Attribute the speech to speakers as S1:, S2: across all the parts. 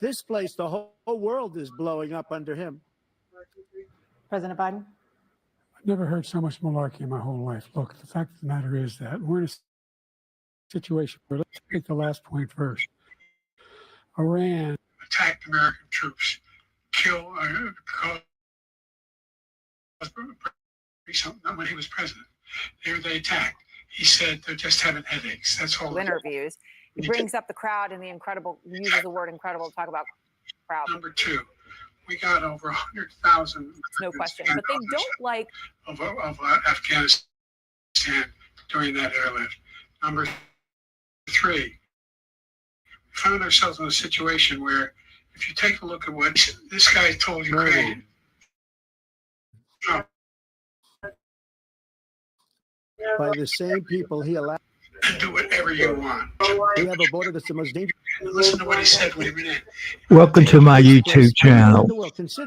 S1: This place, the whole world is blowing up under him.
S2: President Biden?
S3: I've never heard so much malarkey in my whole life. Look, the fact of the matter is that we're in a situation where, let's take the last point first. Iran
S4: attacked American troops, killed, not when he was president. They attacked. He said they're just having headaches. That's all.
S5: Interviews. He brings up the crowd and the incredible, uses the word incredible to talk about crowd.
S4: Number two, we got over 100,000.
S5: No question. But they don't like
S4: of Afghanistan during that airlift. Number three, we found ourselves in a situation where, if you take a look at what this guy told Ukraine,
S1: by the same people he allowed
S4: to do whatever you want.
S1: We have a border that's the most dangerous.
S4: Listen to what he said when he went in.
S6: Welcome to my YouTube channel.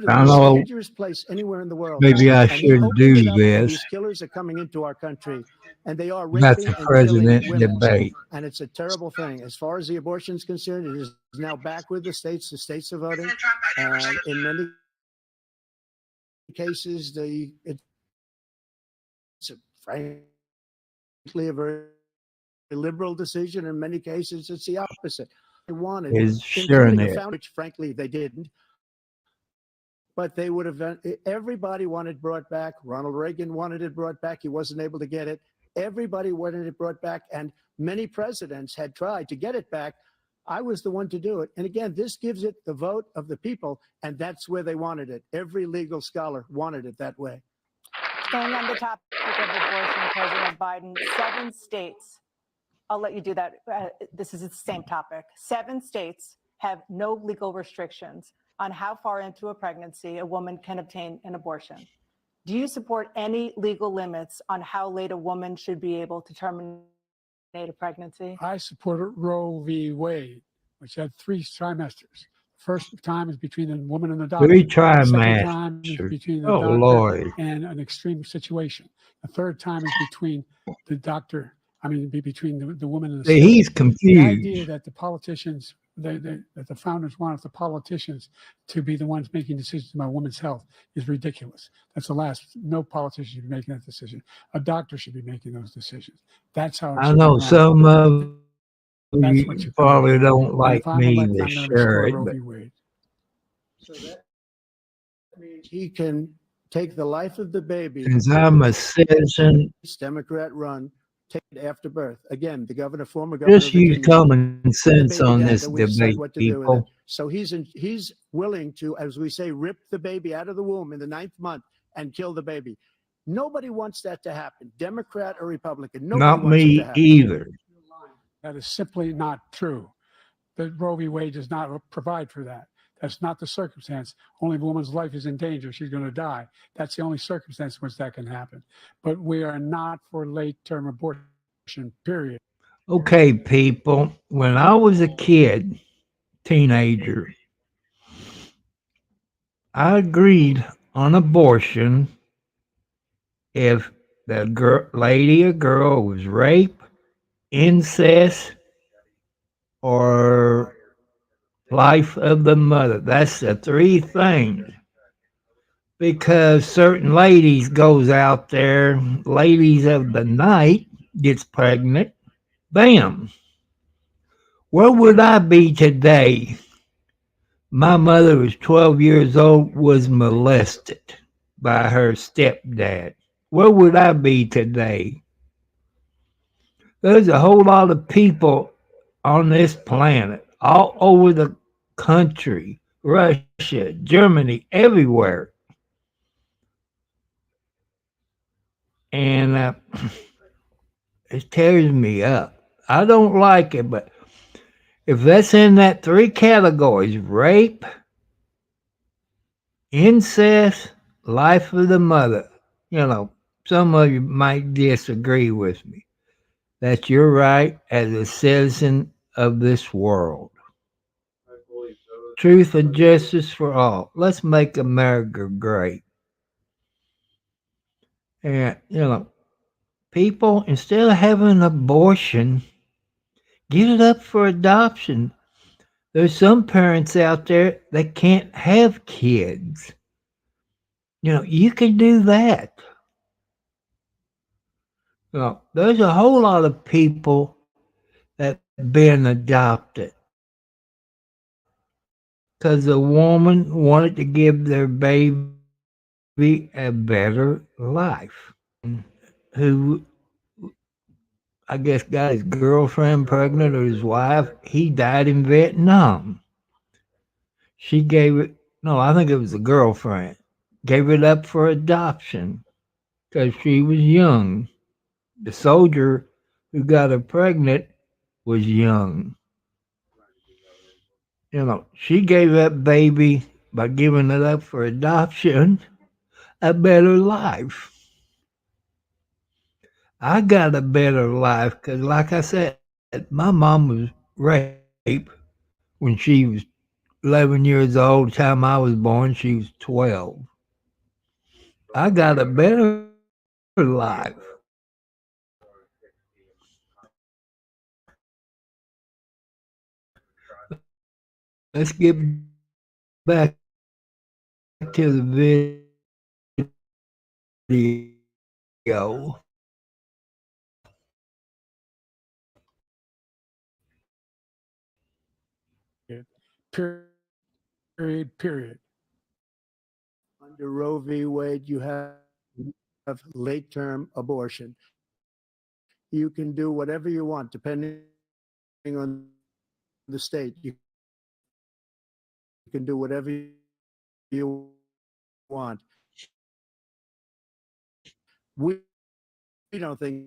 S6: I know
S1: dangerous place anywhere in the world.
S6: maybe I shouldn't do this.
S1: These killers are coming into our country, and they are
S6: That's
S1: raping
S6: the
S1: and
S6: president
S1: killing women.
S6: debate.
S1: And it's a terrible thing. As far as the abortion is concerned, it is now back with the states. The states are voting. And in many cases, it's frankly a very liberal decision. In many cases, it's the opposite. They wanted,
S6: Is sharing it.
S1: which frankly they didn't. But they would have. Everybody wanted brought back. Ronald Reagan wanted it brought back. He wasn't able to get it. Everybody wanted it brought back, and many presidents had tried to get it back. I was the one to do it. And again, this gives it the vote of the people, and that's where they wanted it. Every legal scholar wanted it that way.
S2: Staying on the topic of abortion, President Biden, 7 states, I'll let you do that. This is the same topic. 7 states have no legal restrictions on how far into a pregnancy a woman can obtain an abortion. Do you support any legal limits on how late a woman should be able to terminate a pregnancy?
S3: I support Roe v. Wade, which had 3 trimesters. First time is between the woman and the doctor.
S6: 3
S3: Second time is
S6: trimesters.
S3: between the
S6: Oh,
S3: doctor
S6: Lord.
S3: and an extreme situation. The third time is between the doctor, between the woman and the
S6: He's
S3: the
S6: confused.
S3: idea that the politicians, that the founders wanted the politicians to be the ones making decisions about women's health is ridiculous. That's the last. No politician should be making that decision. A doctor should be making those decisions. That's how it
S6: I
S3: should
S6: know
S3: be run.
S6: some of
S3: That's
S6: you
S3: what you
S6: probably don't
S3: And
S6: like
S3: if I'm
S6: me
S3: elected,
S6: to
S3: I'm gonna
S6: share
S3: restore
S6: it,
S3: Roe
S6: but
S3: v. Wade.
S1: So that means he can take the life of the baby.
S6: since I'm a citizen,
S1: Democrat run, take it after birth. Again, the former governor.
S6: just
S1: of
S6: use
S1: Virginia,
S6: common
S1: put the
S6: sense
S1: baby
S6: on
S1: down,
S6: this
S1: then we decide
S6: debate,
S1: what to do with it.
S6: people.
S1: So he's willing to, as we say, rip the baby out of the womb in the 9th month and kill the baby. Nobody wants that to happen, Democrat or Republican. Nobody
S6: Not
S1: wants it to
S6: me
S1: happen.
S6: either.
S3: That is simply not true. The Roe v. Wade does not provide for that. That's not the circumstance. Only if a woman's life is in danger, she's going to die. That's the only circumstance in which that can happen. But we are not for late-term abortion, period.
S6: Okay, people, when I was a kid, teenager, I agreed on abortion if the lady or girl was rape, incest, or life of the mother. That's the 3 things. Because certain ladies goes out there, ladies of the night, gets pregnant, bam. Where would I be today? My mother was 12 years old, was molested by her stepdad. Where would I be today? There's a whole lot of people on this planet, all over the country, Russia, Germany, everywhere. And it tears me up. I don't like it, but if that's in that 3 categories, rape, incest, life of the mother, some of you might disagree with me. That's your right as a citizen of this world. Truth and justice for all. Let's make America great. And, people, instead of having an abortion, give it up for adoption. There's some parents out there that can't have kids. You can do that. There's a whole lot of people that been adopted because the woman wanted to give their baby a better life. Who, I guess, got his girlfriend pregnant or his wife, he died in Vietnam. She gave it, no, I think it was a girlfriend, gave it up for adoption because she was young. The soldier who got her pregnant was young. She gave that baby, by giving it up for adoption, a better life. I got a better life because, like I said, my mom was raped when she was 11 years old. The time I was born, she was 12. I got a better life. Let's get back to the video.
S3: Period.
S1: Under Roe v. Wade, you have late-term abortion. You can do whatever you want, depending on the state. You can do whatever you want. We don't think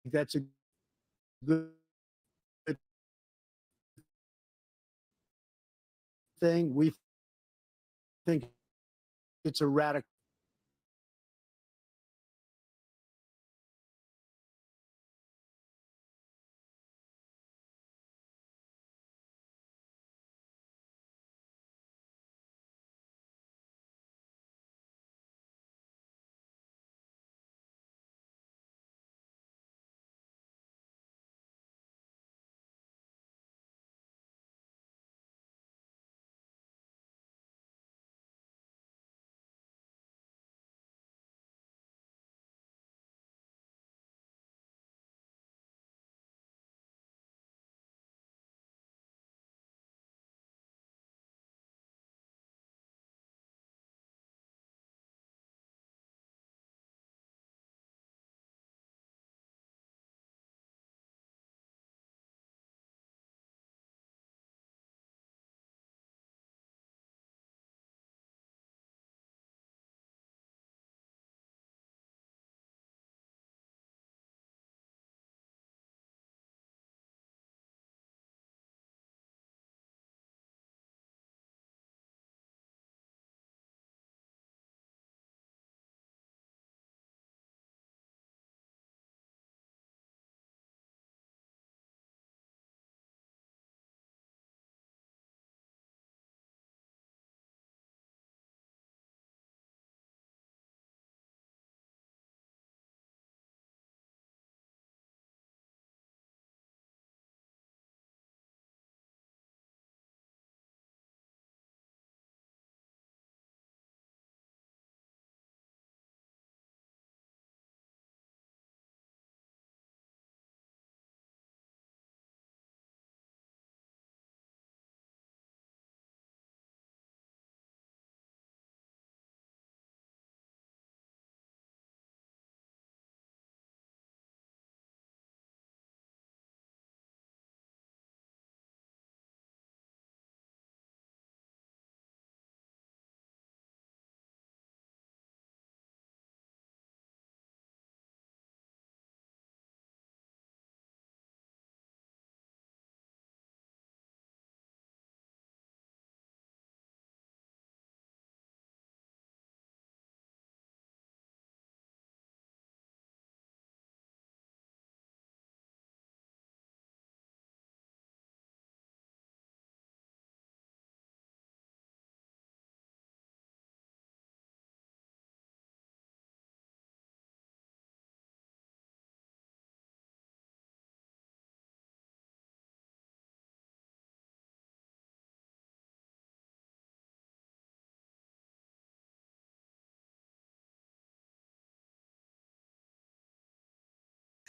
S1: that's a good thing. We think it's a radical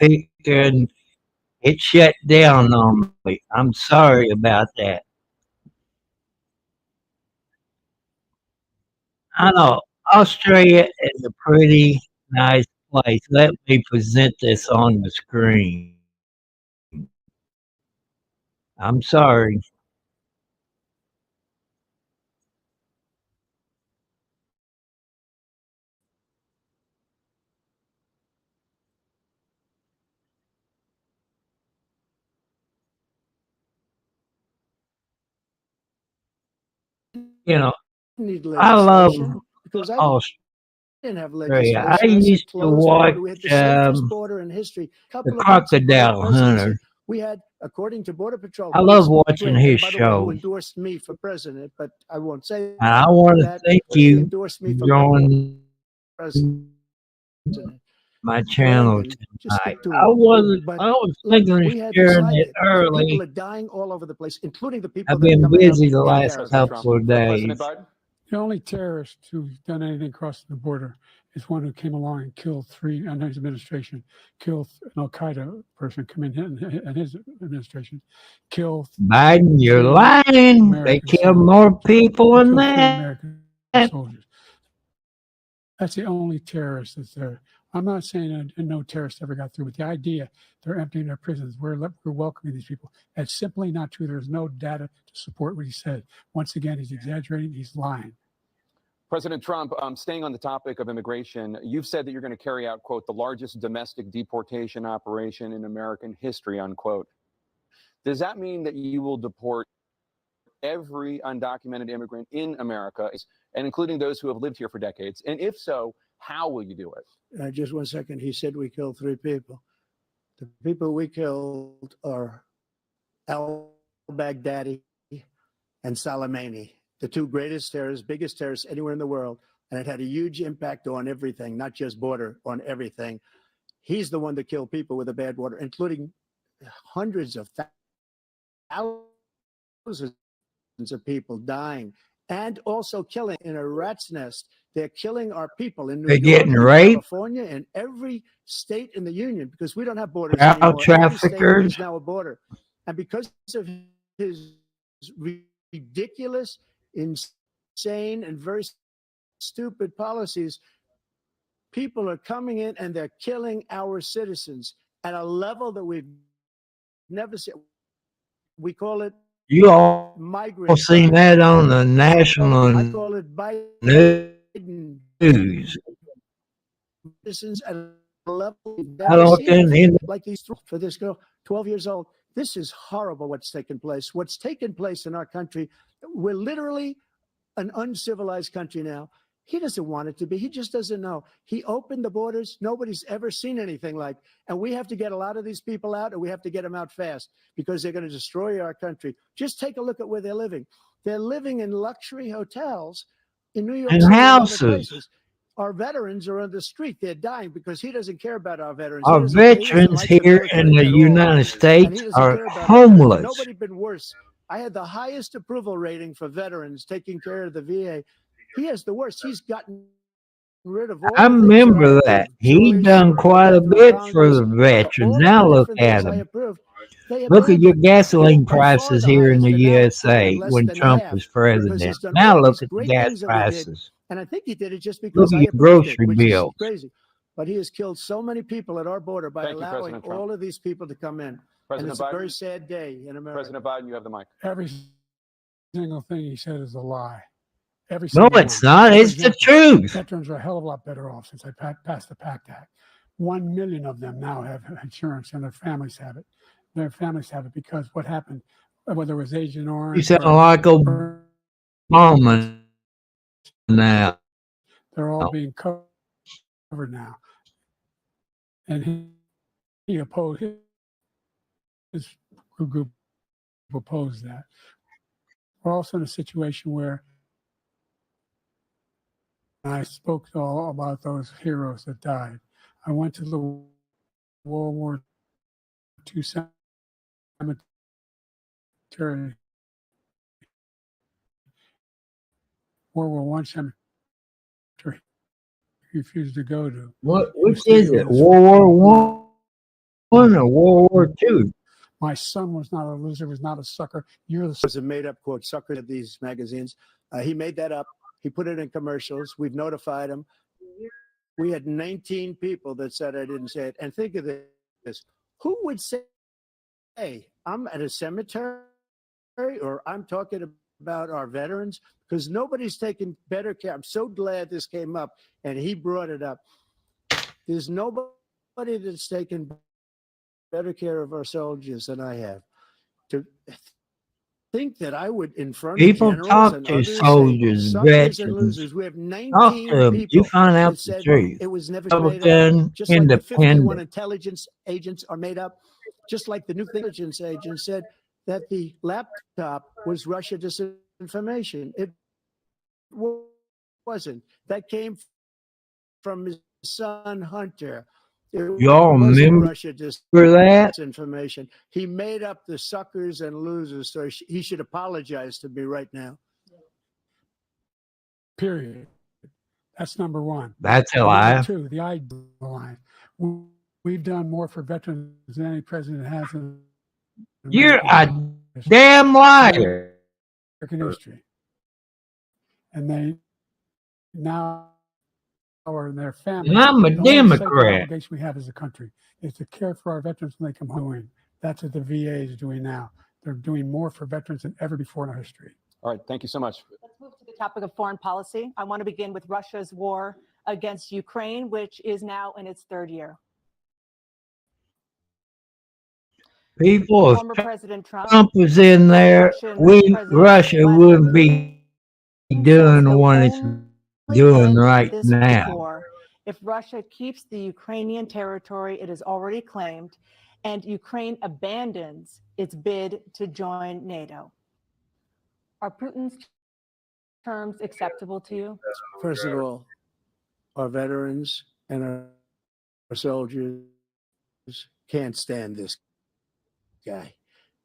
S6: and it shut down on me. I'm sorry about that. I know Australia is a pretty nice place. Let me present this on the screen. I'm sorry. You know,
S1: Need
S6: I love
S1: legislation because I didn't have
S6: Australia. I
S1: legislation. I said
S6: used to
S1: close the
S6: watch
S1: border. We had the safest border in history. A
S6: the
S1: couple of months into my
S6: Crocodile
S1: presidency,
S6: Hunter.
S1: we had, according to Border Patrol,
S6: I
S1: who
S6: love
S1: is
S6: watching
S1: great,
S6: his
S1: and by the way, who
S6: shows.
S1: endorsed me for president, but I won't say
S6: And I want to
S1: that,
S6: thank
S1: but he
S6: you
S1: endorsed me
S6: for
S1: for
S6: joining
S1: president.
S6: my
S1: Greg,
S6: channel
S1: and just
S6: tonight.
S1: stick to it. But
S6: I was
S1: look,
S6: thinking of
S1: we had
S6: sharing it
S1: decided that people
S6: early.
S1: are dying all over the place, including the people
S6: I've
S1: that are
S6: been
S1: coming up
S6: busy the
S1: in
S6: last
S1: caravans.
S6: couple of days.
S3: The only terrorist who's done anything crossing the border is one who came along and killed three, under his administration, killed an Al Qaeda person come in his administration, killed
S6: Biden, you're
S3: three
S6: lying. They
S3: American
S6: killed
S3: soldiers.
S6: more people
S3: They
S6: than
S3: killed three
S6: that.
S3: American soldiers. That's the only terrorist that's there. I'm not saying that no terrorist ever got through, but the idea they're emptying their prisons, we're welcoming these people. That's simply not true. There's no data to support what he said. Once again, he's exaggerating. He's lying.
S7: President Trump, staying on the topic of immigration, you've said that you're going to carry out, quote, the largest domestic deportation operation in American history, unquote. Does that mean that you will deport every undocumented immigrant in America, and including those who have lived here for decades? And if so, how will you do it?
S1: Just 1 second. He said we killed 3 people. The people we killed are al-Baghdadi and Soleimani, the 2 greatest terrorists, biggest terrorists anywhere in the world. And it had a huge impact on everything, not just border, on everything. He's the one that killed people with a bad border, including hundreds of thousands of people dying, and also killing in a rat's nest. They're killing our people in New
S6: They're
S1: York,
S6: getting
S1: in
S6: raped.
S1: California, and every state in the union, because we don't have borders
S6: Child
S1: anymore. Every state
S6: traffickers.
S1: is now a border. And because of his ridiculous, insane, and very stupid policies, people are coming in and they're killing our citizens at a level that we've never seen. We call it
S6: You all
S1: migrant
S6: seen
S1: crime.
S6: that on the national
S1: I call it Biden
S6: news.
S1: citizens at a level we've
S6: I
S1: never
S6: looked
S1: seen before.
S6: in
S1: Like these for this girl, 12 years old. This is horrible what's taken place. What's taken place in our country, we're literally an uncivilized country now. He doesn't want it to be. He just doesn't know. He opened the borders. Nobody's ever seen anything like. And we have to get a lot of these people out, and we have to get them out fast because they're going to destroy our country. Just take a look at where they're living. They're living in luxury hotels in New York
S6: and
S1: City and other
S6: houses.
S1: places. Our veterans are on the street. They're dying because he doesn't care about our veterans.
S6: Our veterans here in the United States are homeless.
S1: Nobody been worse. I had the highest approval rating for veterans taking care of the VA. He has the worst. He's gotten rid of all
S6: I
S1: the things
S6: remember
S1: I
S6: that.
S1: approved.
S6: He
S1: Jewish,
S6: done quite a
S1: veteran
S6: bit for
S1: boundaries,
S6: the veterans.
S1: all of
S6: Now
S1: the
S6: look
S1: different
S6: at
S1: things I
S6: them.
S1: approved. They
S6: Look at your
S1: abandoned.
S6: gasoline
S1: By far
S6: prices
S1: the
S6: here in
S1: highest.
S6: the
S1: They're now
S6: USA
S1: approving less
S6: when
S1: than
S6: Trump
S1: half
S6: was
S1: because
S6: president.
S1: he's done
S6: Now
S1: all
S6: look
S1: these
S6: at the
S1: great
S6: gas
S1: things that we did.
S6: prices.
S1: And I think he did it just
S6: Look
S1: because
S6: at
S1: I
S6: your
S1: approved it,
S6: grocery
S1: which is
S6: bills.
S1: crazy. But he has killed so many people at our border by
S7: Thank you,
S1: allowing
S7: President Trump.
S1: all of these people to come in. And
S7: President
S1: it's a very
S7: Biden,
S1: sad day in America.
S7: President Biden, you have the mic.
S3: Every single thing he said is a lie. Every
S6: No,
S3: single
S6: it's
S3: one.
S6: not.
S3: For
S6: It's the
S3: example,
S6: truth.
S3: veterans are a hell of a lot better off since I passed the PACT Act. 1 million of them now have insurance, and their families have it. Their families have it because what happened, whether it was Agent
S6: You
S3: Orange
S6: sound
S3: or
S6: like
S3: Burns,
S6: Obama now.
S3: they're all being covered now. And he opposed, his group opposed that. We're also in a situation where I spoke all about those heroes that died. I went to the World War II cemetery, World War I cemetery, he refused to go to.
S6: What?
S3: He was
S6: Which is
S3: thinking
S6: it?
S3: of his
S6: World War One? or World War II.
S3: My son was not a loser, was not a sucker. You're the
S1: was a made-up quote, sucker of these magazines. He made that up. He put it in commercials. We've notified him. We had 19 people that said I didn't say it. And think of this. Who would say, hey, I'm at a cemetery or I'm talking about our veterans? Because nobody's taken better care. I'm so glad this came up and he brought it up. There's nobody that's taken better care of our soldiers than I have. To think that I would, in front of
S6: People
S1: generals
S6: talk
S1: and
S6: to
S1: others,
S6: soldiers,
S1: say, suckers and
S6: veterans,
S1: losers. We have
S6: talk
S1: 19
S6: to them. You
S1: people
S6: find out
S1: that
S6: the
S1: said
S6: truth.
S1: it was never made up.
S6: Republican,
S1: Just like the 51
S6: independent.
S1: intelligence agents are made up. Just like the new intelligence agent said that the laptop was Russia disinformation. It wasn't. That came from his son Hunter. It
S6: Y'all
S1: wasn't
S6: remember
S1: Russia
S6: that?
S1: disinformation. He made up the suckers and losers, so he should apologize to me right now.
S3: period. That's number one.
S6: That's a
S3: Number
S6: lie.
S3: two, the I line. We've done more for veterans than any president has in
S6: You're
S3: American
S6: a damn liar.
S3: history. And they now are in their families.
S6: And I'm a
S3: The only sacred
S6: Democrat.
S3: obligation we have as a country is to care for our veterans when they come home. That's what the VA is doing now. They're doing more for veterans than ever before in our history.
S7: All right, thank you so much.
S2: Let's move to the topic of foreign policy. I want to begin with Russia's war against Ukraine, which is now in its third year.
S6: People, if
S2: Former President
S6: Trump was in there, Russia wouldn't be doing what it's doing right now.
S2: War. If Russia keeps the Ukrainian territory it has already claimed and Ukraine abandons its bid to join NATO. Are Putin's terms acceptable to you?
S1: First of all, our veterans and our soldiers can't stand this guy.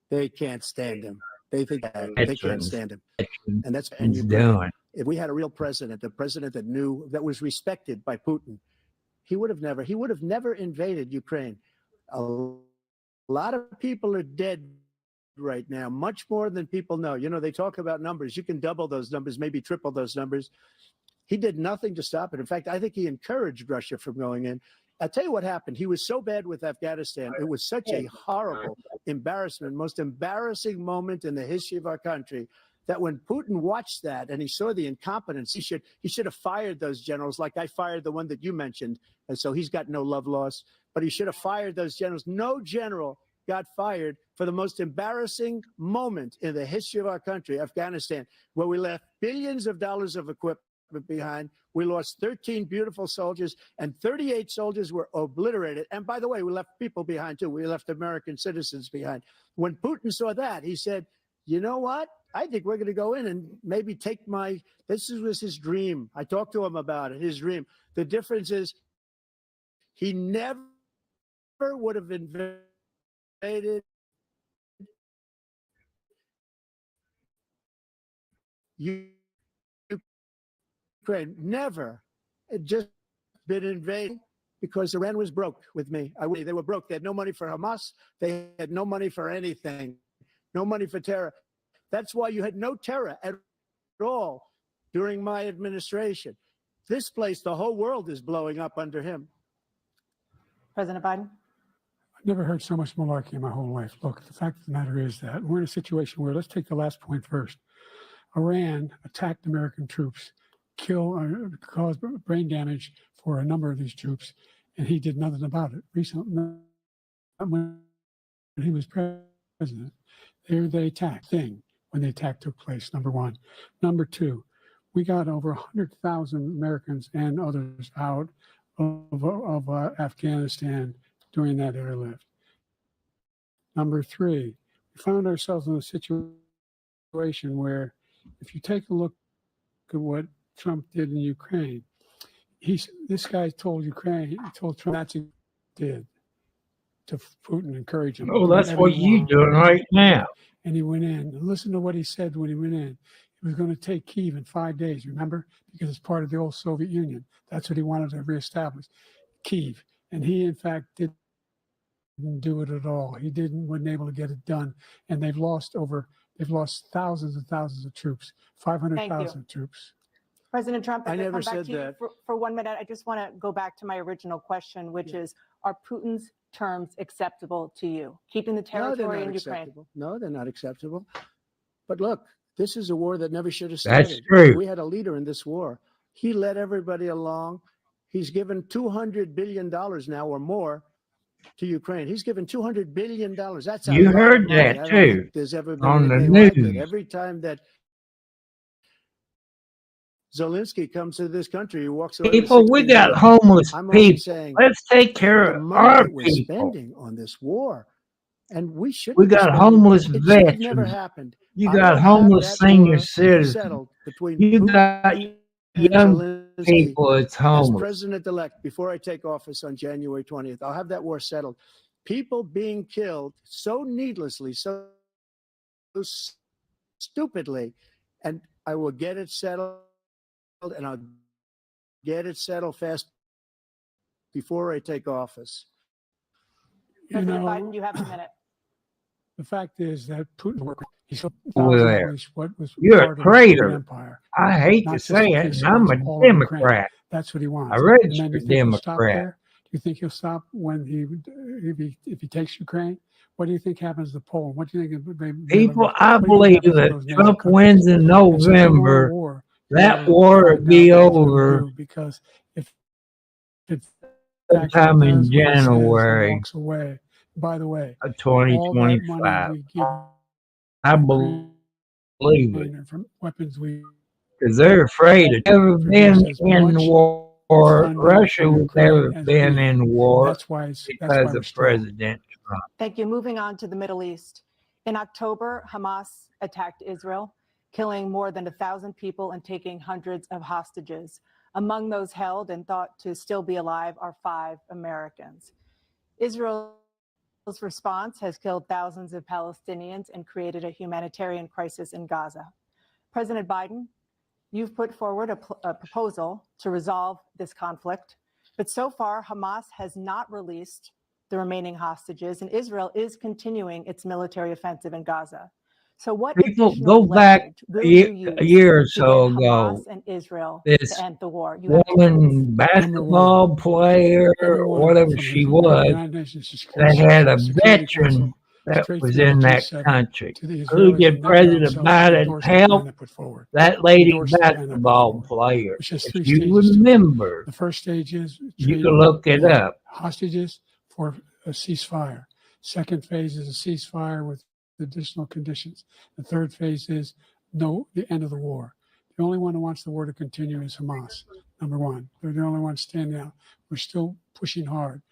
S1: They can't stand him. They think they can't stand him. And that's and
S6: He's
S1: Ukraine.
S6: doing.
S1: If we had a real president, a president that knew, that was respected by Putin, he would have never invaded Ukraine. A lot of people are dead right now, much more than people know. You know, they talk about numbers. You can double those numbers, maybe triple those numbers. He did nothing to stop it. In fact, I think he encouraged Russia from going in. I'll tell you what happened. He was so bad with Afghanistan. It was such a horrible embarrassment, most embarrassing moment in the history of our country, that when Putin watched that and he saw the incompetence, he should have fired those generals, like I fired the one that you mentioned. And so he's got no love lost, but he should have fired those generals. No general got fired for the most embarrassing moment in the history of our country, Afghanistan, where we left billions of dollars of equipment behind. We lost 13 beautiful soldiers and 38 soldiers were obliterated. And by the way, we left people behind too. We left American citizens behind. When Putin saw that, he said, you know what? I think we're going to go in and maybe take this was his dream. I talked to him about it, his dream. The difference is he never would have invaded Ukraine. Never. It just been invaded because Iran was broke with me. They were broke. They had no money for Hamas. They had no money for anything, no money for terror. That's why you had no terror at all during my administration. This place, the whole world is blowing up under him.
S2: President Biden?
S3: I've never heard so much malarkey in my whole life. Look, the fact of the matter is that we're in a situation where, let's take the last point first. Iran attacked American troops, caused brain damage for a number of these troops, and he did nothing about it. Recently, when he was president, they attacked when the attack took place, number one. Number two, we got over 100,000 Americans and others out of Afghanistan during that airlift. Number three, we found ourselves in a situation where, if you take a look at what Trump did in Ukraine, this guy told Trump that's what he did to Putin, encourage him.
S6: Oh, that's what you're doing right now.
S3: And he went in. Listen to what he said when he went in. He was going to take Kyiv in 5 days, remember? Because it's part of the old Soviet Union. That's what he wanted to reestablish, Kyiv. And he, in fact, did do it at all. He wasn't able to get it done, and they've lost thousands and thousands of troops, 500,000 troops.
S2: President Trump,
S1: I
S2: if I
S1: never
S2: come back
S1: said
S2: to you
S1: that.
S2: for 1 minute, I just want to go back to my original question, which is, are Putin's terms acceptable to you? Keeping the
S1: No, they're
S2: territory
S1: not
S2: in Ukraine.
S1: acceptable. No, they're not acceptable. But look, this is a war that never should have
S6: That's
S1: started.
S6: true.
S1: We had a leader in this war. He led everybody along. He's given $200 billion now or more to Ukraine. He's given $200 billion. That's a
S6: You
S1: lot
S6: heard
S1: of money.
S6: that
S1: I don't
S6: too
S1: think there's ever been
S6: on the
S1: anything like it.
S6: news.
S1: Every time that Zelensky comes to this country, he walks away with
S6: People, we
S1: $60
S6: got
S1: million.
S6: homeless
S1: I'm only
S6: people.
S1: saying
S6: Let's take care
S1: the
S6: of
S1: money
S6: our
S1: that we're
S6: people.
S1: spending on this war, and we shouldn't
S6: We
S1: be
S6: got
S1: spending,
S6: homeless
S1: it should have never
S6: veterans.
S1: happened.
S6: You
S1: I
S6: got
S1: will have
S6: homeless
S1: that
S6: senior
S1: war
S6: citizens.
S1: settled between
S6: You
S1: Putin
S6: got
S1: and
S6: young
S1: Zelensky
S6: people that's
S1: as
S6: homeless.
S1: president-elect before I take office on January 20th. I'll have that war settled. People being killed so needlessly, so stupidly, and I will get it settled, and I'll get it settled fast before I take office.
S3: You
S2: President
S3: know,
S2: Biden, you have a minute.
S3: the fact is that Putin worked. He killed
S6: Over
S3: thousands
S6: there.
S3: of what was
S6: You're
S3: part
S6: a
S3: of the Soviet
S6: traitor.
S3: Empire.
S6: I hate to
S3: Not just
S6: say
S3: the
S6: it,
S3: case,
S6: and I'm a
S3: all of Ukraine.
S6: Democrat,
S3: That's what he wants.
S6: a
S3: And then you
S6: registered
S3: think he'll stop
S6: Democrat.
S3: there? Do you think he'll stop when if he takes Ukraine? What do you think happens to Poland? What do you think?
S6: People, I
S3: what do you think
S6: believe
S3: happens to
S6: that
S3: those NATO
S6: Trump
S3: countries?
S6: wins in
S3: And since we're going to
S6: November.
S3: war,
S6: That
S3: we'll
S6: war
S3: find
S6: would be
S3: out what he's gonna
S6: over
S3: do, because if fact
S6: sometime
S3: he
S6: in
S3: does what he says and
S6: January
S3: walks away, by the way,
S6: of
S3: all that money
S6: 2025.
S3: we give
S6: I
S3: Ukraine
S6: believe it.
S3: and from weapons we
S6: Because they're afraid of never been
S3: produce as
S6: in
S3: much
S6: war.
S3: funding
S6: Russia
S3: for
S6: was never
S3: Ukraine as
S6: been
S3: we have.
S6: in war
S3: That's why
S6: because
S3: we're
S6: of
S3: strong.
S6: President Trump.
S2: Thank you. Moving on to the Middle East. In October, Hamas attacked Israel, killing more than 1,000 people and taking hundreds of hostages. Among those held and thought to still be alive are 5 Americans. Israel's response has killed thousands of Palestinians and created a humanitarian crisis in Gaza. President Biden, you've put forward a proposal to resolve this conflict, but so far Hamas has not released the remaining hostages, and Israel is continuing its military offensive in Gaza. So what
S6: People,
S2: additional
S6: go back
S2: leverage will
S6: a
S2: you
S6: year or
S2: use to
S6: so
S2: get
S6: ago.
S2: Hamas and Israel
S6: This
S2: to end the war? You have 2 minutes.
S6: woman, basketball player, or
S3: Number one,
S6: whatever
S3: from
S6: she
S3: the
S6: was,
S3: United Nations
S6: that
S3: Security,
S6: had a
S3: Security
S6: veteran
S3: Council,
S6: that
S3: straight
S6: was
S3: through the
S6: in that
S3: G7
S6: country.
S3: to the
S6: Who
S3: Israelis,
S6: did
S3: and they
S6: President
S3: themselves
S6: Biden
S3: endorsed the plan
S6: help?
S3: they put forward.
S6: That lady
S3: Endorsed the plan they put
S6: basketball
S3: forward,
S6: player.
S3: which has
S6: If
S3: 3
S6: you
S3: stages to it.
S6: remember,
S3: The first stage is
S6: you
S3: trade
S6: can look it up.
S3: hostages for a ceasefire. Second phase is a ceasefire with additional conditions. The third phase is the end of the war. The only one who wants the war to continue is Hamas. Number one, they're the only ones standing out. We're still pushing hard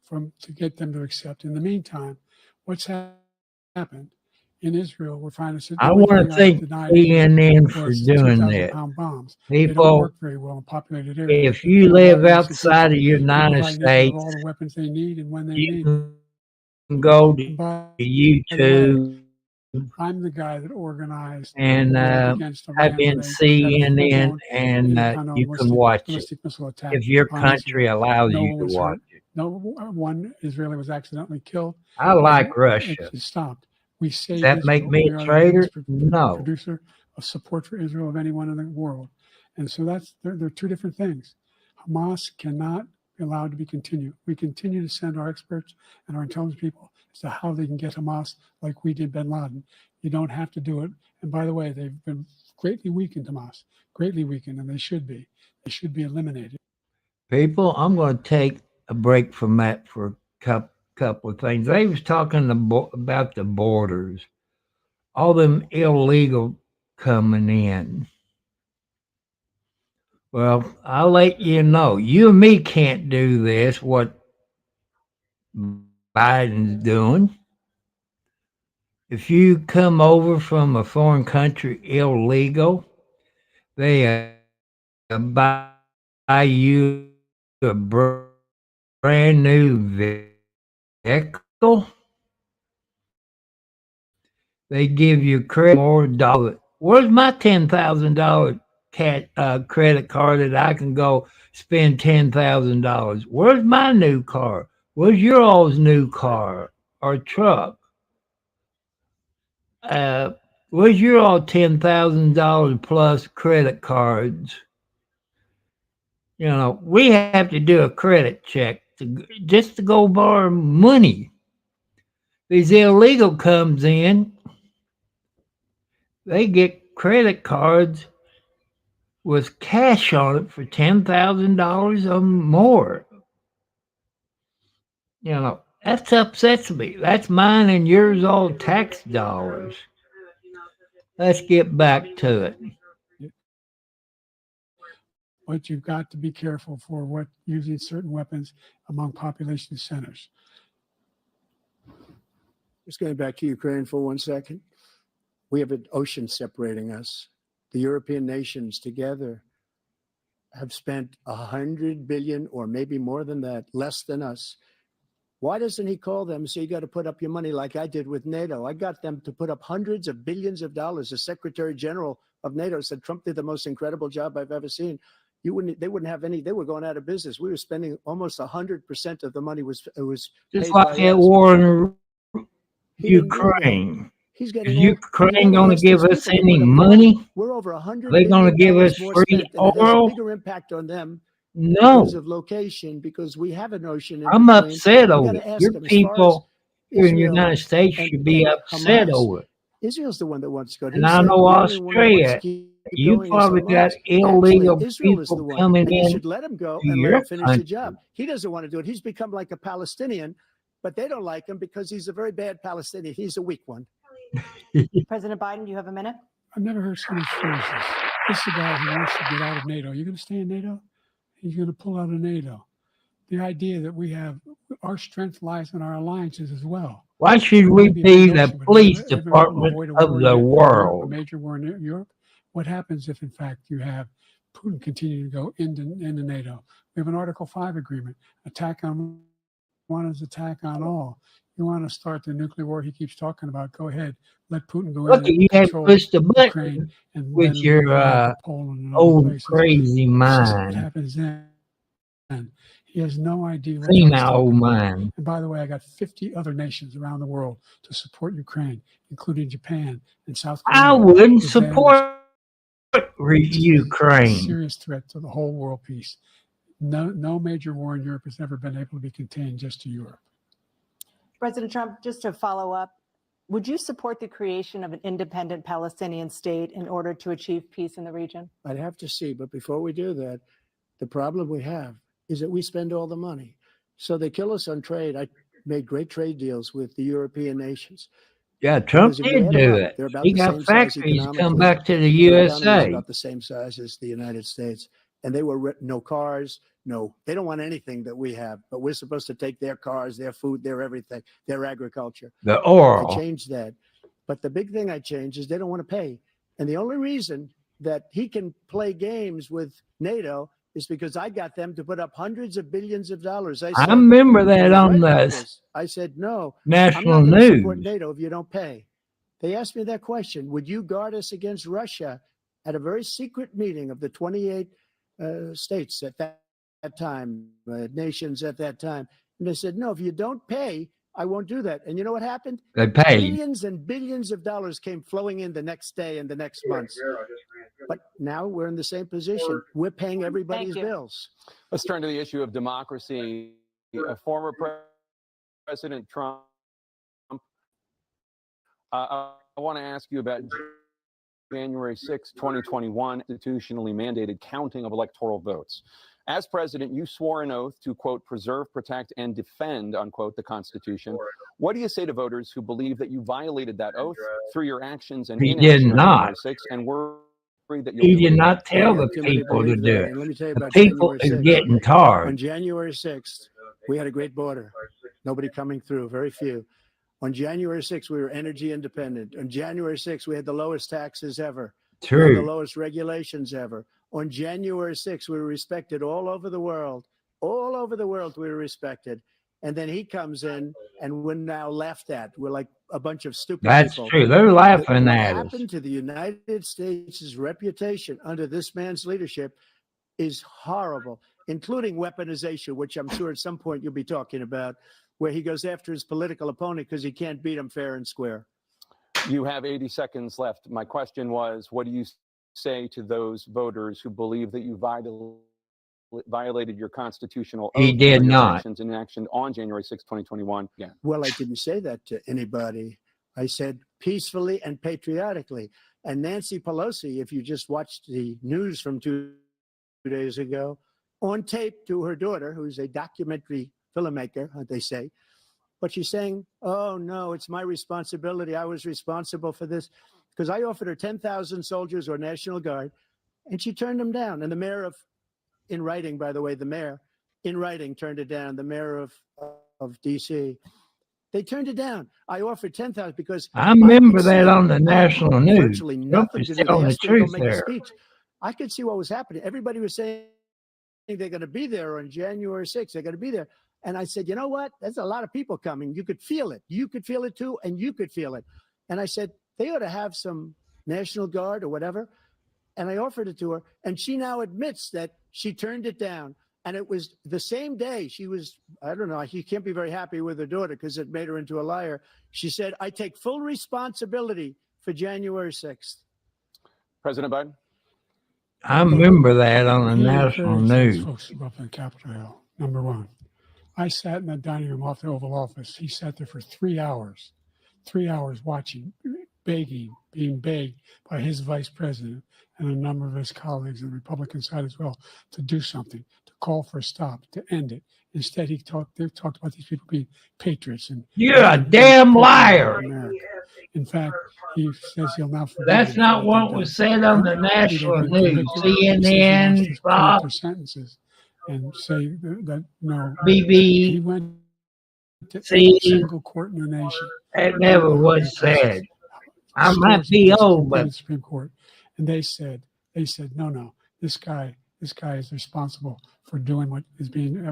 S3: to get them to accept. In the meantime, what's happened in Israel? We're finding the
S6: I
S3: only
S6: want
S3: thing
S6: to
S3: I
S6: thank
S3: denied Israel
S6: CNN for
S3: was
S6: doing
S3: 2,000
S6: that.
S3: pound bombs. They don't
S6: People,
S3: work very well in populated areas.
S6: if you
S3: They
S6: live
S3: provide innocent people.
S6: outside of the
S3: They
S6: United
S3: provide Israel with
S6: States,
S3: all the weapons they need and when they
S6: you
S3: need.
S6: can go to
S3: And by the way,
S6: YouTube
S3: I'm the guy that organized
S6: and
S3: the vote against
S6: type
S3: Iran
S6: in
S3: when they had a
S6: CNN,
S3: full-blown
S6: and you can watch it
S3: ballistic missile attack
S6: if your
S3: on
S6: country
S3: Israel.
S6: allows
S3: No
S6: you
S3: one
S6: to
S3: was
S6: watch
S3: hurt.
S6: it.
S3: No one Israeli was accidentally killed.
S6: I like Russia.
S3: It stopped. We
S6: Does
S3: saved
S6: that
S3: Israel.
S6: make me
S3: We
S6: a
S3: are the
S6: traitor?
S3: biggest
S6: No.
S3: producer of support for Israel of anyone in the world. And so they're 2 different things. Hamas cannot be allowed to be continued. We continue to send our experts and our intelligence people as to how they can get Hamas like we did bin Laden. You don't have to do it. And by the way, they've been greatly weakened, Hamas, greatly weakened, and they should be. They should be eliminated.
S6: People, I'm going to take a break from that for a couple of things. They was talking about the borders, all them illegal coming in. Well, I'll let you know. You and me can't do this, what Biden's doing. If you come over from a foreign country illegal, they buy you a brand new vehicle. They give you credit more dollar. Where's my $10,000 credit card that I can go spend $10,000? Where's my new car? Where's your all's new car or truck? Where's your all $10,000 plus credit cards? You know, we have to do a credit check just to go borrow money. These illegal comes in, they get credit cards with cash on it for $10,000 or more. You know, that upsets me. That's mine and yours all tax dollars. Let's get back to it.
S3: But you've got to be careful for what using certain weapons among population centers.
S1: Just going back to Ukraine for 1 second. We have an ocean separating us. The European nations together have spent 100 billion or maybe more than that, less than us. Why doesn't he call them and say, you got to put up your money like I did with NATO? I got them to put up hundreds of billions of dollars. The Secretary General of NATO said Trump did the most incredible job I've ever seen. They wouldn't have any, they were going out of business. We were spending almost 100% of the money was
S6: Just
S1: paid
S6: like
S1: by
S6: that
S1: us.
S6: war in
S1: He didn't do that.
S6: Ukraine.
S1: He's
S6: Is
S1: getting
S6: Ukraine going to
S1: ask
S6: give
S1: these
S6: us
S1: people to
S6: any
S1: put up
S6: money?
S1: We're over 100
S6: Are they going to
S1: billion
S6: give us
S1: more
S6: free
S1: spent, and it has a
S6: oil?
S1: bigger impact on them
S6: No.
S1: because of location, because we have an ocean in
S6: I'm
S1: between.
S6: upset
S1: You
S6: over
S1: got
S6: it.
S1: to ask
S6: Your
S1: them as far as
S6: people here in the
S1: Israel
S6: United States
S1: and,
S6: should be
S1: and
S6: upset
S1: Hamas.
S6: over it.
S1: Israel's the one that wants to go. He
S6: And I
S1: said
S6: know
S1: the only one that wants to
S6: Australia,
S1: keep
S6: you
S1: going is
S6: probably got
S1: Hamas. Actually,
S6: illegal
S1: Israel is the
S6: people
S1: one,
S6: coming
S1: and you
S6: in
S1: should let him go
S6: to
S1: and let
S6: your
S1: him finish the job.
S6: country.
S1: He doesn't want to do it. He's become like a Palestinian, but they don't like him because he's a very bad Palestinian. He's a weak one.
S2: President Biden, do you have a minute?
S3: I've never heard so much foolishness. This is a guy who wants to get out of NATO. Are you going to stay in NATO? He's going to pull out of NATO. The idea that we have our strength lies in our alliances as well.
S6: Why should we be the police department of the
S3: A
S6: world?
S3: major war in Europe. What happens if, in fact, you have Putin continue to go into NATO? We have an Article 5 agreement. Attack on one is attack on all. You want to start the nuclear war he keeps talking about, go ahead. Let Putin go
S6: Look,
S3: in
S6: you
S3: and
S6: had to
S3: control
S6: push the
S3: Ukraine
S6: button
S3: and
S6: with
S3: then
S6: your
S3: go to Poland and other
S6: old
S3: places.
S6: crazy
S3: What
S6: mind.
S3: happens then? He has no idea what
S6: Clean
S3: he's
S6: that
S3: talking
S6: old
S3: about.
S6: mind.
S3: And by the way, I got 50 other nations around the world to support Ukraine, including Japan and South Korea.
S6: I wouldn't
S3: with them
S6: support
S3: as
S6: Ukraine.
S3: serious threat to the whole world peace. No major war in Europe has ever been able to be contained just to Europe.
S2: President Trump, just to follow up, would you support the creation of an independent Palestinian state in order to achieve peace in the region?
S1: I'd have to see, but before we do that, the problem we have is that we spend all the money. So they kill us on trade. I made great trade deals with the European nations.
S6: Yeah, Trump
S1: Because if you
S6: did
S1: add
S6: do
S1: them up,
S6: it.
S1: they're about
S6: He
S1: the
S6: got
S1: same size
S6: factories come
S1: economically.
S6: back to the
S1: Their economy is
S6: USA.
S1: about the same size as the United States. And they were no cars, they don't want anything that we have, but we're supposed to take their cars, their food, their everything, their agriculture.
S6: The
S1: I
S6: oil.
S1: changed that. But the big thing I changed is they don't want to pay. And the only reason that he can play games with NATO is because I got them to put up hundreds of billions of dollars. I
S6: I
S1: said,
S6: remember
S1: I
S6: that
S1: was
S6: on
S1: right about
S6: the
S1: this. I said, no, I'm
S6: national
S1: not going to support
S6: news.
S1: NATO if you don't pay. They asked me that question. Would you guard us against Russia at a very secret meeting of the 28 states at that time, nations at that time? And they said, no, if you don't pay, I won't do that. And you know what happened?
S6: They paid.
S1: Billions and billions of dollars came flowing in the next day and the next months. But now we're in the same position. We're paying everybody's bills.
S7: Let's turn to the issue of democracy. Former President Trump, I want to ask you about January 6, 2021, institutionally mandated counting of electoral votes. As president, you swore an oath to, quote, preserve, protect, and defend, unquote, the Constitution. What do you say to voters who believe that you violated that oath through your actions and
S6: He
S7: inaction
S6: did
S7: on
S6: not.
S7: January 6, and worry that you'll
S6: He
S7: do
S6: did
S7: it
S6: not
S7: again?
S6: tell the
S1: Too many
S6: people to
S1: believe
S6: do
S1: that.
S6: it.
S1: And let me tell you
S6: The
S1: about
S6: people
S1: January
S6: is
S1: 6th.
S6: getting
S1: On
S6: tired.
S1: January 6th, we had a great border. Nobody coming through, very few. On January 6th, we were energy independent. On January 6th, we had the lowest taxes ever. We had the
S6: True.
S1: lowest regulations ever. On January 6th, we were respected all over the world. All over the world, we were respected. And then he comes in, and we're now laughed at. We're like a bunch of stupid
S6: That's
S1: people.
S6: true. They're laughing
S1: What
S6: at us.
S1: happened to the United States' reputation under this man's leadership is horrible. including weaponization, which I'm sure at some point you'll be talking about, where he goes after his political opponent because he can't beat him fair and square.
S7: You have 80 seconds left. My question was, what do you say to those voters who believe that you violated your constitutional oath
S6: He did
S7: by your
S6: not.
S7: actions in action on January 6, 2021? Yeah.
S1: Well, I didn't say that to anybody. I said peacefully and patriotically. And Nancy Pelosi, if you just watched the news from 2 days ago, on tape to her daughter, who's a documentary filmmaker, they say, but she's saying, oh, no, it's my responsibility. I was responsible for this because I offered her 10,000 soldiers or National Guard, and she turned them down. And the mayor in writing, by the way, the mayor in writing turned it down, the mayor of D.C. They turned it down. I offered 10,000 because
S6: I remember
S1: could
S6: that
S1: see
S6: on the national news.
S1: virtually
S6: Trump
S1: nothing
S6: is
S1: to do. They
S6: telling the
S1: asked me to go
S6: truth
S1: make a
S6: there.
S1: speech. I could see what was happening. Everybody was saying they're going to be there on January 6th. They're going to be there. And I said, you know what? There's a lot of people coming. You could feel it. You could feel it too, and you could feel it. And I said, they ought to have some National Guard or whatever. And I offered it to her. And she now admits that she turned it down. And it was the same day she was, I don't know, she can't be very happy with her daughter because it made her into a liar. She said, I take full responsibility for January 6th.
S7: President Biden?
S6: I remember that on the
S3: He
S6: national
S3: encouraged those
S6: news.
S3: folks to go up in Capitol Hill, number one. I sat in the dining room off the Oval Office. He sat there for 3 hours watching, begging, being begged by his vice president and a number of his colleagues on the Republican side as well to do something, to call for a stop, to end it. Instead, they talked about these people being patriots. And
S6: You're a damn liar.
S3: America. In fact, he says he'll now forgive
S6: That's
S3: them
S6: not
S3: for
S6: what
S3: they've
S6: was
S3: done.
S6: said on the
S3: They've
S6: national
S3: been
S6: news.
S3: convicted. He says he wants
S6: CNN,
S3: to
S6: Fox,
S3: correct their sentences and say that no, he
S6: BB,
S3: went to
S6: See?
S3: every single court in the nation.
S6: that never was said. I might be old, but
S3: The Supreme Court, and they said, no, this guy is responsible for doing what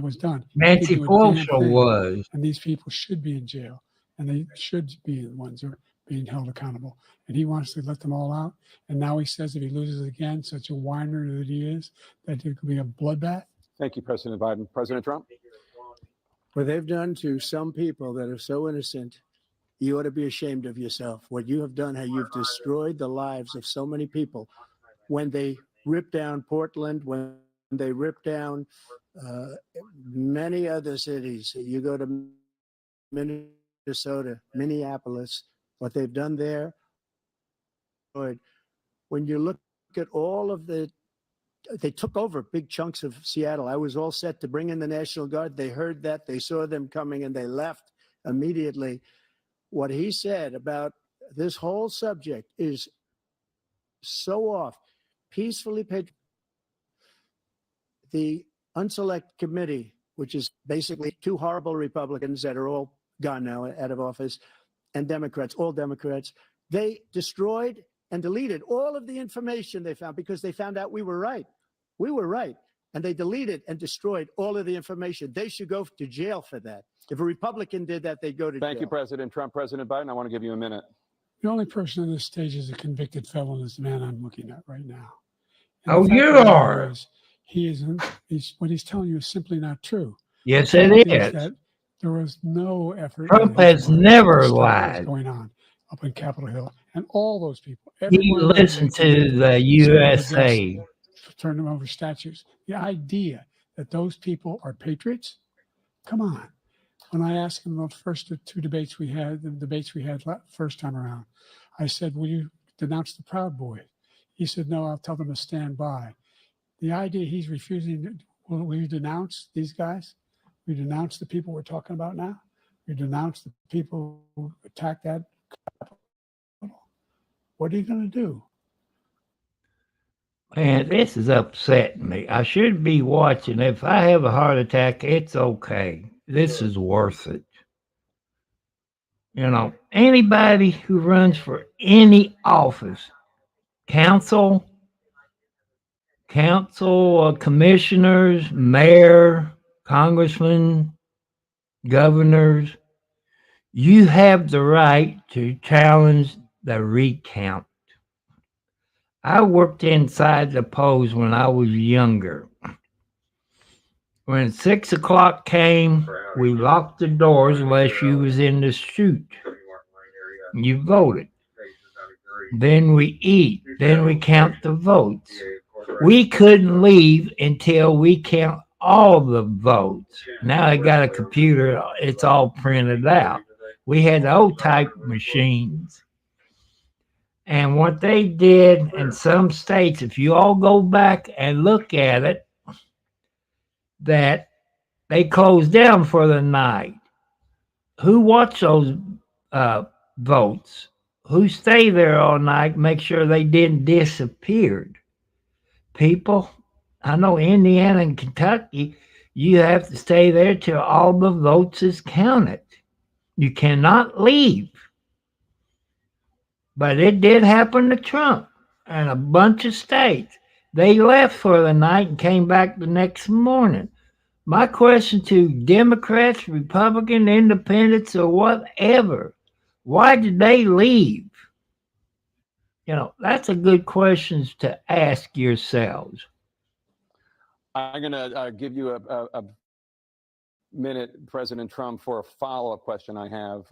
S3: was done. He
S6: Nancy
S3: didn't do a damn
S6: Pelosi
S3: thing.
S6: was.
S3: And these people should be in jail, and they should be the ones who are being held accountable. And he wants to let them all out. And now he says if he loses again, such a whiner that he is, that it could be a bloodbath.
S7: Thank you, President Biden. President Trump?
S1: What they've done to some people that are so innocent, you ought to be ashamed of yourself. What you have done, how you've destroyed the lives of so many people. When they ripped down Portland, when they ripped down many other cities, you go to Minnesota, Minneapolis, what they've done there. When you look at all of they took over big chunks of Seattle. I was all set to bring in the National Guard. They heard that, they saw them coming, and they left immediately. What he said about this whole subject is so off. Peacefully paid. The Unselect Committee, which is basically two horrible Republicans that are all gone now out of office, and Democrats, all Democrats, they destroyed and deleted all of the information they found because they found out we were right. We were right. And they deleted and destroyed all of the information. They should go to jail for that. If a Republican did that, they'd go to jail.
S7: Thank you, President Trump. President Biden, I want to give you a minute.
S3: The only person on this stage is a convicted felon is the man I'm looking at right now.
S6: Oh,
S3: the fact
S6: you
S3: of the matter
S6: are.
S3: is, what he's telling you is simply not true.
S6: Yes,
S3: The
S6: it
S3: fact
S6: is.
S3: that there was no effort.
S6: Trump
S3: on his
S6: has
S3: part
S6: never
S3: to stop what was
S6: lied.
S3: going on up in Capitol Hill, and all those people.
S6: He
S3: everyone that
S6: listened
S3: was
S6: to the USA.
S3: turn them over statues. The idea that those people are patriots, come on. When I asked him about the first two debates we had, first time around, I said, will you denounce the Proud Boys? He said, no, I'll tell them to stand by. The idea he's refusing, will you denounce these guys? We denounce the people we're talking about now? We denounce the people who attacked that Capitol? What are you going to do?
S6: Man, this is upsetting me. I should be watching. If I have a heart attack, it's okay. This is worth it. You know, anybody who runs for any office, council, commissioners, mayor, congressman, governors, you have the right to challenge the recount. I worked inside the polls when I was younger. When 6 o'clock came, we locked the doors unless you was in the chute. You voted. Then we eat. Then we count the votes. We couldn't leave until we count all the votes. Now I got a computer. It's all printed out. We had old type machines. And what they did in some states, if you all go back and look at it, that they closed down for the night. Who watched those votes? Who stayed there all night, make sure they didn't disappear? People, I know Indiana and Kentucky, you have to stay there till all the votes is counted. You cannot leave. But it did happen to Trump and a bunch of states. They left for the night and came back the next morning. My question to Democrats, Republican, Independents, or whatever, why did they leave? You know, that's a good question to ask yourselves.
S7: I'm going to give you a minute, President Trump, for a follow-up question I have.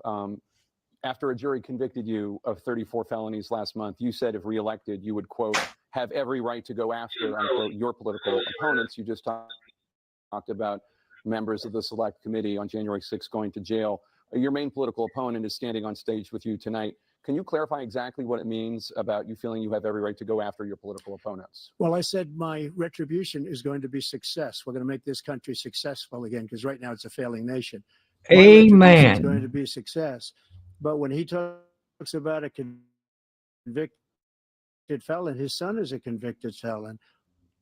S7: After a jury convicted you of 34 felonies last month, you said if reelected, you would, quote, have every right to go after, unquote, your political opponents. You just talked about members of the select committee on January 6th going to jail. Your main political opponent is standing on stage with you tonight. Can you clarify exactly what it means about you feeling you have every right to go after your political opponents?
S1: Well, I said my retribution is going to be success. We're going to make this country successful again, because right now it's a failing nation. My retribution is going to
S6: Amen.
S1: be success. But when he talks about a convicted felon, his son is a convicted felon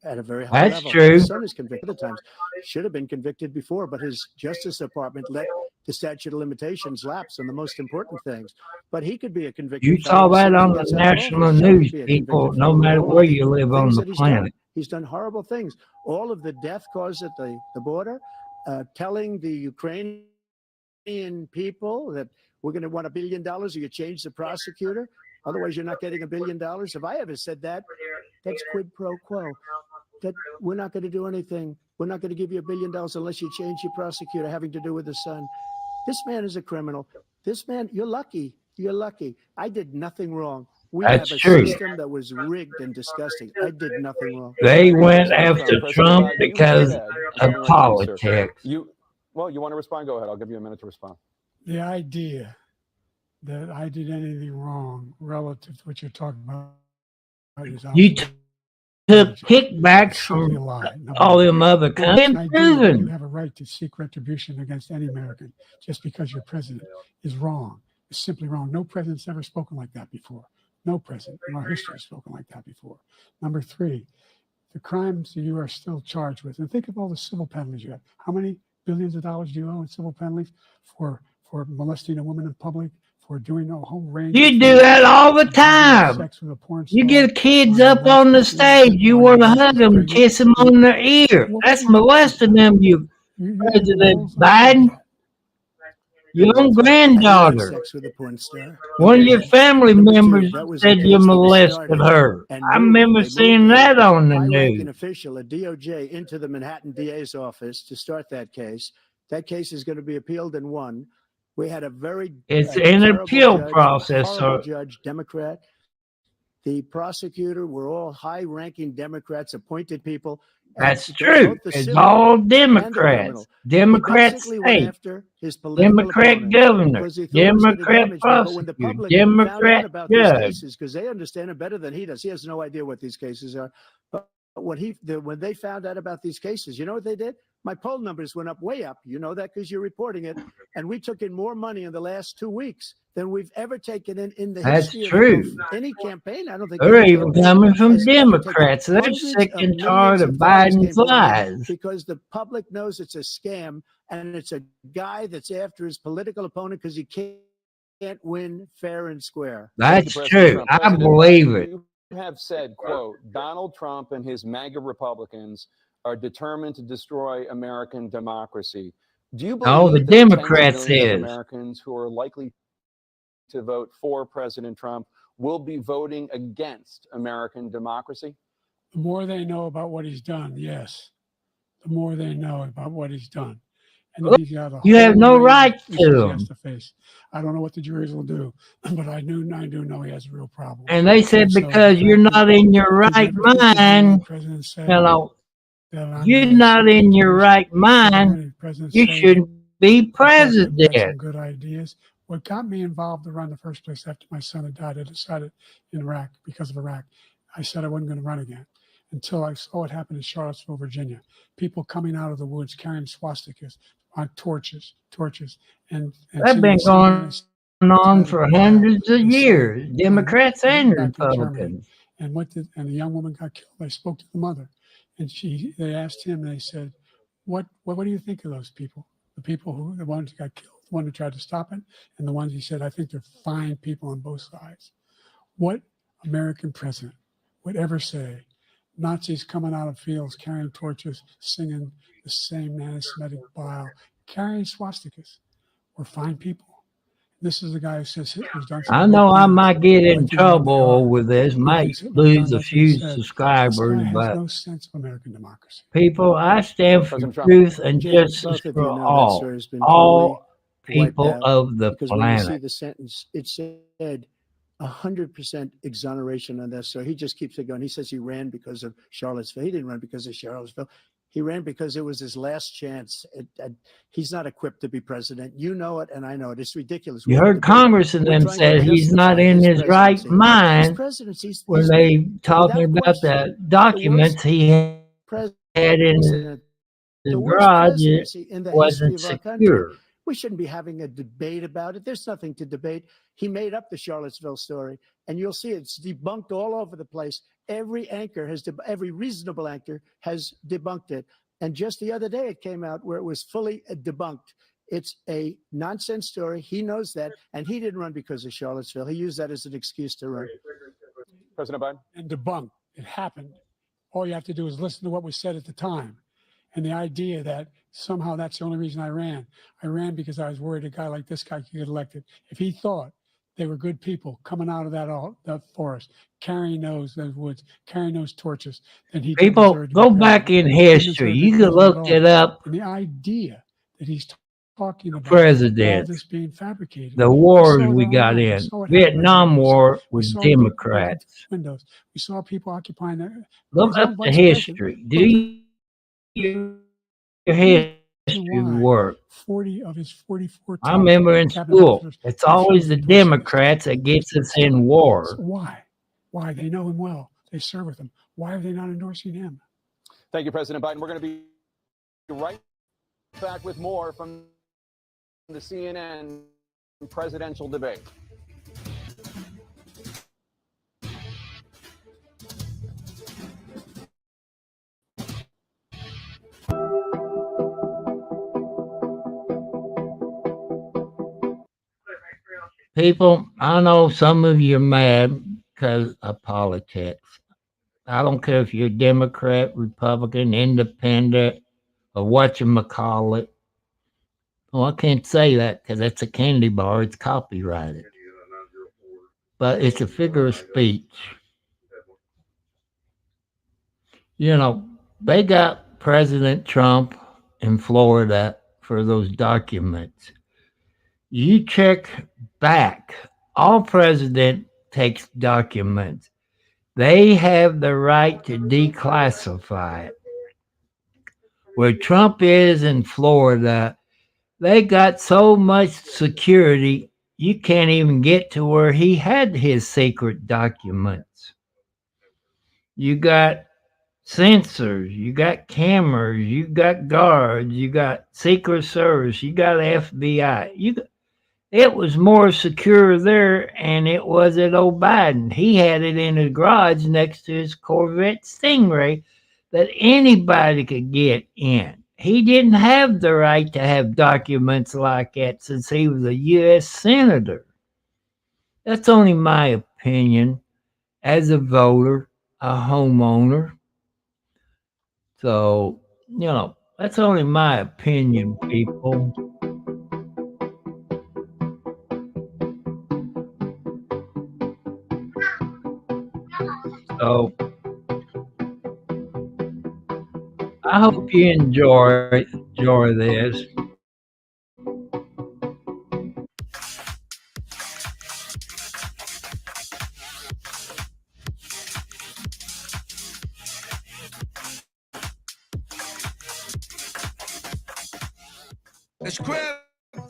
S1: at a very high
S6: That's
S1: level.
S6: true.
S1: His son is convicted at times. Should have been convicted before, but his Justice Department let the statute of limitations lapse on the most important things. But he could be a convicted
S6: You
S1: felon
S6: saw
S1: as soon
S6: that
S1: as he
S6: on the
S1: gets out of
S6: national
S1: office. He could
S6: news,
S1: be a
S6: people,
S1: convicted
S6: no
S1: felon.
S6: matter
S1: All
S6: where
S1: the
S6: you live on
S1: things
S6: the
S1: that he's done.
S6: planet.
S1: He's done horrible things. All of the death caused at the border, telling the Ukrainian people that we're going to want $1 billion or you change the prosecutor. Otherwise, you're not getting $1 billion. If I ever said that, that's quid pro quo. That we're not going to do anything. We're not going to give you $1 billion unless you change your prosecutor, having to do with the son. This man is a criminal. This man, you're lucky. You're lucky. I did nothing wrong. We
S6: That's
S1: have a
S6: true.
S1: system that was rigged and disgusting. I did nothing wrong.
S6: They went
S7: President
S6: after
S7: President
S6: Trump
S7: Biden, you
S6: because
S7: said
S6: of
S7: something like this, sir.
S6: politics.
S7: Well, you want to respond? Go ahead. I'll give you a minute to respond.
S3: The idea that I did anything wrong relative to what you're talking about is
S6: You took kickbacks
S3: simply a
S6: from
S3: lie.
S6: all them other countries.
S3: The idea that you
S6: Proven.
S3: have a right to seek retribution against any American just because you're president is wrong. It's simply wrong. No president's ever spoken like that before. No president in our history has spoken like that before. Number three, the crimes that you are still charged with, and think of all the civil penalties you have. How many billions of dollars do you owe in civil penalties for molesting a woman in public, for doing a whole range?
S6: You do that all the time.
S3: Sex with a porn
S6: You
S3: star,
S6: get kids
S3: or
S6: up on the stage. You want to hug them and kiss them on their ear. That's molesting them, you President Biden. Your own granddaughter.
S1: Sex with a porn star.
S6: One of your family
S1: Number two,
S6: members
S1: that was
S6: said
S1: a
S6: you
S1: case that was
S6: molested
S1: started
S6: her.
S1: and
S6: I
S1: moved.
S6: remember
S1: They
S6: seeing
S1: moved
S6: that on the
S1: high-ranking
S6: news.
S1: official, a DOJ, into the Manhattan DA's office to start that case. That case is going to be appealed and won. We had a very
S6: It's an
S1: terrible
S6: appeal
S1: judge,
S6: process.
S1: horrible
S6: So
S1: judge, Democrat. The prosecutor were all high-ranking Democrats, appointed people. and
S6: that's
S1: both
S6: true.
S1: the
S6: It's
S1: civil
S6: all
S1: and the
S6: Democrats.
S1: criminal. He
S6: Democrat
S1: basically went
S6: state.
S1: after his political
S6: Democrat
S1: opponent
S6: governor.
S1: because he thought it was going to
S6: Democrat
S1: damage them. But when the
S6: prosecutor.
S1: public found out
S6: Democrat
S1: about these
S6: judge.
S1: cases, because they understand it better than he does, he has no idea what these cases are. But when they found out about these cases, you know what they did? My poll numbers went up, way up. You know that because you're reporting it. And we took in more money in the last 2 weeks than we've ever taken in the
S6: That's
S1: history
S6: true.
S1: of any campaign. I don't think
S6: They're
S1: any
S6: even
S1: campaign
S6: coming from
S1: has ever taken
S6: Democrats. They're
S1: hundreds
S6: sick
S1: of
S6: and
S1: millions
S6: tired of
S1: dollars came
S6: Biden's
S1: from him
S6: lies.
S1: because the public knows it's a scam and it's a guy that's after his political opponent because he can't win fair and square.
S6: That's
S7: President
S6: true.
S7: Trump.
S6: I
S7: President
S6: believe
S7: Biden,
S6: it.
S7: You have said, quote, Donald Trump and his MAGA Republicans are determined to destroy American democracy. Do you believe
S6: No, the
S7: that the tens of
S6: Democrats
S7: millions of
S6: is.
S7: Americans who are likely to vote for President Trump will be voting against American democracy?
S3: The more they know about what he's done, yes. the more they know about what he's done. And then he's got a
S6: You have
S3: whole
S6: no
S3: range
S6: right
S3: of issues
S6: to
S3: he has
S6: them.
S3: to face. I don't know what the juries will do, but I do know he has real problems.
S6: And they said
S3: And so the
S6: because you're
S3: fact that
S6: not in your
S3: did
S6: right
S3: everything the
S6: mind,
S3: president
S6: you
S3: said
S6: know,
S3: that I'm
S6: you're
S3: going to
S6: not in your
S3: push.
S6: right
S3: Did
S6: mind,
S3: everything the president
S6: you
S3: say that
S6: shouldn't be
S3: I thought that we had some
S6: president.
S3: good ideas? What got me involved to run in the first place after my son had died, I decided in Iraq, because of Iraq, I said I wasn't going to run again until I saw what happened in Charlottesville, Virginia. People coming out of the woods carrying swastikas on torches, and
S6: That's been going on for hundreds of
S3: and saying,
S6: years, Democrats and
S3: back in Germany.
S6: Republicans.
S3: And and the young woman got killed. I spoke to the mother, and they asked him, and they said, what do you think of those people? The people the ones who got killed, the one who tried to stop it, and the ones he said, I think they're fine people on both sides. What American president would ever say Nazis coming out of fields carrying torches, singing the same anti-Semitic bile, carrying swastikas were fine people? This is the guy who says Hitler's done some
S6: I
S3: good
S6: know I
S3: things.
S6: might get
S3: I'd
S6: in
S3: like to know what they
S6: trouble
S3: are.
S6: over this,
S3: Good
S6: might
S3: things Hitler's
S6: lose
S3: done,
S6: a
S3: that's what he
S6: few
S3: said. This
S6: subscribers,
S3: guy has
S6: but
S3: no sense of American democracy.
S6: people, I stand for
S7: President Trump.
S6: truth and
S1: Jim,
S6: justice
S1: both of
S6: for
S1: you know that story has been totally
S6: all
S1: wiped
S6: people
S1: out
S6: of the
S1: because when you see
S6: planet.
S1: the sentence, it said 100% exoneration on this. So he just keeps it going. He says he ran because of Charlottesville. He didn't run because of Charlottesville. He ran because it was his last chance. He's not equipped to be president. You know it, and I know it. It's ridiculous.
S6: You heard Congress and them said he's not in his right mind when they talking about the documents he had in the
S1: the worst
S6: garage. It
S1: presidency in the history
S6: wasn't
S1: of our country.
S6: secure.
S1: We shouldn't be having a debate about it. There's nothing to debate. He made up the Charlottesville story, and you'll see it's debunked all over the place. Every anchor every reasonable anchor has debunked it. And just the other day, it came out where it was fully debunked. It's a nonsense story. He knows that, and he didn't run because of Charlottesville. He used that as an excuse to run.
S7: President Biden.
S3: And debunked. It happened. All you have to do is listen to what was said at the time. And the idea that somehow that's the only reason I ran. I ran because I was worried a guy like this guy could get elected. If he thought they were good people coming out of that forest, carrying those woods, carrying those torches, then he didn't
S6: People,
S3: deserve to
S6: go
S3: be
S6: back
S3: president.
S6: in
S3: He didn't
S6: history.
S3: deserve to be
S6: You can
S3: president
S6: look
S3: at all.
S6: it up.
S3: And the idea that he's talking about all
S6: President,
S3: this being fabricated.
S6: the
S3: We
S6: wars
S3: saw it
S6: we
S3: all
S6: got
S3: night. We
S6: in,
S3: saw what happened in
S6: Vietnam
S3: Jerusalem.
S6: War
S3: We
S6: was
S3: saw people breaking
S6: Democrats.
S3: through windows. We saw people occupying their
S6: Look
S3: his own
S6: up the
S3: vice president.
S6: history. Do your history
S3: Why
S6: work.
S3: 40 of his 44
S6: I
S3: top
S6: remember in
S3: cabinet
S6: school,
S3: officers
S6: it's always
S3: refused
S6: the
S3: to endorse him.
S6: Democrats that gets us in
S3: So
S6: war.
S3: why? Why? They know him well. They serve with him. Why are they not endorsing him?
S7: Thank you, President Biden. We're going to be right back with more from the CNN presidential debate.
S6: People, I know some of you are mad because of politics. I don't care if you're Democrat, Republican, Independent, or whatchamacallit. Well, I can't say that because that's a candy bar. It's copyrighted. But it's a figure of speech. You know, they got President Trump in Florida for those documents. You check back. All president takes documents. They have the right to declassify it. Where Trump is in Florida, they got so much security, you can't even get to where he had his secret documents. You got sensors, you got cameras, you got guards, you got Secret Service, you got FBI. It was more secure there, and it was at O'Biden. He had it in his garage next to his Corvette Stingray that anybody could get in. He didn't have the right to have documents like that since he was a U.S. Senator. That's only my opinion as a voter, a homeowner. So, that's only my opinion, people. So, I hope you enjoy this.
S8: It's Crab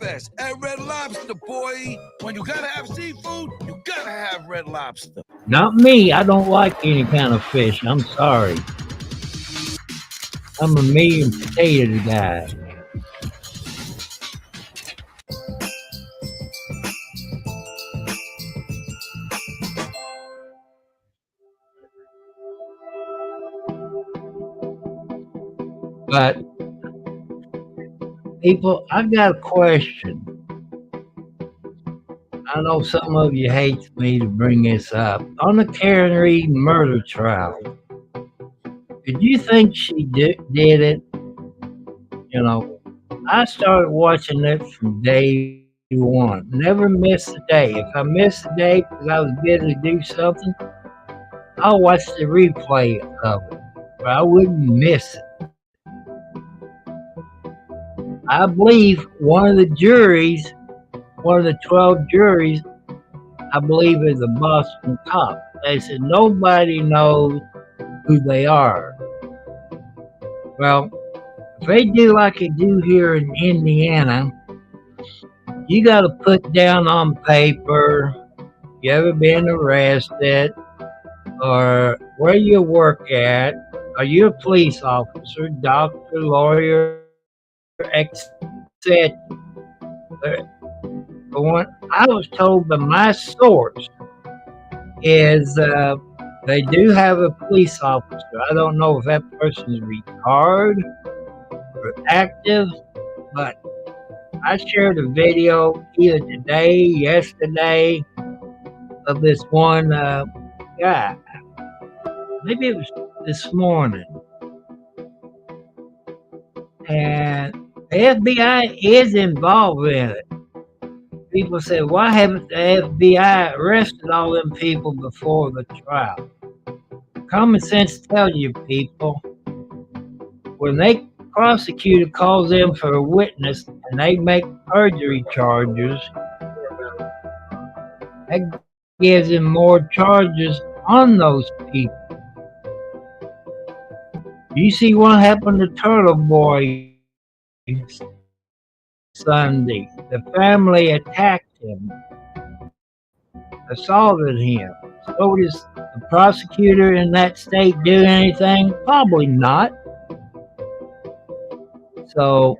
S8: Fest at Red Lobster, boy. When you gotta have seafood, you gotta have Red Lobster.
S6: Not me. I don't like any kind of fish. I'm sorry. I'm a meat and potato guy. But people, I got a question. I know some of you hate me to bring this up. On the Karen Reed murder trial, did you think she did it? You know, I started watching it from day one. Never missed a day. If I missed a day because I was busy to do something, I'll watch the replay of it. But I wouldn't miss it. I believe one of the 12 juries, I believe is a Boston cop. They said nobody knows who they are. Well, if they do like they do here in Indiana, you got to put down on paper you ever been arrested or where you work at. Are you a police officer, doctor, lawyer, etc.? But what I was told by my source is they do have a police officer. I don't know if that person is retired or active, but I shared a video either today, yesterday, of this one guy. Maybe it was this morning. And the FBI is involved in it. People say, why haven't the FBI arrested all them people before the trial? Common sense tells you, people, when they prosecutor calls them for a witness and they make perjury charges, that gives them more charges on those people. You see what happened to Turtle Boy Sunday. The family attacked him, assaulted him. So does the prosecutor in that state do anything? Probably not. So,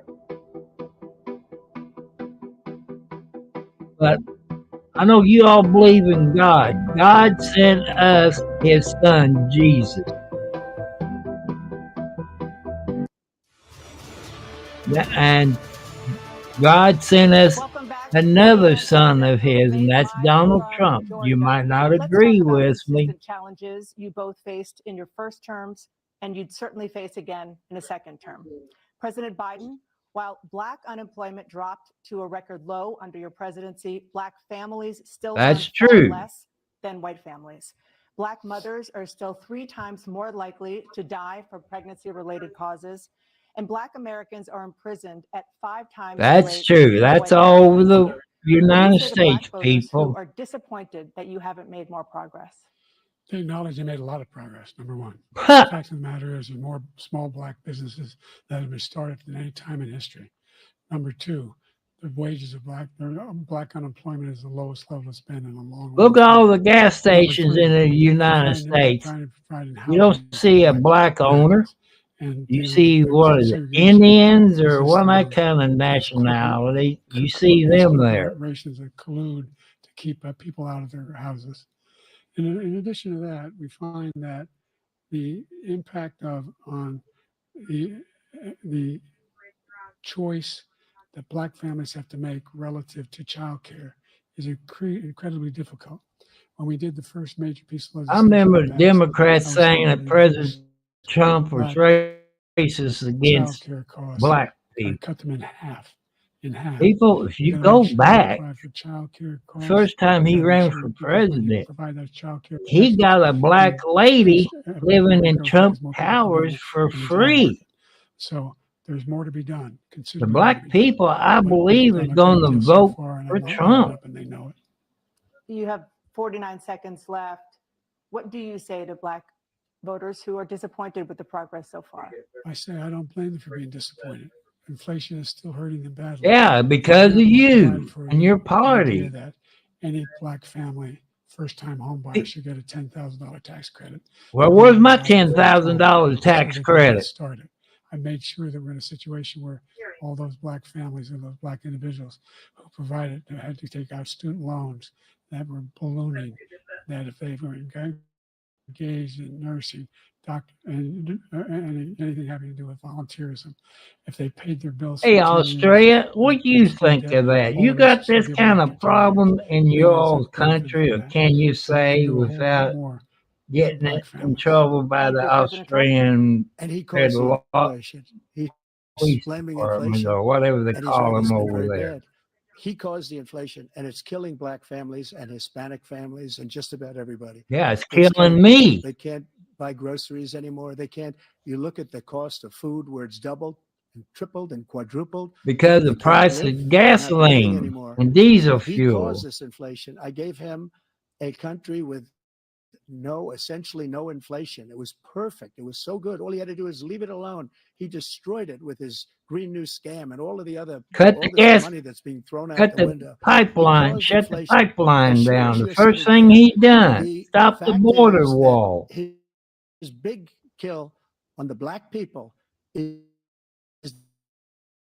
S6: but I know you all believe in God. God sent us his son, Jesus. And God sent us another son of his, and that's Donald Trump. You might not agree with me.
S2: Challenges you both faced in your first terms, and you'd certainly face again in a second term. President Biden, while Black unemployment dropped to a record low under your presidency, Black families still
S6: That's
S2: earn far
S6: true.
S2: less than white families. Black mothers are still 3 times more likely to die from pregnancy-related causes, and Black Americans are imprisoned at 5 times.
S6: That's true. That's all over the United States, people.
S2: Who are disappointed that you haven't made more progress.
S3: They acknowledge they made a lot of progress, number one. The fact of the matter is there's more small Black businesses that have been started than any time in history. Number two, the wages of Black unemployment is the lowest level it's been in a long
S6: Look at all the gas
S3: Number
S6: stations
S3: three,
S6: in the United States. You don't see a Black owner.
S3: And
S6: you see, what is it, Indians or what that kind of nationality? You see them there.
S3: Corporations that collude to keep people out of their houses. In addition to that, we find that the impact on the choice that Black families have to make relative to childcare is incredibly difficult. When we did the first major piece of legislation,
S6: I remember Democrats saying that President Trump was racist against Black people.
S3: Cut them in half.
S6: People, if you go back, first time he ran for president, he got a Black lady living in Trump Towers for free.
S3: So there's more to be done.
S6: The
S3: Considerably more to
S6: black
S3: be done.
S6: people, I
S3: But
S6: believe,
S3: we've
S6: is
S3: done a
S6: going
S3: great
S6: to
S3: deal so
S6: vote
S3: far, and
S6: for
S3: I'm opening
S6: Trump.
S3: up, and they know it.
S2: You have 49 seconds left. What do you say to Black voters who are disappointed with the progress so far?
S3: I say I don't blame them for being disappointed. Inflation is still hurting them badly.
S6: Yeah, because of
S3: America
S6: you
S3: provided for
S6: and your
S3: the idea
S6: party.
S3: that any black family, first-time home buyer, should get a $10,000 tax credit.
S6: Well,
S3: We've
S6: where's
S3: been
S6: my
S3: on that for a long time
S6: $10,000 tax
S3: so they can get
S6: credit?
S3: started. I made sure that we're in a situation where all those black families and those black individuals who provided had to take out student loans that were ballooning, that if they were engaged in nursing, doctor, and anything having to do with volunteerism, if they paid their bills
S6: Hey,
S3: for 10 years,
S6: Australia, what do you
S3: student
S6: think
S3: debt,
S6: of that?
S3: all
S6: You
S3: of us
S6: got
S3: should
S6: this
S3: be able to
S6: kind
S3: after
S6: of
S3: 10 years.
S6: problem in
S3: We
S6: your
S3: guys have benefited
S6: country,
S3: from
S6: or
S3: that.
S6: can you
S3: So we can
S6: say
S3: do a whole lot
S6: without
S3: more for
S6: getting
S3: black
S6: in
S3: families.
S6: trouble by
S2: Thank
S6: the
S2: you, President Trump.
S6: Australian
S1: And he caused the
S6: federal
S1: inflation. He's
S6: police
S1: blaming
S6: department
S1: inflation,
S6: or whatever they
S1: and he's right.
S6: call
S1: It's
S6: them
S1: been
S6: over
S1: very
S6: there?
S1: bad. He caused the inflation, and it's killing black families and Hispanic families and just about everybody.
S6: Yeah, it's
S1: It's killing
S6: killing
S1: people.
S6: me.
S1: They can't buy groceries anymore. They can't. You look at the cost of food where it's doubled and tripled and quadrupled.
S6: Because
S1: They
S6: the
S1: can't
S6: price
S1: live.
S6: of
S1: They're not living
S6: gasoline
S1: anymore.
S6: and diesel
S1: He caused
S6: fuel.
S1: this inflation. I gave him a country with essentially no inflation. It was perfect. It was so good. All he had to do is leave it alone. He destroyed it with his Green New Scam and all of the other,
S6: Cut
S1: all
S6: the
S1: this
S6: gas,
S1: money that's being thrown out
S6: cut
S1: the
S6: the
S1: window. He
S6: pipeline,
S1: caused
S6: shut the
S1: inflation. As
S6: pipeline
S1: sure
S6: down.
S1: as
S6: The
S1: you're
S6: first
S1: sitting
S6: thing
S1: there,
S6: he done,
S1: the
S6: stop the
S1: fact
S6: border
S1: is that
S6: wall.
S1: his big kill on the black people is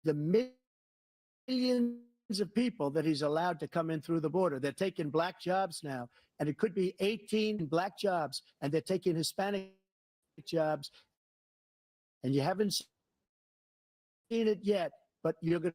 S1: the millions of people that he's allowed to come in through the border. They're taking black jobs now, and it could be 18 black jobs, and they're taking Hispanic jobs, and you haven't seen it yet, but you're going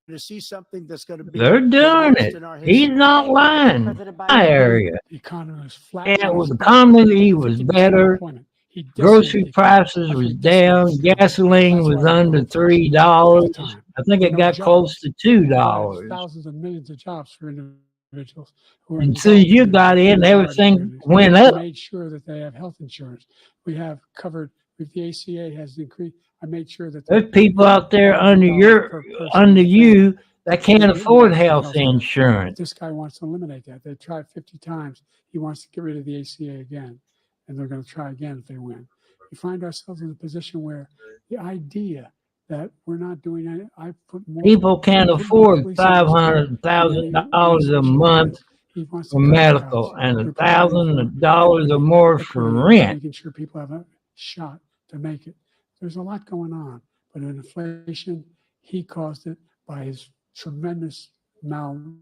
S1: to see something that's going to be
S6: They're
S1: the
S6: doing
S1: worst
S6: it.
S1: in our
S6: He's
S1: history.
S6: not
S2: Thank you,
S6: lying.
S2: President
S6: My
S2: Biden.
S6: area.
S3: The economy was flat.
S6: Yeah,
S3: on
S6: with
S3: its
S6: the
S3: back.
S6: economy was
S3: 50%
S6: better.
S3: unemployment. He decimated
S6: Grocery
S3: the economy.
S6: prices
S3: That's
S6: was
S3: what he decimated
S6: down.
S3: the economy.
S6: Gasoline
S3: That's
S6: was
S3: why we're
S6: under
S3: going first at
S6: $3.
S3: the time.
S6: I think
S3: With
S6: it
S3: no
S6: got close
S3: jobs.
S6: to
S3: We provided
S6: $2.
S3: thousands of millions of jobs for individuals who are
S6: And
S3: in
S6: soon as you
S3: developing
S6: got
S3: communities,
S6: in,
S3: minority
S6: everything
S3: communities.
S6: went
S3: We
S6: up.
S3: made sure that they have health insurance. We have covered. If the ACA has increased, I made sure that
S6: There's people out there under
S3: $1,000 per person
S6: under
S3: in the
S6: you
S3: family
S6: that
S3: to
S6: can't
S3: get
S6: afford
S3: universal
S6: health
S3: health care. But
S6: insurance.
S3: this guy wants to eliminate that. They've tried 50 times. He wants to get rid of the ACA again, and they're going to try again if they win. We find ourselves in a position where the idea that we're not doing any, I put more
S6: People can't
S3: put more
S6: afford
S3: police on the street than
S6: $500,000
S3: any
S6: a
S3: administration
S6: month
S3: has. He wants to
S6: for
S3: cut the
S6: medical
S3: cops.
S6: and
S3: We're providing for
S6: $1,000 or more for
S3: equity,
S6: rent.
S3: making sure people have a shot to make it. There's a lot going on, but in inflation, he caused it by his tremendous malfeasance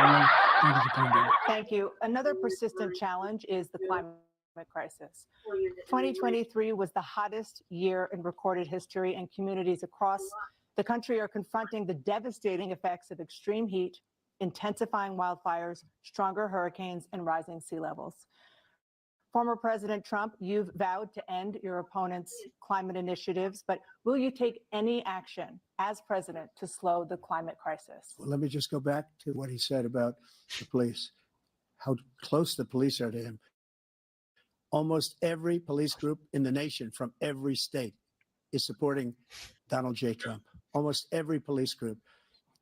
S3: under the pandemic.
S2: Thank you. Another persistent challenge is the climate crisis. 2023 was the hottest year in recorded history, and communities across the country are confronting the devastating effects of extreme heat, intensifying wildfires, stronger hurricanes, and rising sea levels. Former President Trump, you've vowed to end your opponent's climate initiatives, but will you take any action as president to slow the climate crisis?
S1: Well, let me just go back to what he said about the police, how close the police are to him. Almost every police group in the nation from every state is supporting Donald J. Trump. Almost every police group.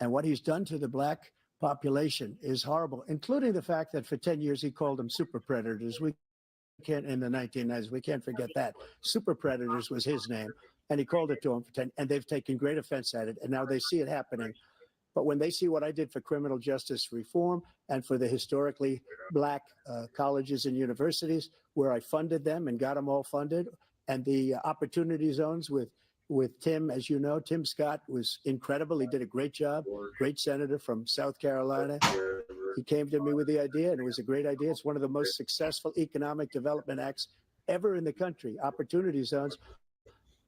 S1: And what he's done to the black population is horrible, including the fact that for 10 years he called them super predators. We can't, in the 1990s, we can't forget that. Super predators was his name, and he called it to them for 10, and they've taken great offense at it, and now they see it happening. But when they see what I did for criminal justice reform and for the historically black colleges and universities, where I funded them and got them all funded, and the opportunity zones with Tim, as you know, Tim Scott was incredible. He did a great job, great senator from South Carolina. He came to me with the idea, and it was a great idea. It's one of the most successful economic development acts ever in the country, opportunity zones.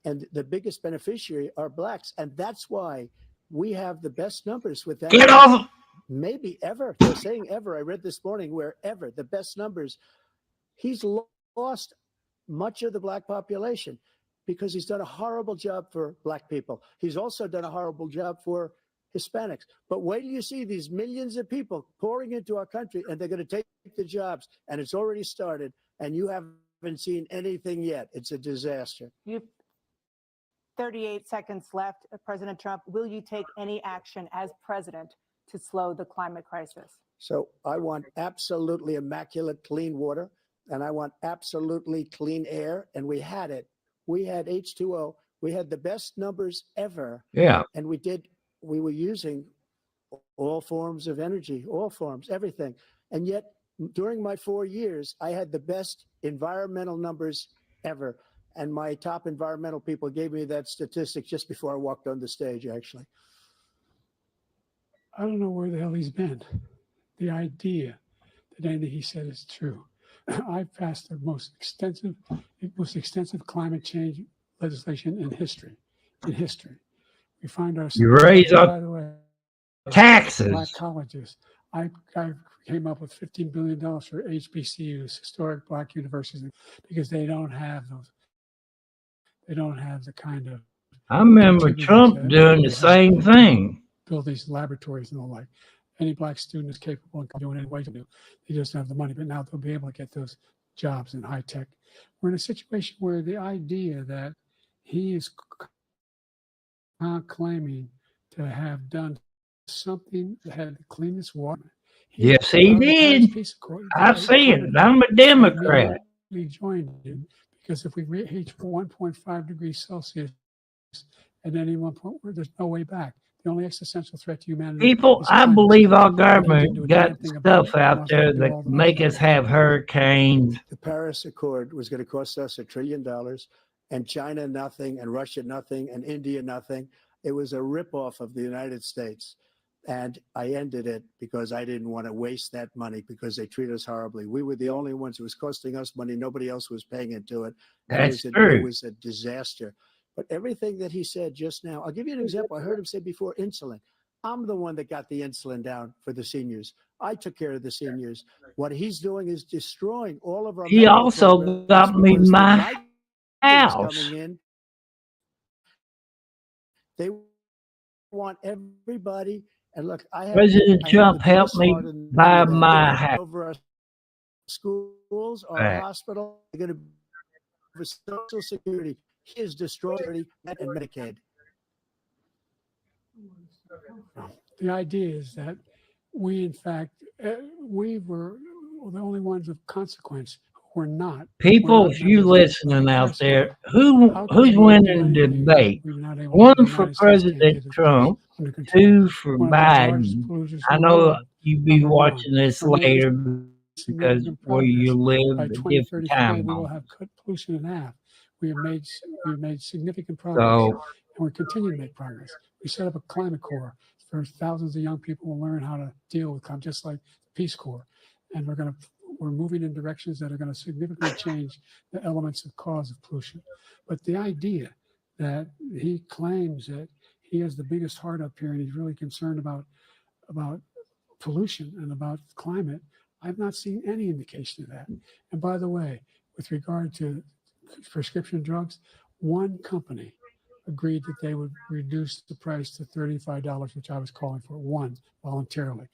S1: And the biggest beneficiary are blacks. And that's why we have the best numbers with that.
S6: Get off!
S1: Maybe ever. They're saying ever. I read this morning where ever, the best numbers. He's lost much of the black population because he's done a horrible job for black people. He's also done a horrible job for Hispanics. But wait till you see these millions of people pouring into our country, and they're going to take the jobs, and it's already started, and you haven't seen anything yet. It's a disaster.
S2: You 38 seconds left. President Trump, will you take any action as president to slow the climate crisis?
S1: So I want absolutely immaculate clean water, and I want absolutely clean air. And we had it. We had H2O. We had the best numbers ever.
S6: Yeah.
S1: And we were using all forms of energy, all forms, everything. And yet, during my 4 years, I had the best environmental numbers ever. And my top environmental people gave me that statistic just before I walked on the stage, actually.
S3: I don't know where the hell he's been. The idea that anything he said is true. I passed the most extensive climate change legislation in history. We find ourselves.
S6: You raise
S3: by
S6: up
S3: the way,
S6: taxes.
S3: black colleges. I came up with $15 billion for HBCUs, historic black universities, because they don't have those. They don't have the kind of.
S6: I remember Trump doing the same thing.
S3: Build these laboratories and all like. Any black student is capable of doing any way to do. They just don't have the money, but now they'll be able to get those jobs in high tech. We're in a situation where the idea that he is claiming to have done something that had the cleanest water.
S6: Yes, he did. I see it. I'm a Democrat.
S3: We joined him because if we reach 1.5 degrees Celsius at any one point, where there's no way back. The only existential threat to humanity.
S6: People, I believe our government got stuff out there that make us have hurricanes.
S1: The Paris Accord was going to cost us $1 trillion, and China nothing, and Russia nothing, and India nothing. It was a ripoff of the United States. And I ended it because I didn't want to waste that money because they treat us horribly. We were the only ones who was costing us money. Nobody else was paying into it.
S6: That's true.
S1: It was a disaster. But everything that he said just now, I'll give you an example. I heard him say before insulin. I'm the one that got the insulin down for the seniors. I took care of the seniors. What he's doing is destroying all of our.
S6: He also got me my house.
S1: Coming in. They want everybody. And look,
S6: President Trump helped me buy my house.
S1: Over our schools, our hospital, they're going to for Social Security. He is destroying and Medicaid.
S3: The idea is that we, in fact, we were the only ones of consequence who were not.
S6: People, if you listening out there, who's winning the debate? One for President Trump, two for Biden. I know you be watching this later because where you live,
S3: by
S6: a different time.
S3: we will have cut pollution in half. We have made significant progress, and we're continuing to make progress. We set up a climate corps where thousands of young people will learn how to deal with climate, just like the Peace Corps. And we're moving in directions that are going to significantly change the elements of cause of pollution. But the idea that he claims that he has the biggest heart up here and he's really concerned about pollution and about climate, I've not seen any indication of that. And by the way, with regard to prescription drugs, one company agreed that they would reduce the price to $35, which I was calling for, one, voluntarily.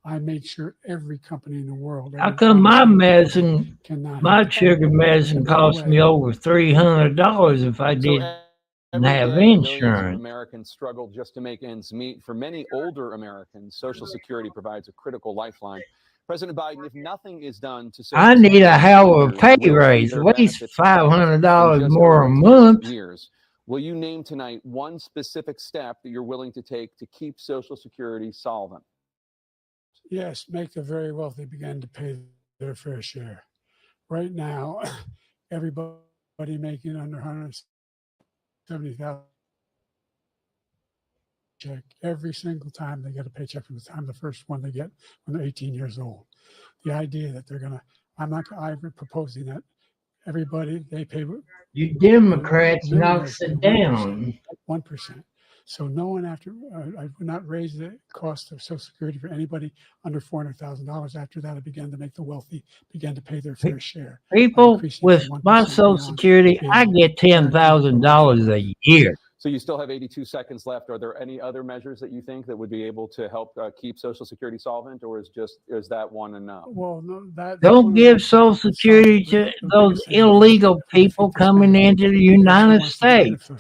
S3: I made sure every company in the world.
S6: How come my medicine, my sugar medicine cost me over $300 if I didn't have insurance?
S7: Americans struggle just to make ends meet. For many older Americans, Social Security provides a critical lifeline. President Biden, if nothing is done to
S6: I need a hell of a pay raise, at least $500 more a month.
S7: Will you name tonight one specific step that you're willing to take to keep Social Security solvent?
S3: Yes, make the very wealthy begin to pay their fair share. Right now, everybody making under $170,000 check every single time they get a paycheck from the time the first one they get when they're 18 years old. The idea that they're gonna, I'm proposing that everybody they pay.
S6: You Democrats knocks it down
S3: 1%. So no one after I would not raise the cost of Social Security for anybody under $400,000. After that, I began to make the wealthy begin to pay their fair share.
S6: People with my Social Security, I get $10,000 a year.
S7: So you still have 82 seconds left. Are there any other measures that you think that would be able to help keep Social Security solvent, or is that one enough?
S3: Well, no,
S6: don't give Social Security to those illegal people coming into the United States.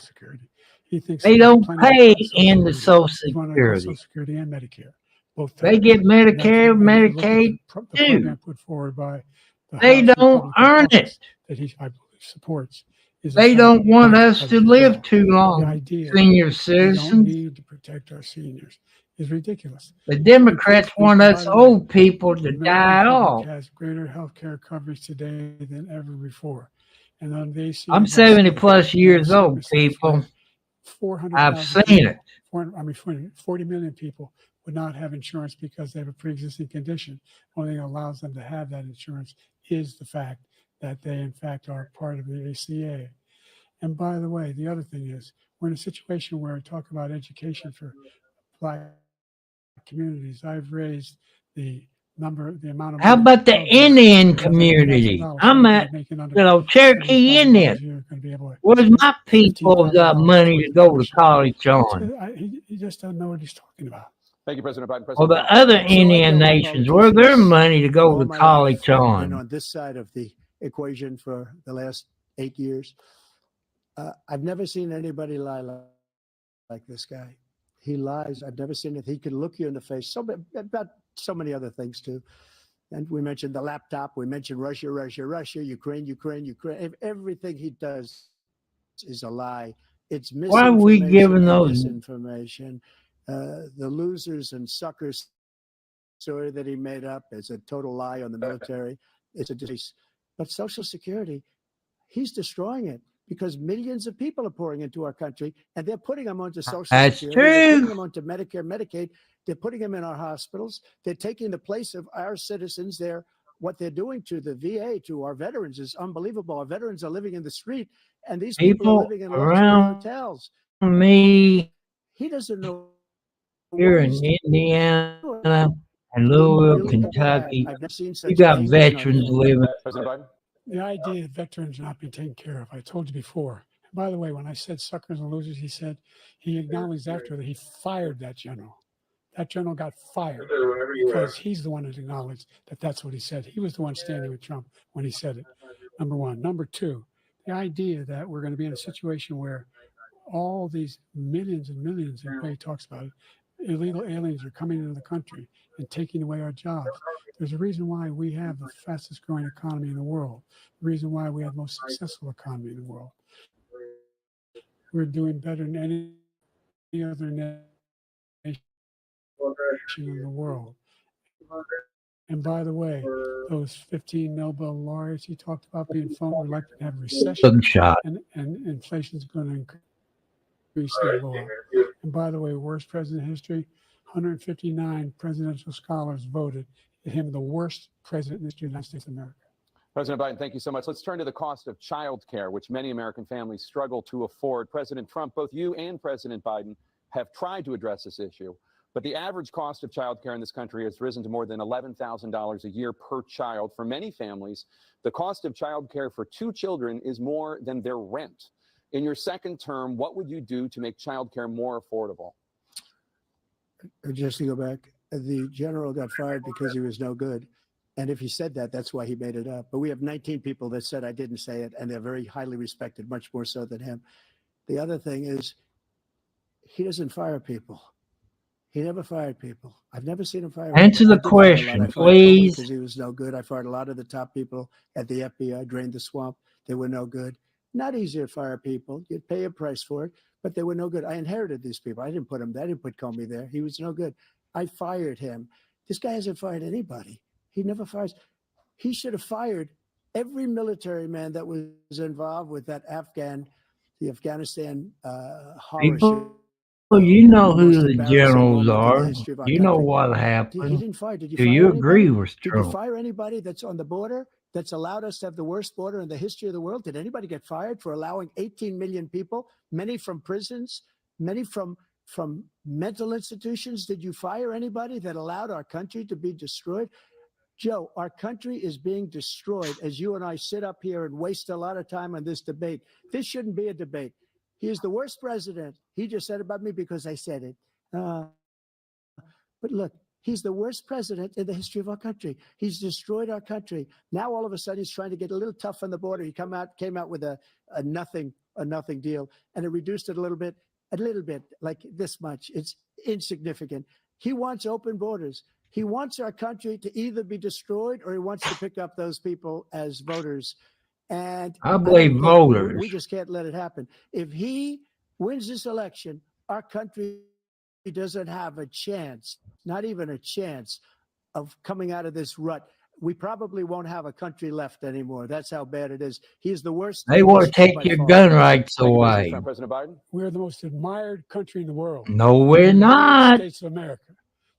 S3: He thinks
S6: They
S3: there's
S6: don't
S3: plenty of
S6: pay
S3: Social
S6: into
S3: Security.
S6: Social
S3: He's wanting to go
S6: Security.
S3: Social Security and Medicare, both
S6: They
S3: types.
S6: get
S3: And that's,
S6: Medicare,
S3: and if you look at
S6: Medicaid
S3: the
S6: too.
S3: program put forward by the
S6: They
S3: House
S6: don't
S3: Republican
S6: earn it.
S3: caucus that he, I believe, supports, is in
S6: They
S3: fact
S6: don't want
S3: backed
S6: us
S3: by
S6: to
S3: the
S6: live
S3: bill.
S6: too
S3: The
S6: long,
S3: idea
S6: senior
S3: that we don't
S6: citizens.
S3: need to protect our seniors is ridiculous.
S6: The Democrats want
S3: And
S6: us
S3: by the way,
S6: old people to
S3: the American
S6: die
S3: public
S6: off.
S3: has greater health care coverage today than ever before. And on the ACA,
S6: I'm
S3: as I
S6: 70
S3: said,
S6: plus
S3: we have
S6: years old,
S3: circumstance
S6: people.
S3: where 400,000
S6: I've seen it.
S3: people, 40 million people would not have insurance because they have a pre-existing condition. Only thing that allows them to have that insurance is the fact that they, in fact, are part of the ACA. And by the way, the other thing is we're in a situation where I talk about education for Black communities. I've raised the amount of
S6: How
S3: money
S6: about the
S3: of
S6: Indian
S3: $100,000.
S6: community? I'm
S3: Somebody
S6: at,
S3: making under
S6: Cherokee
S3: $70,000 a
S6: Indian.
S3: year is going to be able to
S6: Where's
S3: get
S6: my people's
S3: $15,000
S6: money
S3: towards
S6: to
S3: the
S6: go to
S3: tuition.
S6: college on?
S3: He just doesn't know what he's talking about.
S7: Thank you, President Biden.
S6: Or
S7: President
S6: the
S7: Trump.
S6: other
S1: So I
S6: Indian
S1: dealt with
S6: nations, where's their
S1: politicians
S6: money to go
S1: all
S6: to
S1: my
S6: college
S1: life. I've been
S6: on?
S1: on this side of the equation for the last 8 years. I've never seen anybody lie like this guy. He lies. I've never seen it. He can look you in the face. About so many other things too. And we mentioned the laptop. We mentioned Russia, Ukraine. Everything he does is a lie. It's
S6: Why are we
S1: misinformation
S6: giving
S1: and
S6: those?
S1: disinformation. The losers and suckers story that he made up is a total lie on the military. It's a disgrace. But Social Security, he's destroying it because millions of people are pouring into our country and they're putting them onto Social
S6: That's
S1: Security. They're putting
S6: true.
S1: them onto Medicare, Medicaid. They're putting them in our hospitals. They're taking the place of our citizens. What they're doing to the VA, to our veterans, is unbelievable. Our veterans are living in the street, and these people are
S6: People
S1: living in luxury
S6: around
S1: hotels.
S6: me
S1: He doesn't know
S6: here
S1: what
S6: in
S1: he's doing.
S6: Indiana and
S1: He
S6: Louisville,
S1: really bad.
S6: Kentucky,
S1: I've never seen
S6: you
S1: such
S6: got
S1: anger in our
S6: veterans living.
S7: President Biden.
S3: The idea that veterans are not being taken care of, I told you before. And by the way, when I said suckers and losers, he acknowledged after that he fired that general. That general got fired because he's the one that acknowledged that that's what he said. He was the one standing with Trump when he said it, number one. Number two, the idea that we're going to be in a situation where all these millions and millions, and he talks about it, illegal aliens are coming into the country and taking away our jobs. There's a reason why we have the fastest growing economy in the world, the reason why we have the most successful economy in the world. We're doing better than any other nation in the world. And by the way, those 15 Nobel laureates he talked about being elected to have a recession, and inflation is going to increase and go up. And by the way, worst president in history, 159 presidential scholars voted him the worst president in the history of the United States of America.
S7: President Biden, thank you so much. Let's turn to the cost of child care, which many American families struggle to afford. President Trump, both you and President Biden have tried to address this issue, but the average cost of child care in this country has risen to more than $11,000 a year per child. For many families, the cost of child care for 2 children is more than their rent. In your second term, what would you do to make child care more affordable?
S1: Just to go back, the general got fired because he was no good. And if he said that, that's why he made it up. But we have 19 people that said I didn't say it, and they're very highly respected, much more so than him. The other thing is, he doesn't fire people. He never fired people. I've never seen him fire.
S6: Answer the question, please.
S1: Because he was no good. I fired a lot of the top people at the FBI, drained the swamp. They were no good. Not easy to fire people. You'd pay a price for it, but they were no good. I inherited these people. I didn't put him there. I didn't put Comey there. He was no good. I fired him. This guy hasn't fired anybody. He never fires. He should have fired every military man that was involved with the Afghanistan horror show.
S6: Well, you know who the generals are. You know what happened.
S1: He didn't fire. Did you
S6: Do
S1: fire
S6: you
S1: anybody?
S6: agree with
S1: Did
S6: Trump?
S1: you fire anybody that's on the border that's allowed us to have the worst border in the history of the world? Did anybody get fired for allowing 18 million people, many from prisons, many from mental institutions? Did you fire anybody that allowed our country to be destroyed? Joe, our country is being destroyed as you and I sit up here and waste a lot of time on this debate. This shouldn't be a debate. He is the worst president. He just said about me because I said it. But look, he's the worst president in the history of our country. He's destroyed our country. Now all of a sudden he's trying to get a little tough on the border. He came out with a nothing deal, and it reduced it a little bit. a little bit, like this much. It's insignificant. He wants open borders. He wants our country to either be destroyed or he wants to pick up those people as voters. And
S6: I
S1: don't
S6: believe
S1: think-
S6: voters.
S1: we just can't let it happen. If he wins this election, our country doesn't have a chance, not even a chance, of coming out of this rut. We probably won't have a country left anymore. That's how bad it is. He's the worst.
S6: They
S1: in
S6: want to
S1: history
S6: take
S1: by
S6: your
S1: far.
S6: gun rights
S7: Thank you, President
S6: away.
S7: Trump. President Biden?
S3: We're the most admired country in the world.
S6: No, we're
S3: The United
S6: not.
S3: States of America.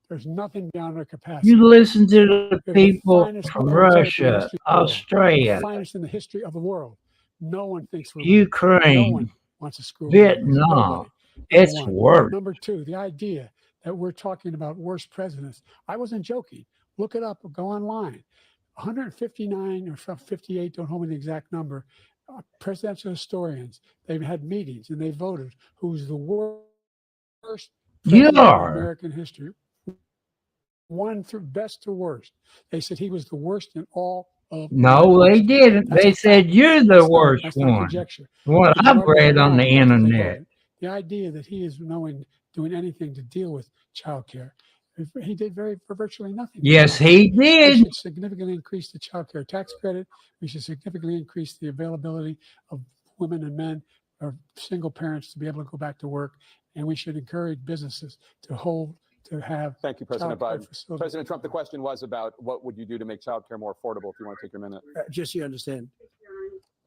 S3: There's nothing beyond our capacity.
S6: You listen to the
S3: We're the
S6: people
S3: finest
S6: from
S3: military in the
S6: Russia,
S3: history of the world.
S6: Australia,
S3: The finest in the history of the world. No one thinks we're weak. No
S6: Ukraine,
S3: one wants to screw around with us.
S6: Vietnam.
S3: Nobody.
S6: It's
S3: Number one.
S6: worse.
S3: Number two, the idea that we're talking about worst presidents. I wasn't joking. Look it up or go online. 159 or 58, don't hold me the exact number, presidential historians. They've had meetings and they voted who's the worst president in American history. One through best to worst. They said he was the worst in all of
S6: No,
S3: American
S6: they
S3: history.
S6: didn't.
S3: That's
S6: They
S3: a
S6: said
S3: fact.
S6: you're the
S3: That's not-
S6: worst
S3: that's not
S6: one.
S3: conjecture.
S6: What
S3: You can
S6: I've
S3: go
S6: read on
S3: online,
S6: the
S3: that's what they
S6: internet.
S3: voted. The idea that he is doing anything to deal with child care. He did for virtually nothing.
S6: Yes, he
S3: We
S6: did.
S3: should significantly increase the child care tax credit. We should significantly increase the availability of women and men or single parents to be able to go back to work. And we should encourage businesses to have
S7: Thank you, President
S3: child care
S7: Biden.
S3: facilities.
S7: President Trump, the question was about what would you do to make childcare more affordable, if you want to take your minute.
S1: Just so you understand.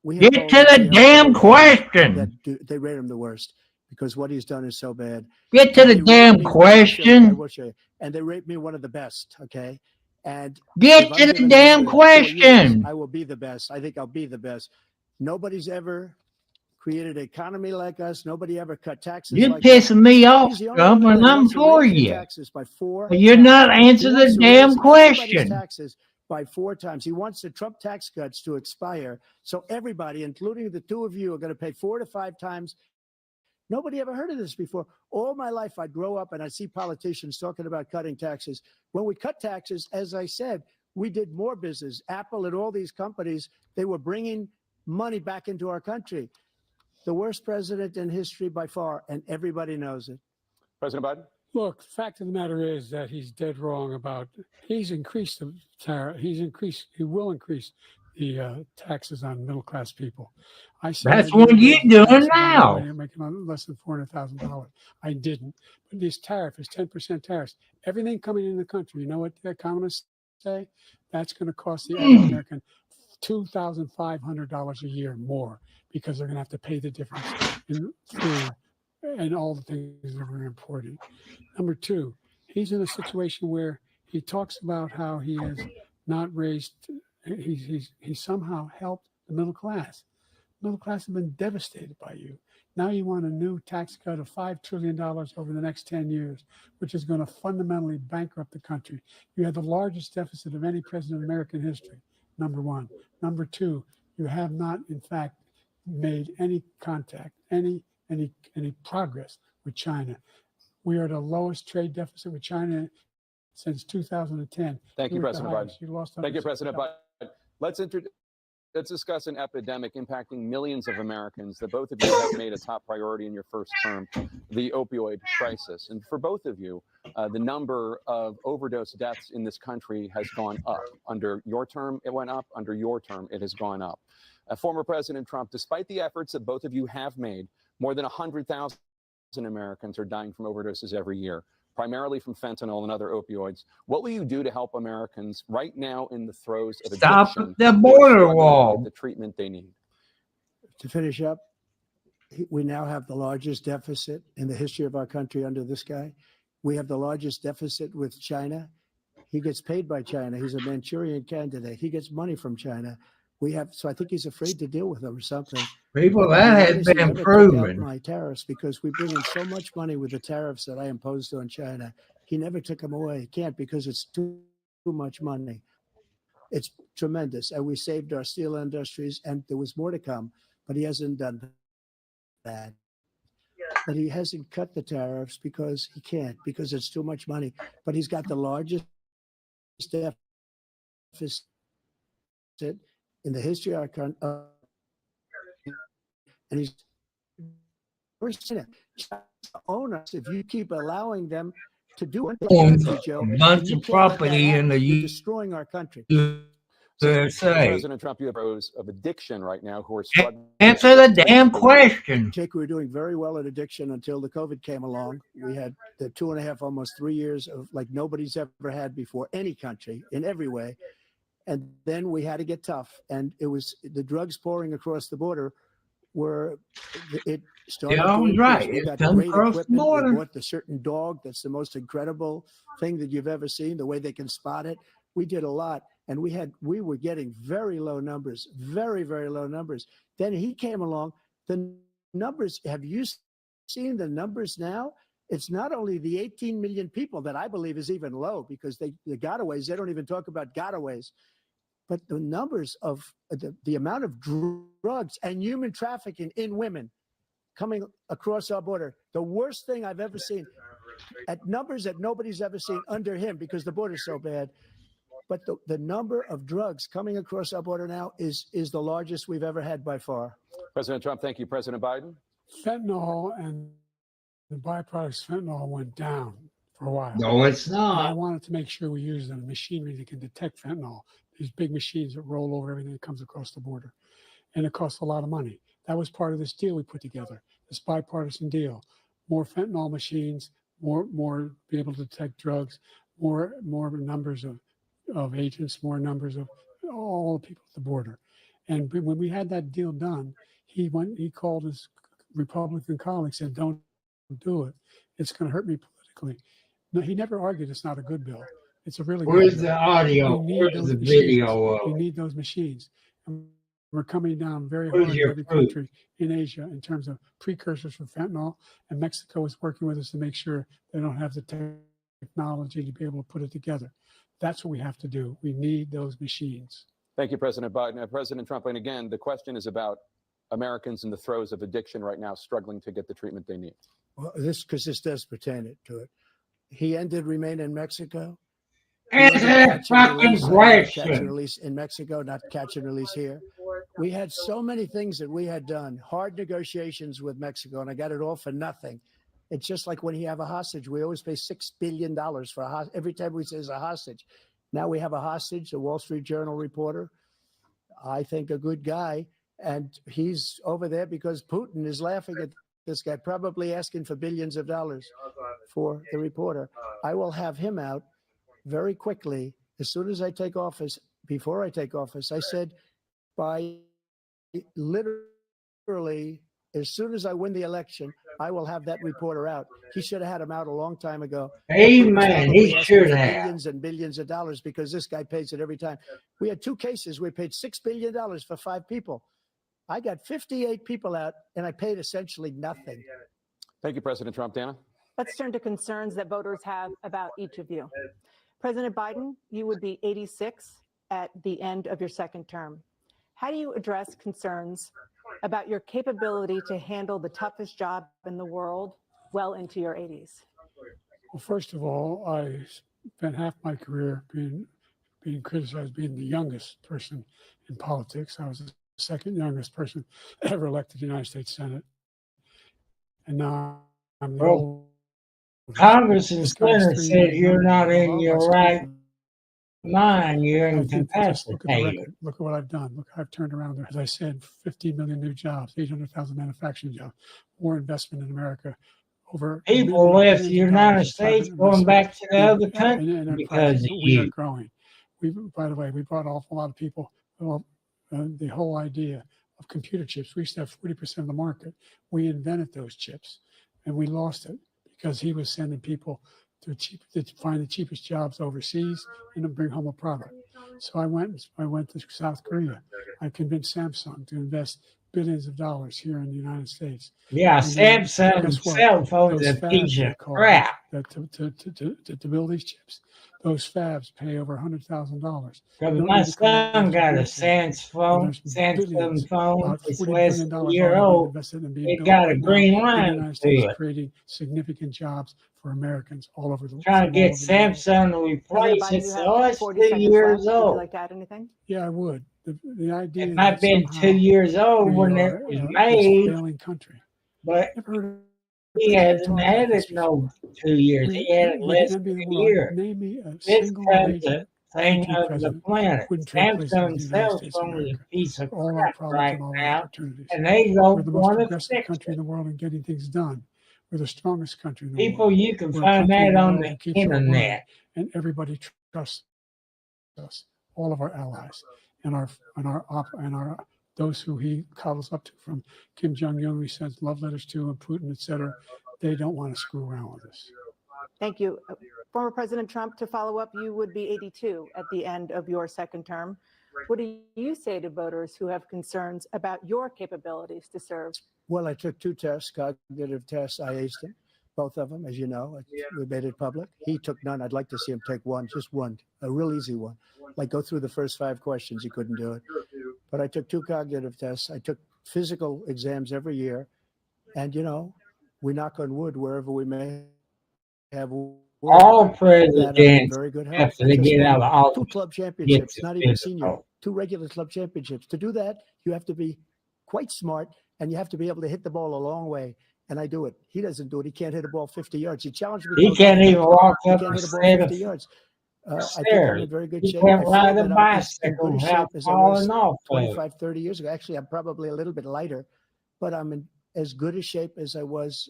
S1: We
S6: Get
S1: have
S6: to
S1: polls
S6: the
S1: here
S6: damn
S1: that
S6: question.
S1: they rate him the worst because what he's done is so bad.
S6: Get to
S1: And
S6: the
S1: they rate
S6: damn
S1: me- I
S6: question.
S1: will show you. And they rate me one of the best, okay? And
S6: Get
S1: if I'm
S6: to the
S1: given
S6: damn
S1: another 4 years,
S6: question.
S1: I will be the best. I think I'll be the best. Nobody's ever created an economy like us. Nobody ever cut taxes
S6: You're
S1: like us.
S6: pissing me off,
S1: He's the only one
S6: Scum,
S1: that
S6: and I'm
S1: wants to
S6: for
S1: raise your
S6: you.
S1: taxes by 4
S6: You're
S1: times.
S6: not
S1: He
S6: answering
S1: wants
S6: the
S1: to raise
S6: damn
S1: everybody's
S6: question.
S1: taxes by 4 times. He wants the Trump tax cuts to expire. So everybody, including the two of you, are going to pay 4 to 5 times. Nobody ever heard of this before. All my life, I'd grow up and I'd see politicians talking about cutting taxes. When we cut taxes, as I said, we did more business. Apple and all these companies, they were bringing money back into our country. The worst president in history by far, and everybody knows it.
S7: President Biden?
S3: Look, the fact of the matter is that he's dead wrong about, he's increased the tariff. He will increase the taxes on middle-class people. I said
S6: That's
S3: I
S6: what
S3: didn't
S6: you're
S3: raise the
S6: doing
S3: taxes on
S6: now.
S3: anybody making less than $400,000. I didn't. But this tariff is 10% tariffs. Everything coming in the country, you know what the economists say? That's going to cost the average American $2,500 a year more because they're going to have to pay the difference in food and all the things that we're importing. Number two, he's in a situation where he talks about how he has not raised, he somehow helped the middle class. Middle class have been devastated by you. Now you want a new tax cut of $5 trillion over the next 10 years, which is going to fundamentally bankrupt the country. You have the largest deficit of any president in American history, number one. Number two, you have not, in fact, made any contact, any progress with China. We are the lowest trade deficit with China since 2010.
S7: Thank you,
S3: We're at the
S7: President Biden.
S3: highest. You lost
S7: Thank you,
S3: $160.
S7: President Biden. Let's discuss an epidemic impacting millions of Americans that both of you have made a top priority in your first term, the opioid crisis. And for both of you, the number of overdose deaths in this country has gone up. Under your term, it went up. Under your term, it has gone up. Former President Trump, despite the efforts that both of you have made, more than 100,000 Americans are dying from overdoses every year, primarily from fentanyl and other opioids. What will you do to help Americans right now in the throes of
S6: Stop
S7: addiction
S6: the
S7: who are
S6: border
S7: struggling to
S6: wall.
S7: get the treatment they need?
S1: To finish up, we now have the largest deficit in the history of our country under this guy. We have the largest deficit with China. He gets paid by China. He's a Manchurian candidate. He gets money from China. So I think he's afraid to deal with them or something.
S6: People,
S1: But
S6: that
S1: you
S6: has
S1: notice he
S6: been
S1: never took out
S6: proven.
S1: my tariffs because we bring in so much money with the tariffs that I imposed on China. He never took them away. He can't because it's too much money. It's tremendous. And we saved our steel industries, and there was more to come, but he hasn't done that. But he hasn't cut the tariffs because he can't, because it's too much money. But he's got the largest deficit in the history of our country, and he's seen it. China own us if you keep allowing them to do it.
S6: Owns
S1: Joe,
S6: a
S1: and
S6: bunch
S1: you
S6: of
S1: can't let that
S6: property in
S1: happen.
S6: the
S1: You're destroying our country.
S6: USA.
S7: President Trump, you have those of addiction right now who are struggling.
S6: Answer the damn question.
S1: Jake, we were doing very well at addiction until the COVID came along. We had the 2.5, almost 3 years of like nobody's ever had before, any country in every way. And then we had to get tough. And it was the drugs pouring across the border were, it started to increase.
S6: Right.
S1: We
S6: It's
S1: got
S6: done
S1: great
S6: across the
S1: equipment.
S6: border.
S1: We bought the certain dog that's the most incredible thing that you've ever seen, the way they can spot it. We did a lot. And we were getting very low numbers, very, very low numbers. Then he came along. The numbers, have you seen the numbers now? It's not only the 18 million people that I believe is even low because the gotaways, they don't even talk about gotaways. But the numbers of the amount of drugs and human trafficking in women coming across our border, the worst thing I've ever seen at numbers that nobody's ever seen under him because the border's so bad. But the number of drugs coming across our border now is the largest we've ever had by far.
S7: President Trump, thank you. President Biden?
S3: Fentanyl and the byproducts of fentanyl went down for a while.
S6: No, it's
S3: And I
S6: not.
S3: wanted to make sure we use the machinery that can detect fentanyl, these big machines that roll over everything that comes across the border. And it costs a lot of money. That was part of this deal we put together, this bipartisan deal. More fentanyl machines, more be able to detect drugs, more numbers of agents, more numbers of all the people at the border. And when we had that deal done, he called his Republican colleagues and said, don't do it. It's going to hurt me politically. No, he never argued it's not a good bill. It's a really
S6: Where's
S3: good
S6: the
S3: bill.
S6: audio?
S3: We need
S6: Where's
S3: those
S6: the
S3: machines.
S6: video
S3: We
S6: of?
S3: need those machines. And we're coming down very
S6: Where's
S3: hard in
S6: your
S3: every
S6: proof?
S3: country in Asia in terms of precursors for fentanyl. And Mexico is working with us to make sure they don't have the technology to be able to put it together. That's what we have to do. We need those machines.
S7: Thank you, President Biden. President Trump, and again, the question is about Americans in the throes of addiction right now, struggling to get the treatment they need.
S1: Well, this does pertain to it. He ended Remain in Mexico.
S6: Answer that fucking
S1: Catch and
S6: question.
S1: release in Mexico, not catch and release here. We had so many things that we had done, hard negotiations with Mexico, and I got it all for nothing. It's just like when you have a hostage, we always pay $6 billion for a hostage. Every time we say it's a hostage. Now we have a hostage, a Wall Street Journal reporter, I think a good guy, and he's over there because Putin is laughing at this guy, probably asking for billions of dollars for the reporter. I will have him out very quickly as soon as I take office. Before I take office, I said by literally as soon as I win the election, I will have that reporter out. He should have had him out a long time ago.
S6: Amen. He should have.
S1: Billions and billions of dollars because this guy pays it every time. We had 2 cases. We paid $6 billion for 5 people. I got 58 people out, and I paid essentially nothing.
S7: Thank you, President Trump. Dana?
S2: Let's turn to concerns that voters have about each of you. President Biden, you would be 86 at the end of your second term. How do you address concerns about your capability to handle the toughest job in the world well into your 80s?
S3: Well, first of all, I spent half my career being criticized being the youngest person in politics. I was the second youngest person ever elected to the United States Senate. And now I'm the oldest.
S6: Congress and Senate said you're not in your right mind. You're incapacitated.
S3: Look at what I've done. Look, I've turned around. As I said, 15 million new jobs, 800,000 manufacturing jobs, more investment in America. Over
S6: people left the United States going back to the other country because of
S3: we are
S6: you.
S3: growing. By the way, we brought off a lot of people. Well, the whole idea of computer chips. We used to have 40% of the market. We invented those chips, and we lost it because he was sending people to find the cheapest jobs overseas and then bring home a product. So I went to South Korea. I convinced Samsung to invest billions of dollars here in the United States.
S6: Yeah, Samsung cell phones a piece of crap.
S3: To build these chips, those fabs pay over $100,000.
S6: Because my son got a Samsung phone. It's less than a year old. It got a green line to it.
S3: Creating significant jobs for Americans all over the world.
S6: Trying to get Samsung to replace it. So it's 2 years old.
S2: Would you like to add anything?
S3: Yeah, I would. The idea
S6: it might have been 2 years old when it was made.
S3: A failing country.
S6: but
S3: Never heard
S6: he
S3: anybody
S6: hasn't
S3: talk
S6: had
S3: about this
S6: it no
S3: before.
S6: 2 years.
S3: I mean,
S6: He had it
S3: you're
S6: less
S3: the
S6: than
S3: envy of the
S6: a
S3: world.
S6: year.
S3: Name me a
S6: This
S3: single
S6: guy's
S3: major
S6: a thing
S3: country
S6: of the
S3: president
S6: planet.
S3: wouldn't trade places
S6: Samsung
S3: with the United
S6: himself
S3: States
S6: is
S3: of
S6: only a
S3: America
S6: piece of
S3: for all our
S6: crap
S3: problems
S6: right
S3: and all our
S6: now,
S3: opportunities.
S6: and they don't
S3: We're the most
S6: want to
S3: progressive
S6: fix
S3: country
S6: it.
S3: in the world in getting things done. We're the strongest country in the
S6: People,
S3: world.
S6: you can
S3: We're a
S6: find
S3: country in
S6: that
S3: the
S6: on
S3: world
S6: the
S3: that keeps our word,
S6: internet.
S3: and everybody trusts us. All of our allies and our those who he coddles up to, from Kim Jong Un, he sends love letters to, and Putin, etc. They don't want to screw around with us.
S2: Thank you. Former President Trump, to follow up, you would be 82 at the end of your second term. What do you say to voters who have concerns about your capabilities to serve?
S1: Well, I took 2 tests, cognitive tests. I aced them, both of them, as you know. We made it public. He took none. I'd like to see him take one, just one, a real easy one. Like go through the first 5 questions. He couldn't do it. But I took 2 cognitive tests. I took physical exams every year. And, we knock on wood wherever we may have wood.
S6: All
S1: That I'm in
S6: presidents,
S1: very good health.
S6: after
S1: I
S6: they
S1: just
S6: get out
S1: won
S6: of
S1: 2
S6: office,
S1: club
S6: get
S1: championships,
S6: to
S1: not even senior,
S6: physical.
S1: 2 regular club championships. To do that, you have to be quite smart, and you have to be able to hit the ball a long way. And I do it. He doesn't do it. He can't hit a ball 50 yards. He challenged me.
S6: He can't even walk
S1: He
S6: up
S1: can't
S6: a
S1: hit a ball
S6: set
S1: 50
S6: of
S1: yards. I think I'm
S6: stairs.
S1: in very good
S6: He
S1: shape.
S6: can't
S1: I feel
S6: ride a
S1: that I'm as in
S6: bicycle
S1: good a
S6: without
S1: shape as I was
S6: falling off of it.
S1: 25, 30 years ago. Actually, I'm probably a little bit lighter, but I'm in as good a shape as I was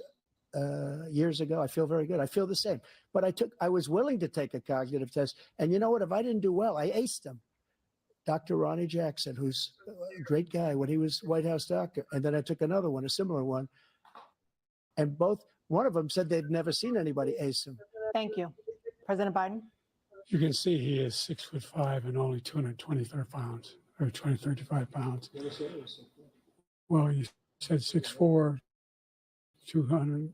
S1: years ago. I feel very good. I feel the same. But I was willing to take a cognitive test. And you know what? If I didn't do well, I aced them. Dr. Ronnie Jackson, who's a great guy when he was White House doctor. And then I took another one, a similar one. And one of them said they'd never seen anybody ace him.
S2: Thank you. President Biden?
S3: You can see he is 6'5" and only 223 pounds, or 235 pounds. Well, you said 6'4", 200.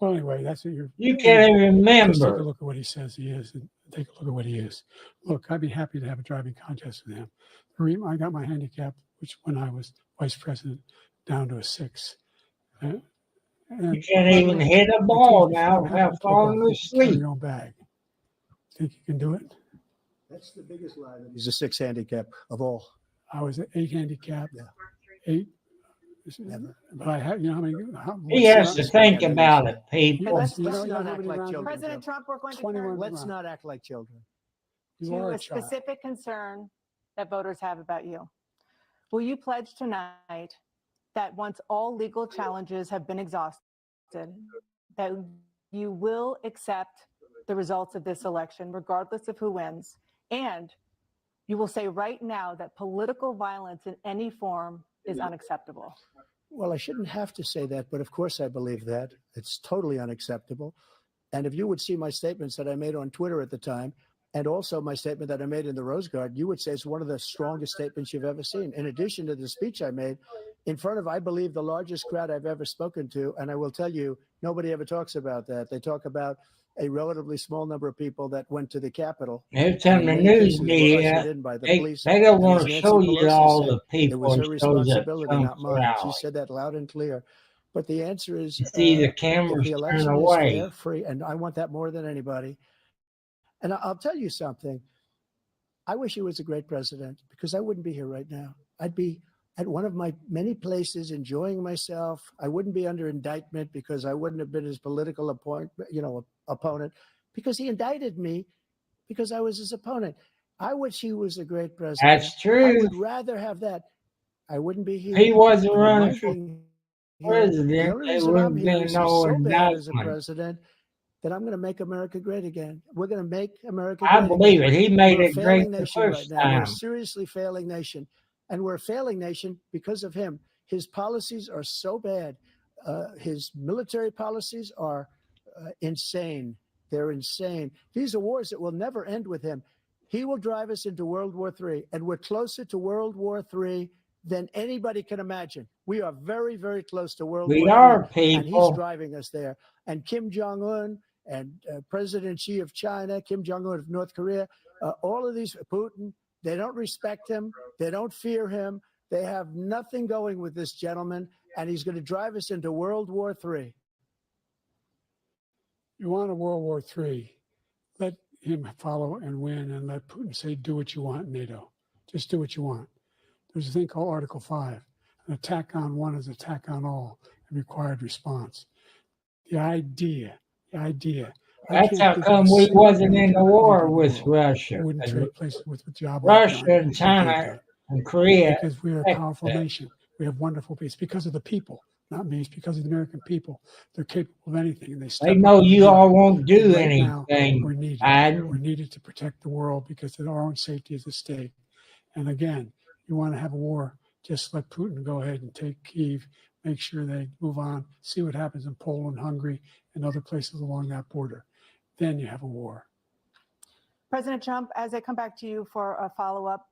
S3: Well, anyway, that's what you're.
S6: You can't even
S3: Just take a
S6: remember.
S3: look at what he says he is, and take a look at what he is. Look, I'd be happy to have a driving contest with him. I got my handicap, which when I was vice president, down to a 6. And
S6: You can't even hit a ball now without falling
S3: Carry
S6: asleep.
S3: your own bag. Think you can do it?
S1: That's the biggest lie. He's a 6 handicap of all.
S3: I was at 8 handicap.
S1: Yeah.
S3: 8.
S1: Never.
S3: But I had, how many?
S6: He has to think about it, people.
S2: Let's
S1: not act like children.
S2: President Trump, we're going to
S3: 21
S2: turn
S1: Let's not act like children.
S3: You
S2: to
S3: are
S2: a
S3: a child.
S2: specific concern that voters have about you. Will you pledge tonight that once all legal challenges have been exhausted, that you will accept the results of this election, regardless of who wins, and you will say right now that political violence in any form is unacceptable?
S1: Well, I shouldn't have to say that, but of course I believe that. It's totally unacceptable. And if you would see my statements that I made on Twitter at the time, and also my statement that I made in the Rose Garden, you would say it's one of the strongest statements you've ever seen. In addition to the speech I made in front of, I believe, the largest crowd I've ever spoken to. And I will tell you, nobody ever talks about that. They talk about a relatively small number of people that went to the Capitol.
S6: Every time the news media, they don't want to show you all the
S1: it was
S6: people
S1: her
S6: and show that
S1: responsibility, not
S6: Trump's
S1: mine. She
S6: rally.
S1: said that loud and clear. But the answer is,
S6: You see the
S1: if
S6: cameras
S1: the
S6: turn
S1: election is
S6: away.
S1: fair, free, and I want that more than anybody. And I'll tell you something. I wish he was a great president, because I wouldn't be here right now. I'd be at one of my many places enjoying myself. I wouldn't be under indictment because I wouldn't have been his political opponent, because he indicted me because I was his opponent. I wish he was a great president.
S6: That's true.
S1: I would rather have that. I wouldn't be here.
S6: He wasn't
S1: But
S6: running
S1: my
S6: for
S1: being here,
S6: president.
S1: the only
S6: There
S1: reason
S6: would
S1: I'm
S6: have
S1: here
S6: been
S1: is
S6: no
S1: he's so bad as a
S6: indictment.
S1: president that I'm going to make America great again. We're going to make America
S6: I
S1: great
S6: believe
S1: again.
S6: it. He made
S1: We're a
S6: it great
S1: failing
S6: the
S1: nation right
S6: first
S1: now. We're
S6: time.
S1: a seriously failing nation. And we're a failing nation because of him. His policies are so bad. His military policies are insane. They're insane. These are wars that will never end with him. He will drive us into World War III, and we're closer to World War III than anybody can imagine. We are very, very close to World War III.
S6: We are,
S1: And he's
S6: people.
S1: driving us there. And Kim Jong-un and President Xi of China, Kim Jong-un of North Korea, all of these, Putin, they don't respect him. They don't fear him. They have nothing going with this gentleman, and he's going to drive us into World War III.
S3: You want a World War III, let him follow and win, and let Putin say, do what you want, NATO. Just do what you want. There's a thing called Article 5. An attack on one is an attack on all. and required response. The idea. I
S6: That's
S3: can't
S6: how
S3: think of a
S6: come we
S3: single
S6: wasn't in the
S3: major
S6: war
S3: country in the
S6: with
S3: world
S6: Russia.
S3: that wouldn't
S6: And
S3: trade places with the job we've
S6: Russia
S3: done,
S6: and
S3: what they've
S6: China
S3: done.
S6: and Korea.
S3: Because we are a
S6: affect
S3: powerful
S6: that.
S3: nation. We have wonderful peace. Because of the people, not me. It's because of the American people. They're capable of anything, and they step
S6: They
S3: up
S6: know
S3: when they
S6: you
S3: need
S6: all
S3: it.
S6: won't
S3: And
S6: do
S3: right now,
S6: anything,
S3: we're needed.
S6: Biden.
S3: We're needed to protect the world because of our own safety is at stake. And again, you want to have a war, just let Putin go ahead and take Kyiv, make sure they move on, see what happens in Poland, Hungary, and other places along that border. Then you have a war.
S2: President Trump, as I come back to you for a follow-up,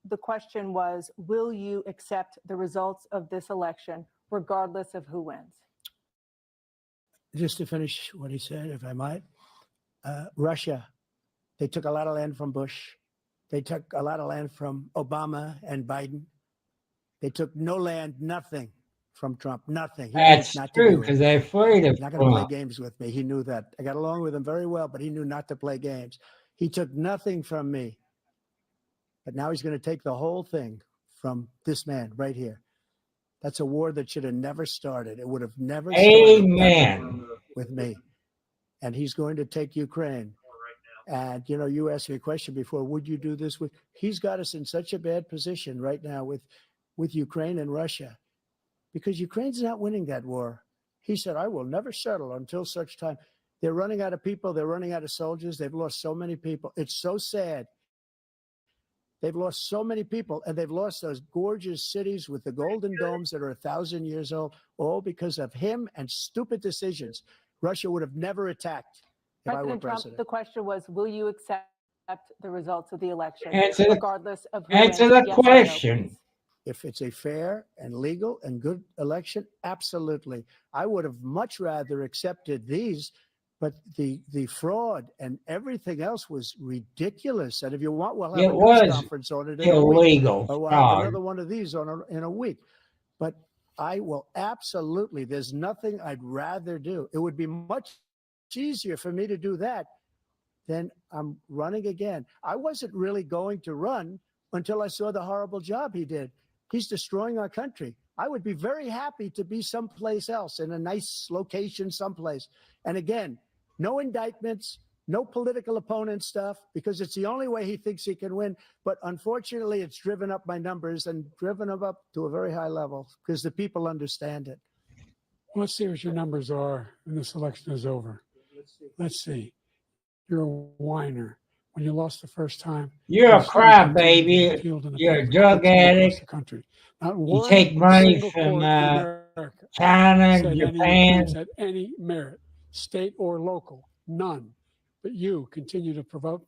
S2: the question was, will you accept the results of this election, regardless of who wins?
S1: Just to finish what he said, if I might, Russia, they took a lot of land from Bush. They took a lot of land from Obama and Biden. They took no land, nothing from Trump, nothing. He
S6: That's
S1: knows not
S6: true
S1: to do
S6: because
S1: it.
S6: they're afraid of
S1: He's not going to play
S6: Trump.
S1: games with me. He knew that. I got along with him very well, but he knew not to play games. He took nothing from me. But now he's going to take the whole thing from this man right here. That's a war that should have never started. It would have never started
S6: Amen.
S1: with me. And he's going to take Ukraine. And, you know, you asked me a question before, would you do this with, he's got us in such a bad position right now with Ukraine and Russia, because Ukraine's not winning that war. He said, I will never settle until such time. They're running out of people. They're running out of soldiers. They've lost so many people. It's so sad. They've lost so many people, and they've lost those gorgeous cities with the golden domes that are 1,000 years old, all because of him and stupid decisions. Russia would have never attacked if I were
S2: President Trump,
S1: president.
S2: the question was, will you accept the results of the election,
S6: Answer
S2: regardless of who
S6: answer
S2: wins?
S6: the
S2: Yes or no,
S6: question.
S2: please.
S1: If it's a fair and legal and good election, absolutely. I would have much rather accepted these, but the fraud and everything else was ridiculous. And if you want, we'll have
S6: It
S1: a news
S6: was
S1: conference on it in a week.
S6: illegal
S1: Or we'll have
S6: fraud.
S1: another one of these in a week. But I will absolutely, there's nothing I'd rather do. It would be much easier for me to do that than I'm running again. I wasn't really going to run until I saw the horrible job he did. He's destroying our country. I would be very happy to be someplace else in a nice location someplace. And again, no indictments, no political opponent stuff, because it's the only way he thinks he can win. But unfortunately, it's driven up my numbers and driven them up to a very high level because the people understand it.
S3: Let's see what your numbers are when this election is over. Let's see. You're a whiner. When you lost the first time,
S6: You're a
S3: those cities continued to be
S6: crybaby.
S3: killed in the
S6: You're a
S3: courts
S6: drug
S3: all across
S6: addict.
S3: the country. Not
S6: You
S3: one
S6: take money
S3: single
S6: from
S3: court in America
S6: China,
S3: said any
S6: Japan.
S3: Ukrainians had any merit, state or local, none. But you continue to provoke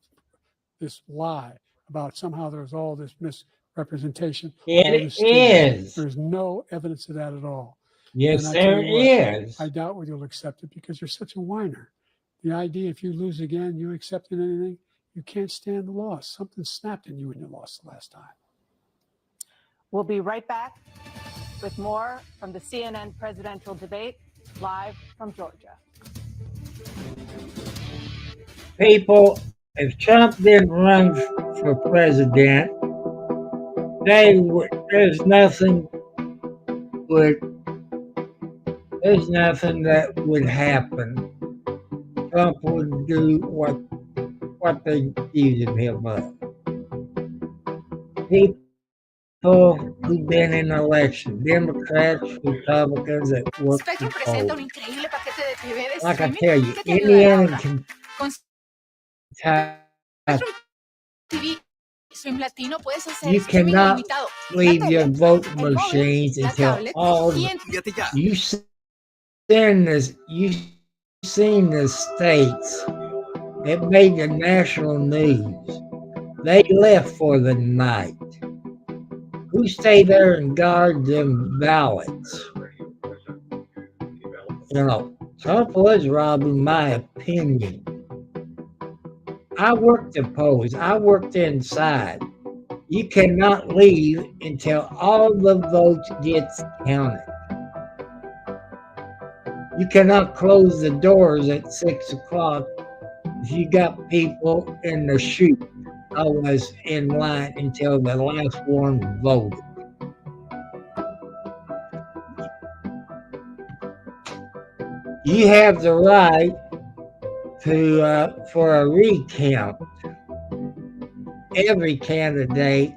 S3: this lie about somehow there's all this misrepresentation. all
S6: It
S3: this stealing.
S6: is.
S3: There's no evidence of that at all.
S6: Yes,
S3: And I tell
S6: there
S3: you what,
S6: is.
S3: I doubt whether you'll accept it because you're such a whiner. The idea if you lose again, you accepting anything, you can't stand the loss. Something snapped in you when you lost the last time.
S2: We'll be right back with more from the CNN presidential debate, live from Georgia.
S6: People, if Trump didn't run for president, there's nothing that would happen. Trump would do what they accused him of. People who've been in election, Democrats, Republicans that work
S9: Spectrum
S6: for
S9: presenta un
S6: polls.
S9: increíble paquete de TV de
S6: Like I
S9: streaming
S6: tell you,
S9: que te ayudará
S6: Indiana
S9: ahora.
S6: can
S9: Con
S6: type.
S9: TV Stream Latino puedes hacer
S6: You
S9: streaming
S6: cannot
S9: ilimitado.
S6: leave
S9: La
S6: your
S9: tele,
S6: vote
S9: el móvil,
S6: machines
S9: la
S6: until
S9: tablet
S6: all
S9: y en
S6: you send this. You seen the states that made the national news. They left for the night. Who stay there and guard them ballots? You know, Trump was robbing, my opinion. I worked the polls. I worked inside. You cannot leave until all the votes gets counted. You cannot close the doors at 6 o'clock if you got people in the chute. I was in line until the last one voted. You have the right to for a recount. Every candidate,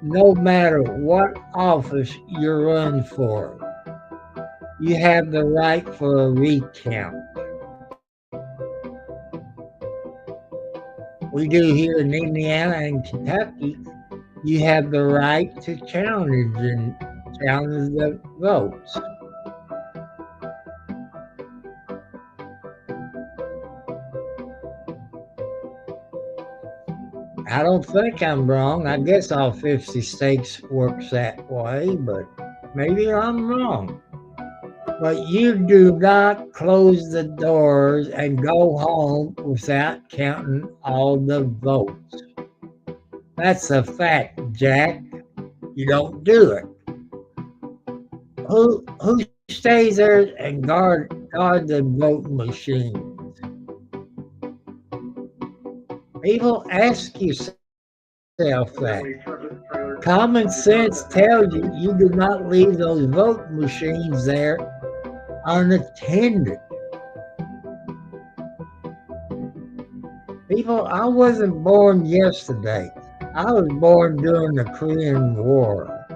S6: no matter what office you run for, you have the right for a recount. We do here in Indiana and Kentucky. You have the right to challenge the votes. I don't think I'm wrong. I guess all 50 states works that way, but maybe I'm wrong. But you do not close the doors and go home without counting all the votes. That's a fact, Jack. You don't do it. Who stays there and guard the vote machines? People, ask yourself that. Common sense tells you you do not leave those vote machines there unattended. People, I wasn't born yesterday. I was born during the Korean War.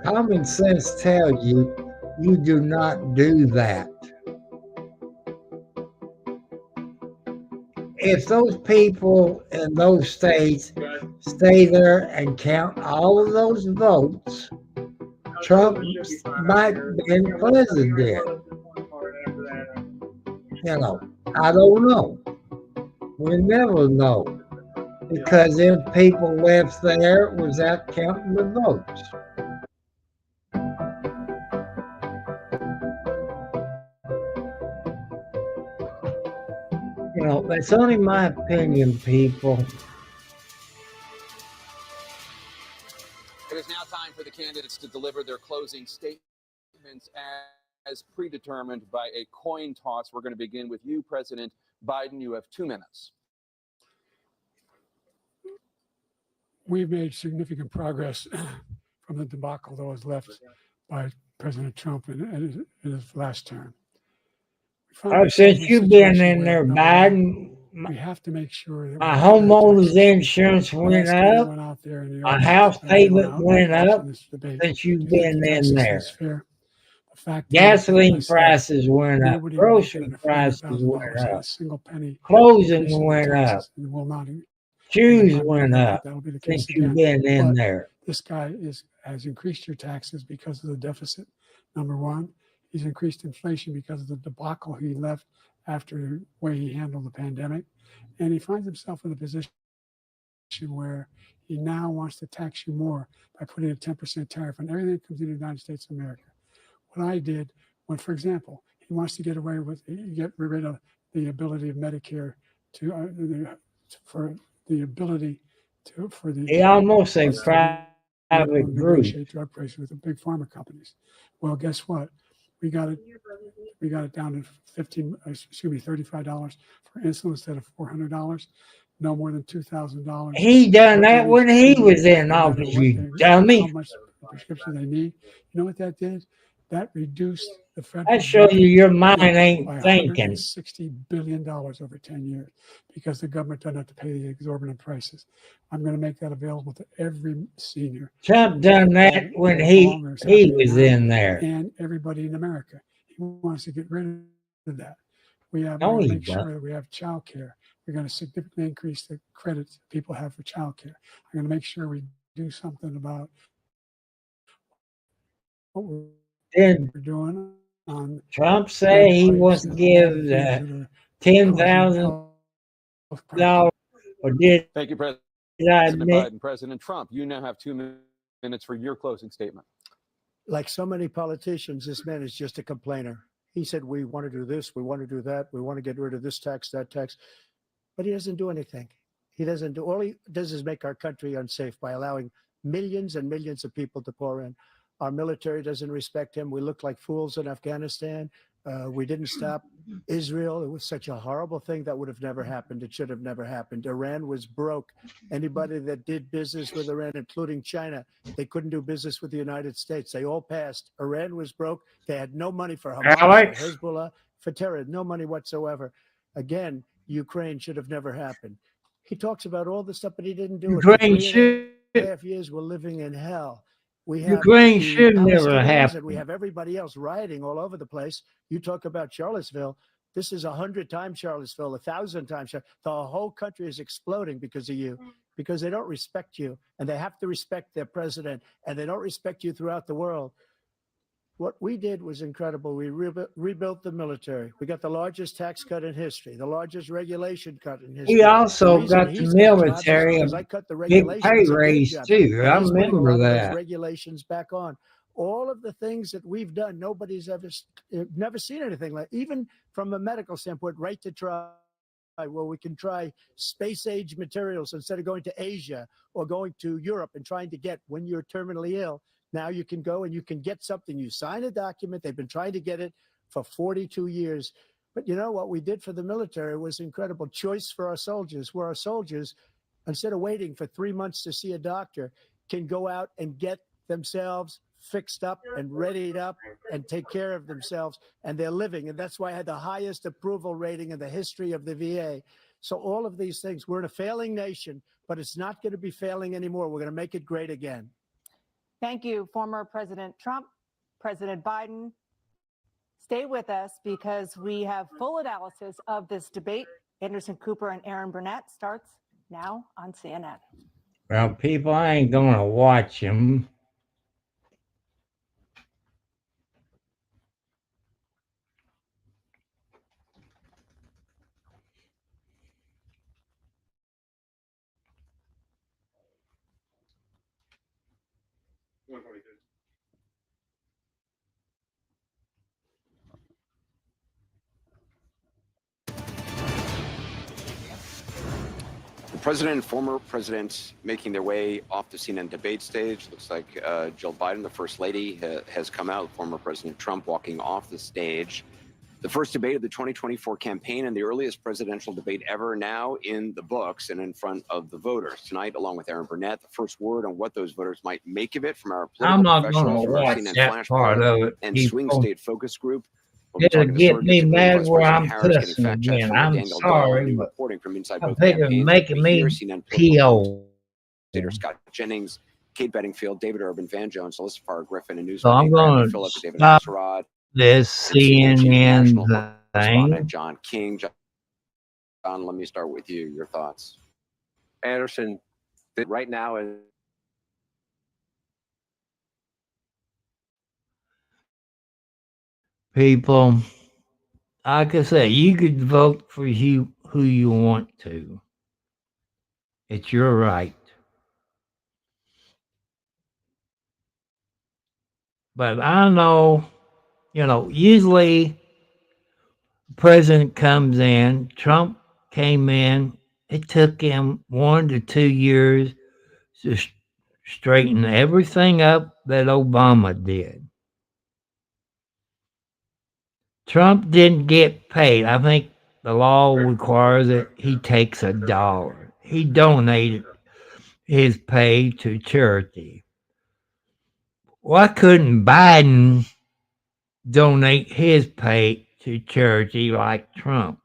S6: Common sense tells you you do not do that. If those people in those states stay there and count all of those votes, Trump might be president. You know, I don't know. We never know. Because if people left there without counting the votes. You know, that's only my opinion, people.
S7: It is now time for the candidates to deliver their closing statements as predetermined by a coin toss. We're going to begin with you, President Biden. You have 2 minutes.
S3: We've made significant progress from the debacle that was left by President Trump in his last term.
S6: Since you've been in there, Biden,
S3: we have to make sure that
S6: my homeowner's insurance went up, my house payment went up since you've been in there. Gasoline prices went up, grocery prices went up, clothing went up, shoes went up since you've been in there.
S3: This guy has increased your taxes because of the deficit, number one. He's increased inflation because of the debacle he left after the way he handled the pandemic. And he finds himself in a position where he now wants to tax you more by putting a 10% tariff on everything that comes into the United States of America. What I did, when, for example, he wants to get rid of the ability of Medicare
S6: He almost said private group.
S3: Negotiate drug prices with the big pharma companies. Well, guess what? We got it down to $35 for insulin instead of $400. No more than $2,000.
S6: He done that when he was in office, you dummy.
S3: How much prescription they need? You know what that did? That reduced the federal.
S6: That shows you your mind ain't thinking.
S3: $60 billion over 10 years because the government doesn't have to pay the exorbitant prices. I'm going to make that available to every senior.
S6: Trump done that when he was in there.
S3: And everybody in America. He wants to get rid of that. We have to make sure that we have child care. We're going to significantly increase the credits people have for child care. I'm going to make sure we do something about what we're doing on
S6: Trump say he wants to give $10,000 or did.
S7: Thank you, President Biden. President Trump, you now have 2 minutes for your closing statement.
S1: Like so many politicians, this man is just a complainer. He said, we want to do this, we want to do that, we want to get rid of this tax, that tax, but he doesn't do anything. He doesn't do, all he does is make our country unsafe by allowing millions and millions of people to pour in. Our military doesn't respect him. We look like fools in Afghanistan. We didn't stop Israel. It was such a horrible thing that would have never happened. It should have never happened. Iran was broke. Anybody that did business with Iran, including China, they couldn't do business with the United States. They all passed. Iran was broke. They had no money for Hamas,
S6: Alex?
S1: for Hezbollah, for terror, no money whatsoever. Again, Ukraine should have never happened. He talks about all the stuff, but he didn't do it. For
S6: Ukraine
S1: 3.5 years, we're living in hell. We have
S6: Ukraine
S1: the
S6: should never
S1: Palestinians and we
S6: happen.
S1: have everybody else rioting all over the place. You talk about Charlottesville. This is 100 times Charlottesville, 1,000 times. The whole country is exploding because of you, because they don't respect you, and they have to respect their president, and they don't respect you throughout the world. What we did was incredible. We rebuilt the military. We got the largest tax cut in history, the largest regulation cut in history.
S6: He also
S1: reason
S6: got the
S1: he's got jobs is
S6: military
S1: because
S6: a
S1: I cut the
S6: big
S1: regulations
S6: pay
S1: to give
S6: raise
S1: jobs.
S6: too.
S1: And
S6: I
S1: he's putting a
S6: remember
S1: lot of those
S6: that.
S1: regulations back on. All of the things that we've done, nobody's never seen anything like. Even from a medical standpoint, right to try. Well, we can try space age materials instead of going to Asia or going to Europe and trying to get when you're terminally ill. Now you can go and you can get something. You sign a document. They've been trying to get it for 42 years. But you know what we did for the military was incredible. Choice for our soldiers, where our soldiers, instead of waiting for 3 months to see a doctor, can go out and get themselves fixed up and readied up and take care of themselves, and they're living. And that's why I had the highest approval rating in the history of the VA. So all of these things, we're in a failing nation, but it's not going to be failing anymore. We're going to make it great again.
S2: Thank you, former President Trump, President Biden. Stay with us because we have full analysis of this debate. Anderson Cooper and Aaron Burnett starts now on CNN.
S6: Well, people, I ain't gonna watch him.
S10: The president and former presidents making their way off the CNN debate stage. Looks like Jill Biden, the first lady, has come out. Former President Trump walking off the stage. The first debate of the 2024 campaign and the earliest presidential debate ever now in the books and in front of the voters. Tonight, along with Aaron Burnett, the first word on what those voters might make of it from our
S6: I'm
S10: political
S6: not gonna
S10: professionals from our
S6: watch
S10: CNN
S6: that
S10: Flash
S6: part
S10: poll
S6: of it.
S10: and Swing
S6: People,
S10: State Focus Group. We'll be
S6: it'll
S10: talking to
S6: get
S10: Sword
S6: me
S10: District
S6: mad
S10: Vice
S6: where
S10: President
S6: I'm
S10: Harris, getting
S6: cussing
S10: fact checks
S6: again.
S10: from
S6: I'm
S10: Daniel Dahl,
S6: sorry,
S10: new
S6: but
S10: reporting from inside
S6: I
S10: both
S6: think it's
S10: campaigns.
S6: making
S10: Here,
S6: me
S10: CNN
S6: PO.
S10: commentator Scott Jennings, Kate Bedingfield, David Urban, Van Jones, Alyssa Farr Griffin, and
S6: So I'm
S10: newsman Bradley
S6: gonna
S10: Phillips, David
S6: stop
S10: Axelrod,
S6: this
S10: and CNN Chief National
S6: CNN
S10: Correspondent
S6: thing.
S10: John King. John, let me start with you. Your thoughts.
S11: Anderson, right now is
S6: People, like I say, you could vote for who you want to. It's your right. But I know, usually the president comes in, Trump came in, it took him 1 to 2 years to straighten everything up that Obama did. Trump didn't get paid. I think the law requires that he takes $1. He donated his pay to charity. Why couldn't Biden donate his pay to charity like Trump?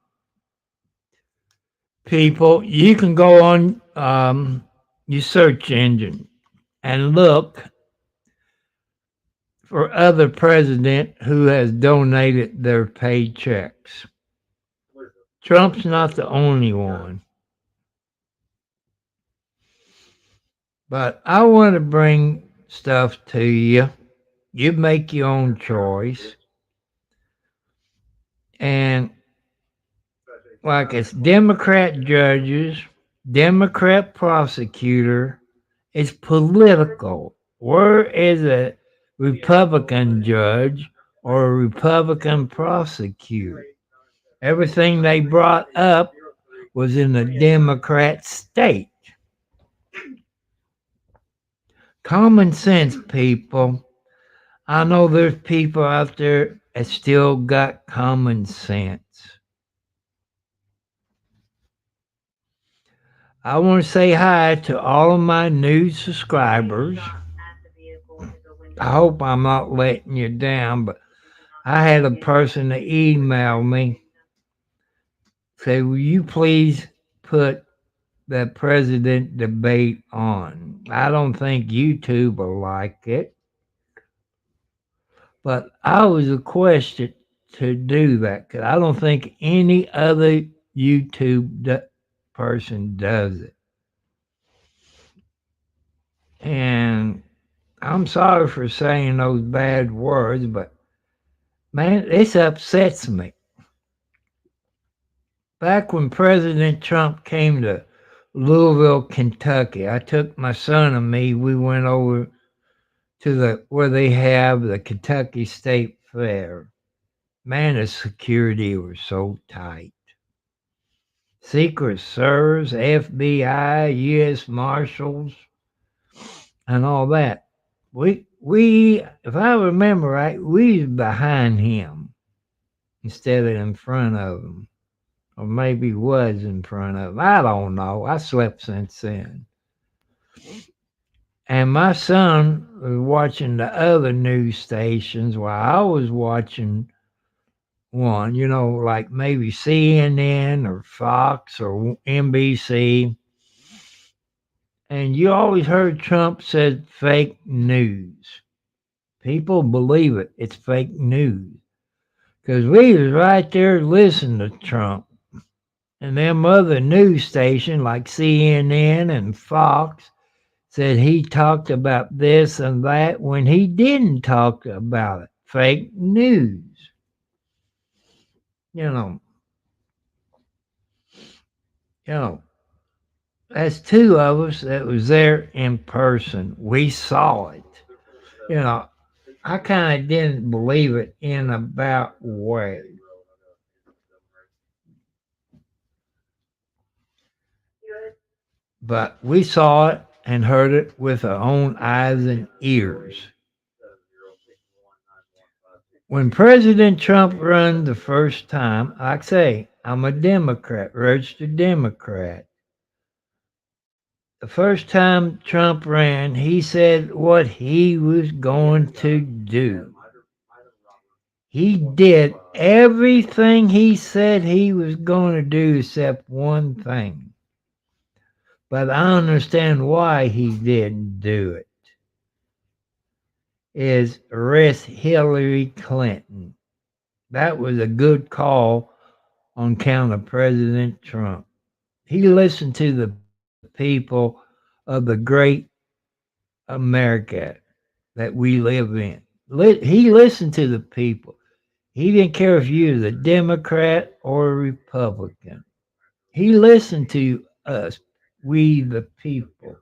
S6: People, you can go on your search engine and look for other president who has donated their paychecks. Trump's not the only one. But I want to bring stuff to you. You make your own choice. And like it's Democrat judges, Democrat prosecutor, it's political. Where is a Republican judge or a Republican prosecutor? Everything they brought up was in a Democrat state. Common sense, people. I know there's people out there that still got common sense. I want to say hi to all of my new subscribers. I hope I'm not letting you down, but I had a person that emailed me say, will you please put the president debate on? I don't think YouTube will like it, but I was requested to do that because I don't think any other YouTube person does it. And I'm sorry for saying those bad words, but man, this upsets me. Back when President Trump came to Louisville, Kentucky, I took my son and me, we went over to where they have the Kentucky State Fair. Man, the security was so tight. Secret Service, FBI, U.S. Marshals, and all that. We, if I remember right, we was behind him instead of in front of him, or maybe was in front of him. I don't know. I slept since then. And my son was watching the other news stations while I was watching one, like maybe CNN or Fox or NBC. And you always heard Trump said fake news. People believe it. It's fake news. Because we was right there listening to Trump. And them other news stations like CNN and Fox said he talked about this and that when he didn't talk about it. Fake news. You know, you know, that's two of us that was there in person. We saw it. You know, I kind of didn't believe it in about way. But we saw it and heard it with our own eyes and ears. When President Trump ran the first time, like I say, I'm a Democrat, registered Democrat. The first time Trump ran, he said what he was going to do. He did everything he said he was going to do except one thing. But I understand why he didn't do it. Is arrest Hillary Clinton. That was a good call on account of President Trump. He listened to the people of the great America that we live in. He listened to the people. He didn't care if you was a Democrat or a Republican. He listened to us, we the people.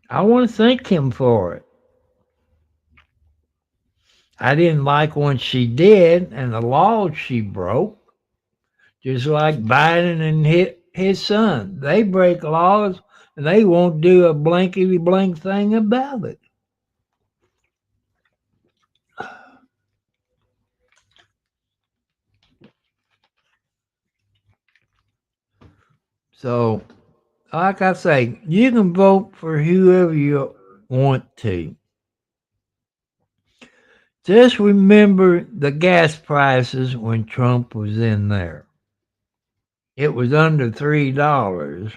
S6: I want to thank him for it. I didn't like what she did and the laws she broke, just like Biden and his son. They break laws and they won't do a blankety blank thing about it. So, like I say, you can vote for whoever you want to. Just remember the gas prices when Trump was in there. It was under $3.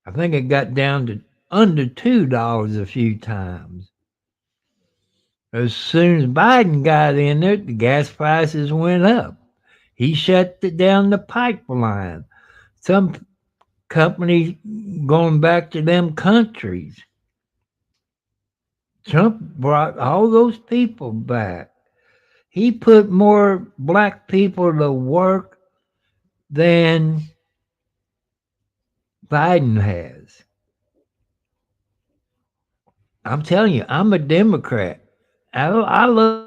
S6: I think it got down to under $2 a few times. As soon as Biden got in there, the gas prices went up. He shut down the pipeline. Some companies going back to them countries. Trump brought all those people back. He put more black people to work than Biden has. I'm telling you, I'm a Democrat. I love.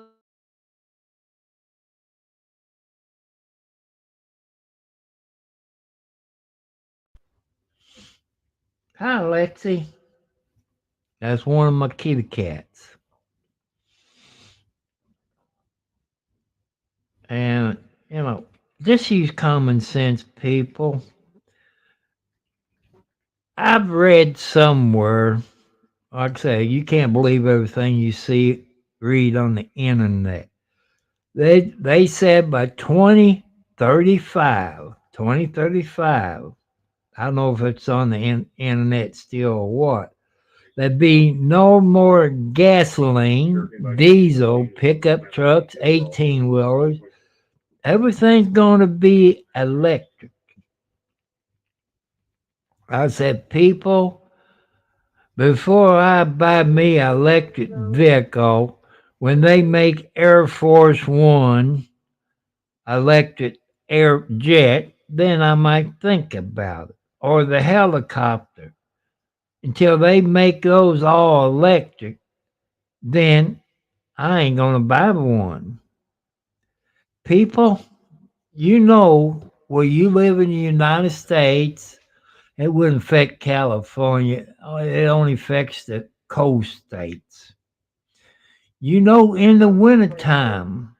S6: Hi, Lexi. That's one of my kitty cats. And, just use common sense, people. I've read somewhere, like I say, you can't believe everything you read on the internet. They said by 2035, I don't know if it's on the internet still or what, there'd be no more gasoline, diesel, pickup trucks, 18-wheelers. Everything's going to be electric. I said, people, before I buy me an electric vehicle, when they make Air Force One electric air jet, then I might think about it. Or the helicopter. Until they make those all electric, then I ain't going to buy one. People, where you live in the United States, it wouldn't affect California. It only affects the coast states. In the wintertime,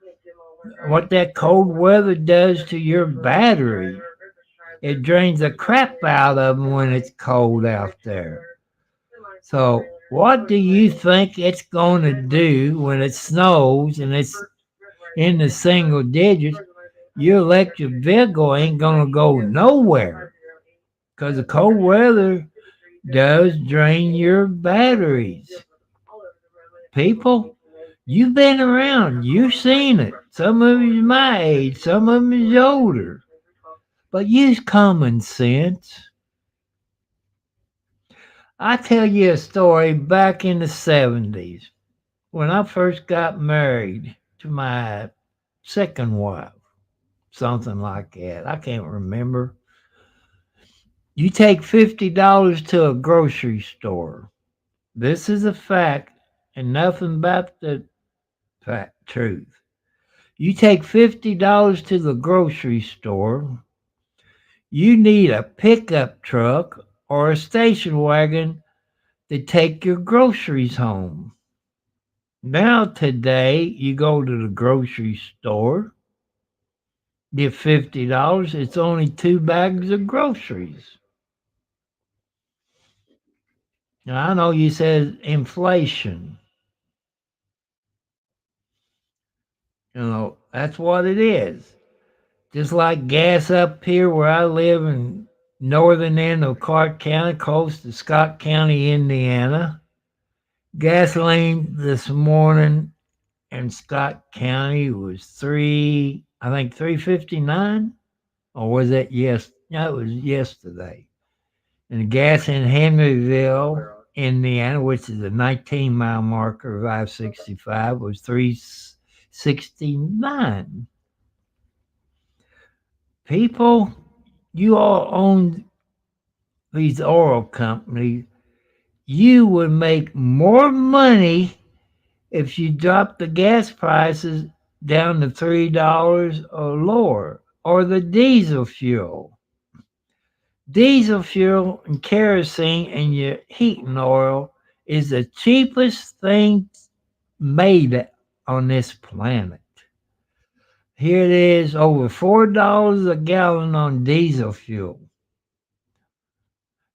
S6: what that cold weather does to your battery. It drains the crap out of them when it's cold out there. So, what do you think it's going to do when it snows and it's in the single digits? Your electric vehicle ain't going to go nowhere because the cold weather does drain your batteries. People, you've been around, you've seen it. Some of you is my age, some of them is older. But use common sense. I tell you a story back in the 70s when I first got married to my second wife, something like that. I can't remember. You take $50 to a grocery store. This is a fact and nothing but the truth. You take $50 to the grocery store. You need a pickup truck or a station wagon to take your groceries home. Now today, you go to the grocery store, get $50, it's only 2 bags of groceries. Now I know you said inflation. That's what it is. Just like gas up here where I live in northern end of Clark County, close to Scott County, Indiana. Gasoline this morning in Scott County was $3.59, or was that No, it was yesterday. And the gas in Henryville, Indiana, which is a 19-mile marker of I-65, was $3.69. People, you all own these oil companies. You would make more money if you drop the gas prices down to $3 or lower, or the diesel fuel. Diesel fuel and kerosene and your heating oil is the cheapest thing made on this planet. Here it is, over $4 a gallon on diesel fuel.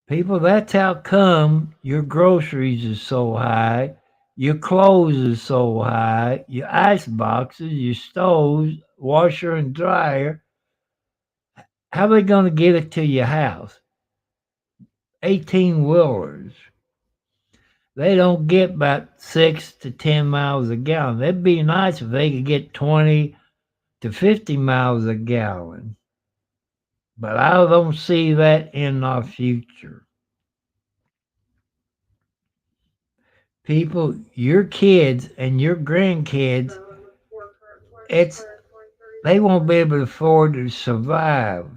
S6: People, that's how come your groceries are so high, your clothes are so high, your ice boxes, your stoves, washer and dryer. How are they going to get it to your house? 18-wheelers. They don't get about 6 to 10 miles a gallon. It'd be nice if they could get 20 to 50 miles a gallon. But I don't see that in our future. People, your kids and your grandkids, they won't be able to afford to survive.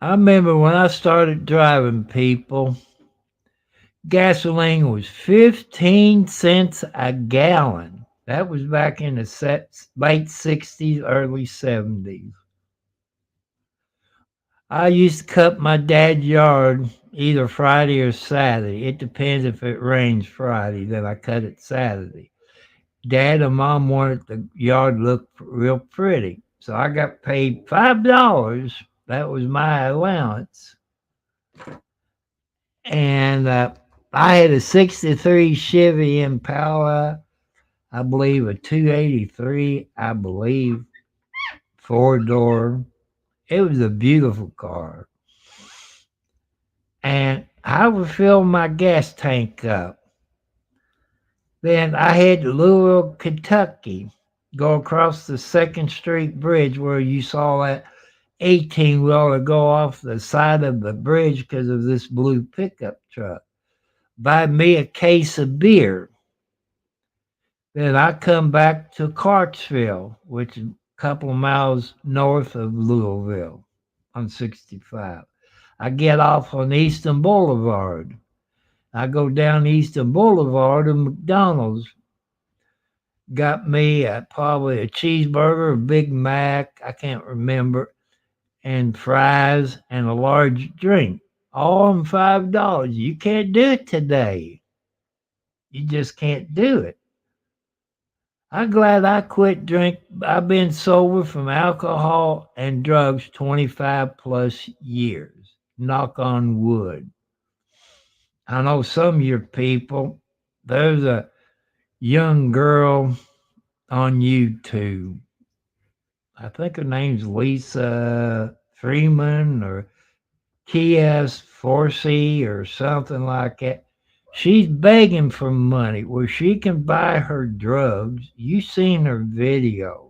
S6: I remember when I started driving, people, gasoline was 15 cents a gallon. That was back in the late 60s, early 70s. I used to cut my dad's yard either Friday or Saturday. It depends if it rains Friday, then I cut it Saturday. Dad and Mom wanted the yard to look real pretty. So I got paid $5. That was my allowance. And I had a 63 Chevy Impala, I believe a 283, I believe, 4-door. It was a beautiful car. And I would fill my gas tank up. Then I had to Louisville, Kentucky, go across the 2nd Street Bridge where you saw that 18-wheeler go off the side of the bridge because of this blue pickup truck. Buy me a case of beer. Then I come back to Clarksville, which is a couple of miles north of Louisville on 65. I get off on Eastern Boulevard. I go down Eastern Boulevard to McDonald's. Got me probably a cheeseburger, a Big Mac, I can't remember, and fries and a large drink. All on $5. You can't do it today. You just can't do it. I'm glad I quit drink. I've been sober from alcohol and drugs 25 plus years. Knock on wood. I know some of your people, there's a young girl on YouTube. I think her name's Lisa Freeman or Kias Forsey or something like that. She's begging for money where she can buy her drugs. You seen her videos.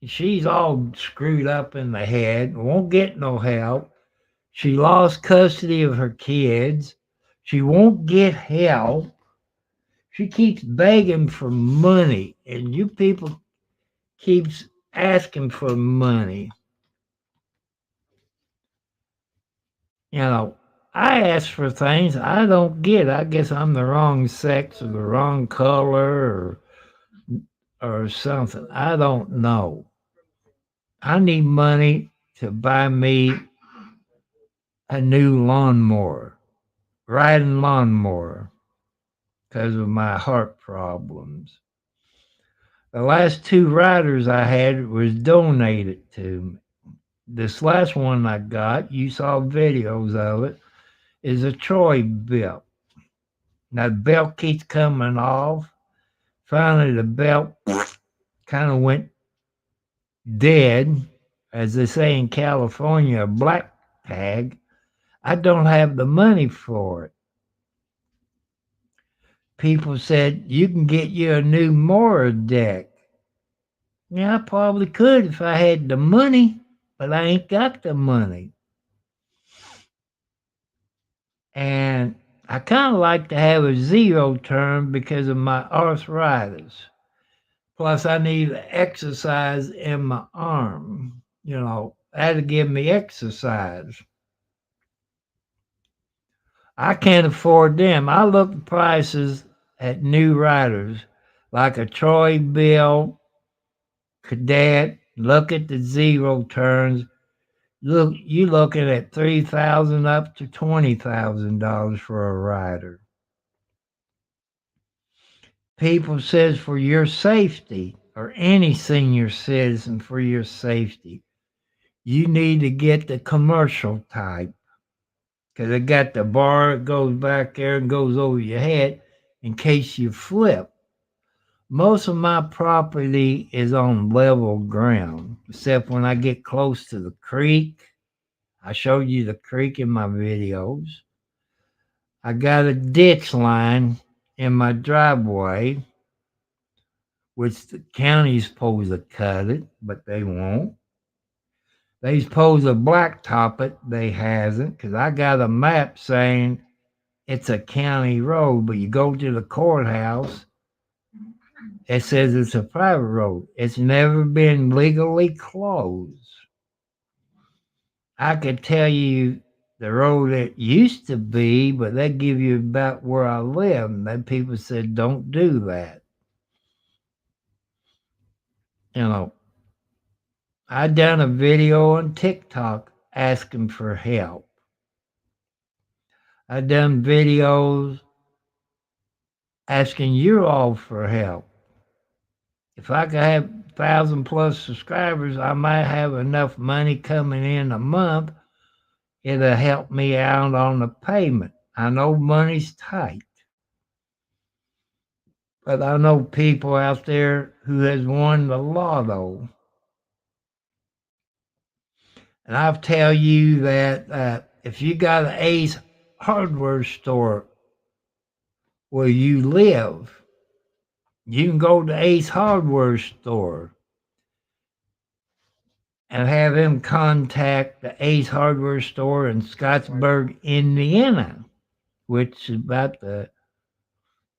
S6: She's all screwed up in the head, won't get no help. She lost custody of her kids. She won't get help. She keeps begging for money, and you people keeps asking for money. You know, I ask for things I don't get. I guess I'm the wrong sex or the wrong color or something. I don't know. I need money to buy me a new lawnmower, riding lawnmower, because of my heart problems. The last 2 riders I had was donated to me. This last one I got, you saw videos of it, is a Troy belt. Now the belt keeps coming off. Finally, the belt kind of went dead, as they say in California, a black tag. I don't have the money for it. People said, you can get you a new mower deck. Yeah, I probably could if I had the money, but I ain't got the money. And I kind of like to have a 0 turn because of my arthritis. Plus, I need exercise in my arm. You know, that'll give me exercise. I can't afford them. I look at prices at new riders, like a Troy Bill, Cadet. Look at the 0 turns. Look, you looking at $3,000 up to $20,000 for a rider. People says for your safety, or any senior citizen for your safety, you need to get the commercial type because it got the bar that goes back there and goes over your head in case you flip. Most of my property is on level ground, except when I get close to the creek. I showed you the creek in my videos. I got a ditch line in my driveway, which the county's supposed to cut it, but they won't. They supposed to blacktop it, they hasn't, because I got a map saying it's a county road, but you go to the courthouse, it says it's a private road. It's never been legally closed. I could tell you the road it used to be, but they give you about where I live, and then people said, don't do that. You know, I done a video on TikTok asking for help. I done videos asking you all for help. If I could have 1,000+ subscribers, I might have enough money coming in a month. It'll help me out on the payment. I know money's tight, but I know people out there who has won the lotto. And I'll tell you that if you got an Ace hardware store where you live, you can go to Ace hardware store and have him contact the Ace hardware store in Scottsburg, Indiana, which is about the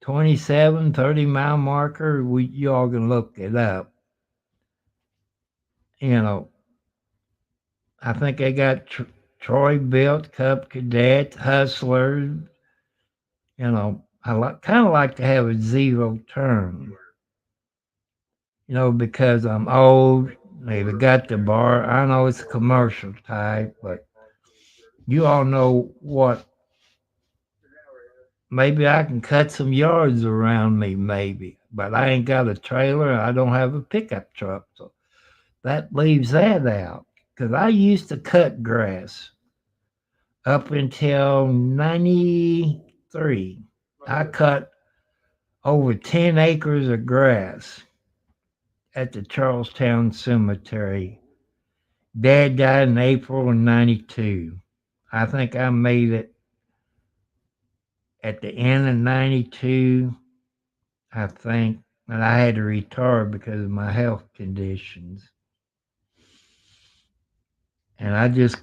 S6: 27, 30-mile marker. Y'all can look it up. You know, I think they got Troy Built, Cub Cadet, Hustlers. You know, I kind of like to have a zero turn. You know, because I'm old. They've got the bar. I know it's a commercial type, but you all know what. Maybe I can cut some yards around me, maybe. But I ain't got a trailer. I don't have a pickup truck. So that leaves that out. Because I used to cut grass up until 93. I cut over 10 acres of grass at the Charlestown Cemetery. Dad died in April of 92. I think I made it at the end of 92, I think, and I had to retire because of my health conditions. And I just,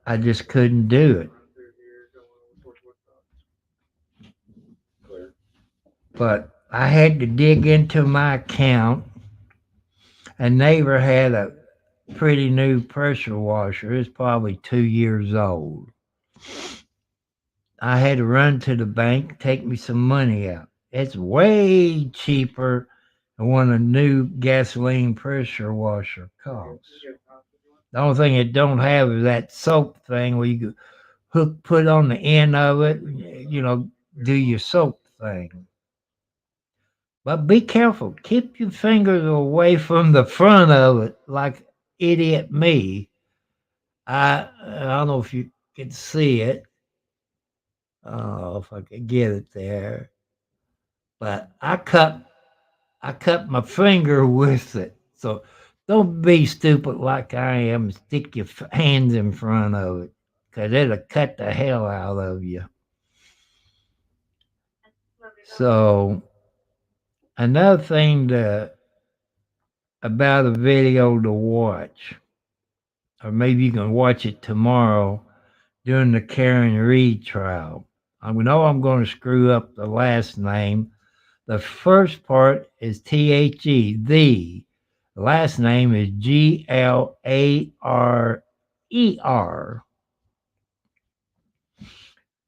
S6: I just couldn't do it. But I had to dig into my account. A neighbor had a pretty new pressure washer. It's probably 2 years old. I had to run to the bank, take me some money out. It's way cheaper than what a new gasoline pressure washer costs. The only thing it don't have is that soap thing where you put on the end of it, do your soap thing. But be careful. Keep your fingers away from the front of it, like idiot me. I don't know if you can see it. Oh, if I could get it there. But I cut my finger with it. So don't be stupid like I am and stick your hands in front of it, because it'll cut the hell out of you. So another thing about a video to watch, or maybe you can watch it tomorrow during the Karen Reed trial. I know I'm going to screw up the last name. The first part is THE. The last name is GLARER.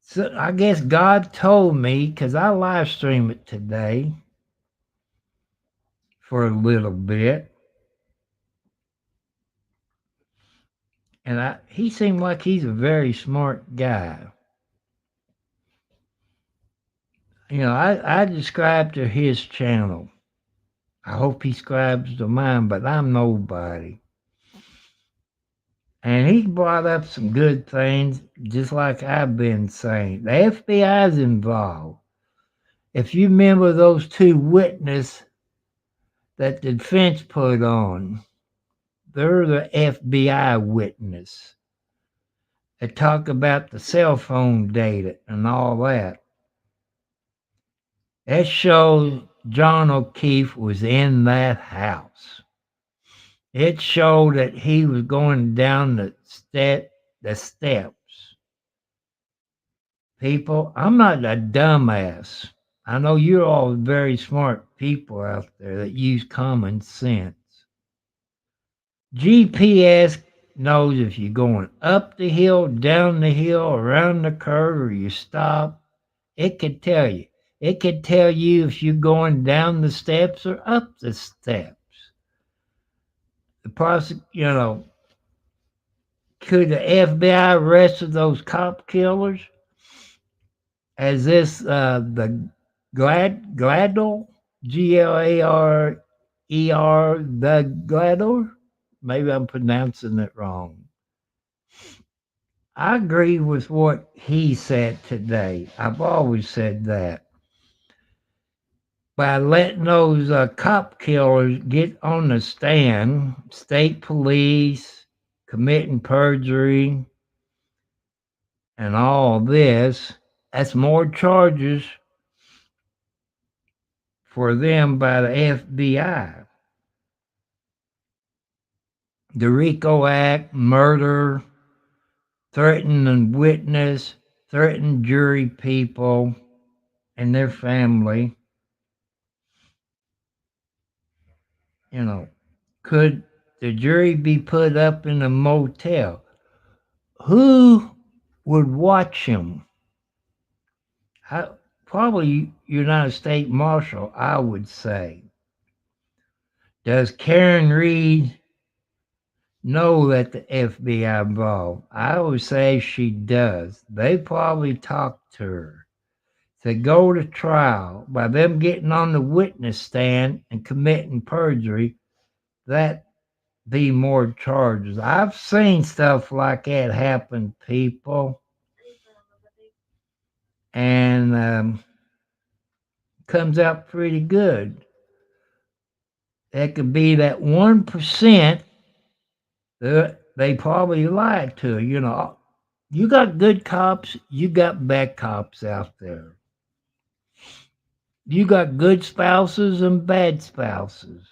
S6: So I guess God told me, because I live stream it today for a little bit. And he seemed like he's a very smart guy. I subscribe to his channel. I hope he subscribes to mine, but I'm nobody. And he brought up some good things, just like I've been saying. The FBI's involved. If you remember those two witnesses that the defense put on, they're the FBI witness. They talk about the cell phone data and all that. That shows John O'Keefe was in that house. It showed that he was going down the steps. People, I'm not a dumbass. I know you're all very smart people out there that use common sense. GPS knows if you're going up the hill, down the hill, around the curve, or you stop. It could tell you. It could tell you if you're going down the steps or up the steps. could the FBI arrest those cop killers? As this the Glador, Glarer, the Glador? Maybe I'm pronouncing it wrong. I agree with what he said today. I've always said that. By letting those cop killers get on the stand, state police committing perjury and all this, that's more charges for them by the FBI. The RICO Act, murder, threatening witness, threatening jury people and their family. Could the jury be put up in a motel? Who would watch him? Probably United States Marshal, I would say. Does Karen Reed know that the FBI involved? I would say she does. They probably talked to her to go to trial. By them getting on the witness stand and committing perjury, that be more charges. I've seen stuff like that happen, people, and comes out pretty good. That could be that 1% that they probably lied to. You got good cops, you got bad cops out there. You got good spouses and bad spouses.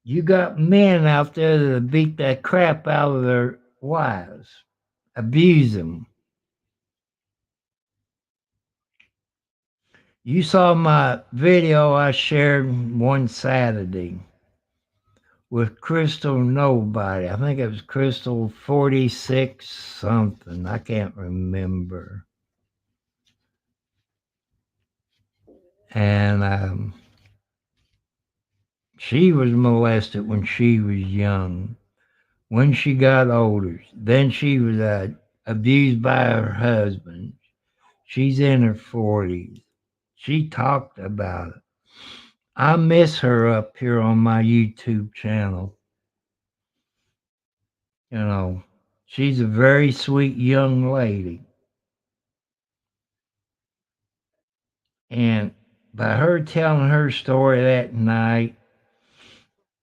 S6: You got men out there that beat that crap out of their wives, abuse them. You saw my video I shared one Saturday with Crystal Nobody. I think it was Crystal 46 something. I can't remember. And she was molested when she was young. When she got older, then she was abused by her husband. She's in her 40s. She talked about it. I miss her up here on my YouTube channel. She's a very sweet young lady. And by her telling her story that night,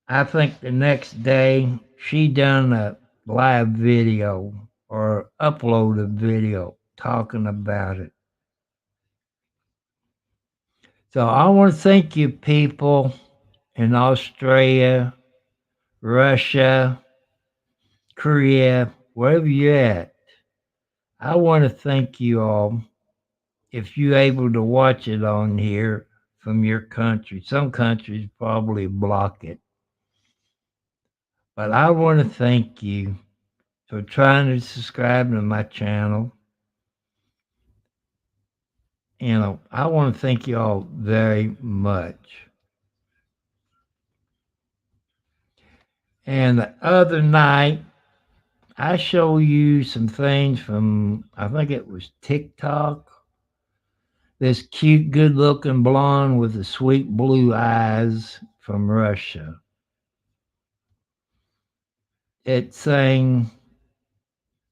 S6: I think the next day she done a live video or upload a video talking about it. So I want to thank you people in Australia, Russia, Korea, wherever you're at. I want to thank you all if you're able to watch it on here from your country. Some countries probably block it. But I want to thank you for trying to subscribe to my channel. I want to thank you all very much. And the other night, I show you some things from, I think it was TikTok. This cute, good-looking blonde with the sweet blue eyes from Russia. It sang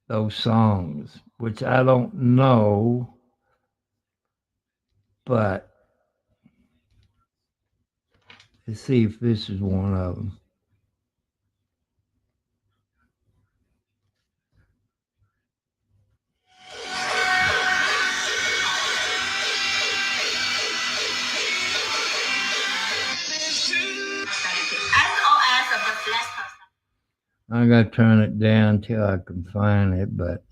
S6: those songs, which I don't know, but let's see if this is one of them. I gotta turn it down till I can find it, but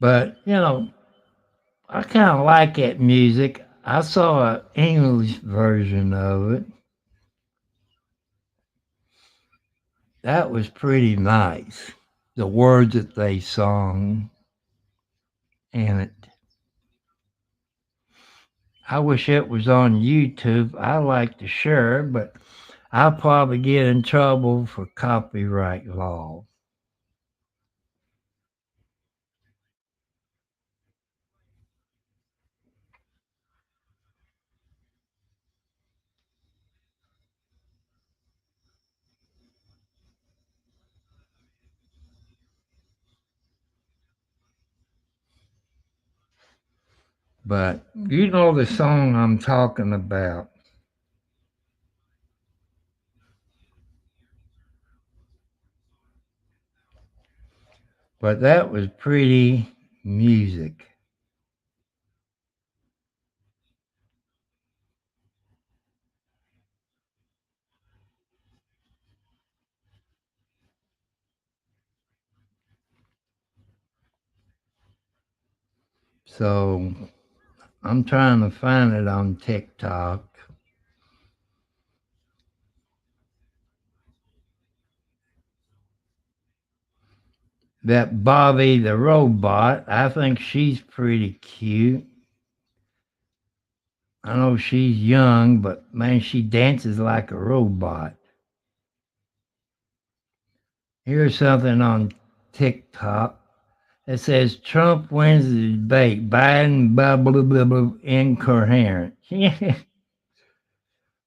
S6: I kind of like that music. I saw an English version of it. That was pretty nice. the words that they sung in it. I wish it was on YouTube. I like to share, but I'll probably get in trouble for copyright law. But you know the song I'm talking about. But that was pretty music. So I'm trying to find it on TikTok. That Bobby the robot, I think she's pretty cute. I know she's young, but man, she dances like a robot. Here's something on TikTok. It says Trump wins the debate. Biden blah blah blah blah incoherent.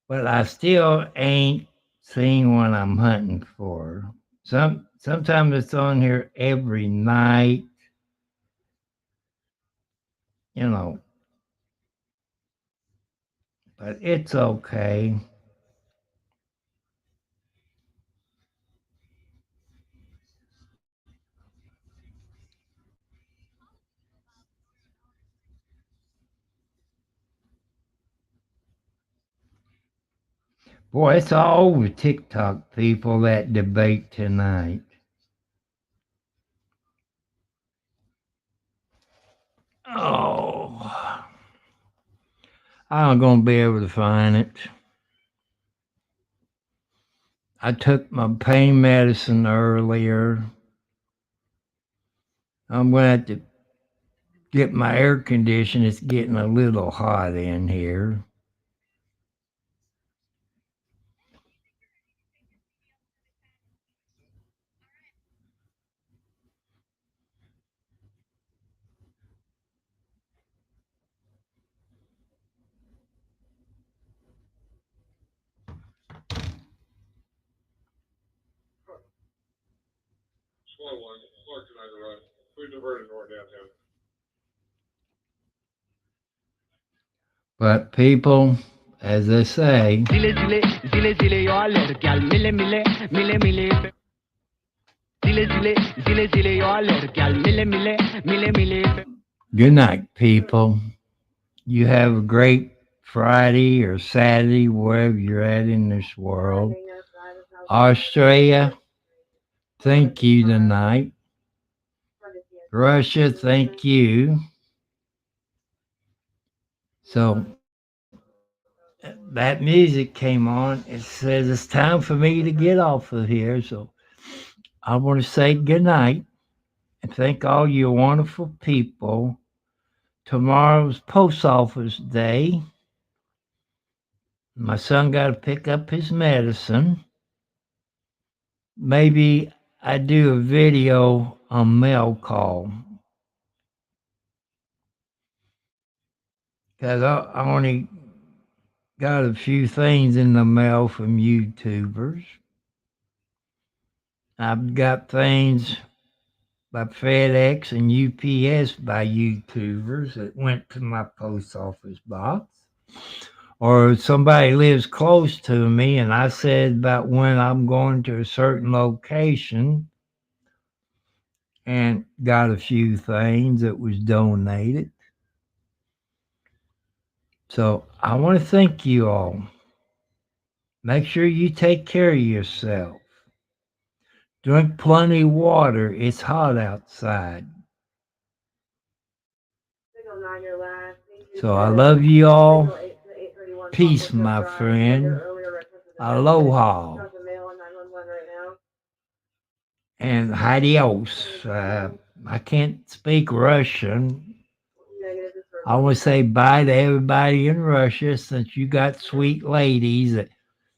S6: But I still ain't seen what I'm hunting for. Sometimes it's on here every night, you know, but it's okay. Boy, it's all over TikTok, people, that debate tonight. Oh, I'm going to be able to find it. I took my pain medicine earlier. I'm going to have to get my air conditioning. It's getting a little hot in here. But people, as they say, good night, people. You have a great Friday or Saturday, wherever you're at in this world. Australia, thank you tonight. Russia, thank you. So that music came on. It says it's time for me to get off of here. So I want to say good night and thank all you wonderful people. Tomorrow's post office day. My son got to pick up his medicine. Maybe I do a video on mail call. Because I only got a few things in the mail from YouTubers. I've got things by FedEx and UPS by YouTubers that went to my post office box. Or somebody lives close to me and I said about when I'm going to a certain location and got a few things that was donated. So I want to thank you all. Make sure you take care of yourself. Drink plenty of water. It's hot outside. So I love you all. Peace, my friend. Aloha. and adios. I can't speak Russian. I want to say bye to everybody in Russia, since you got sweet ladies that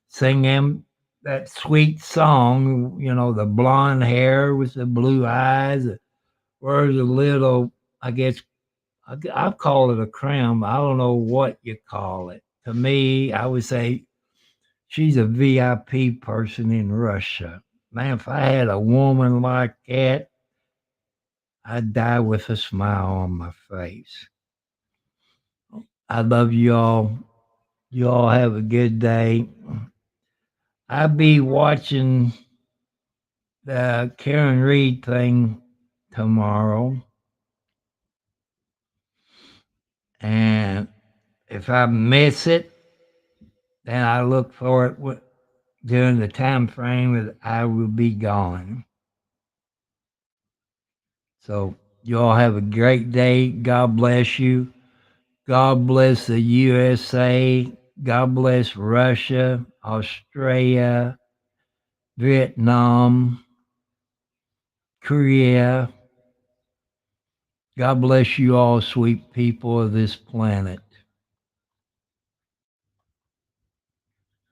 S6: sing them that sweet song, the blonde hair with the blue eyes, that wears a little, I guess, I call it a crown. I don't know what you call it. To me, I would say she's a VIP person in Russia. Man, if I had a woman like that, I'd die with a smile on my face. I love you all. You all have a good day. I'll be watching the Karen Reed thing tomorrow. And if I miss it, then I look for it during the time frame that I will be gone. So you all have a great day. God bless you. God bless the USA. God bless Russia, Australia, Vietnam, Korea. God bless you all, sweet people of this planet.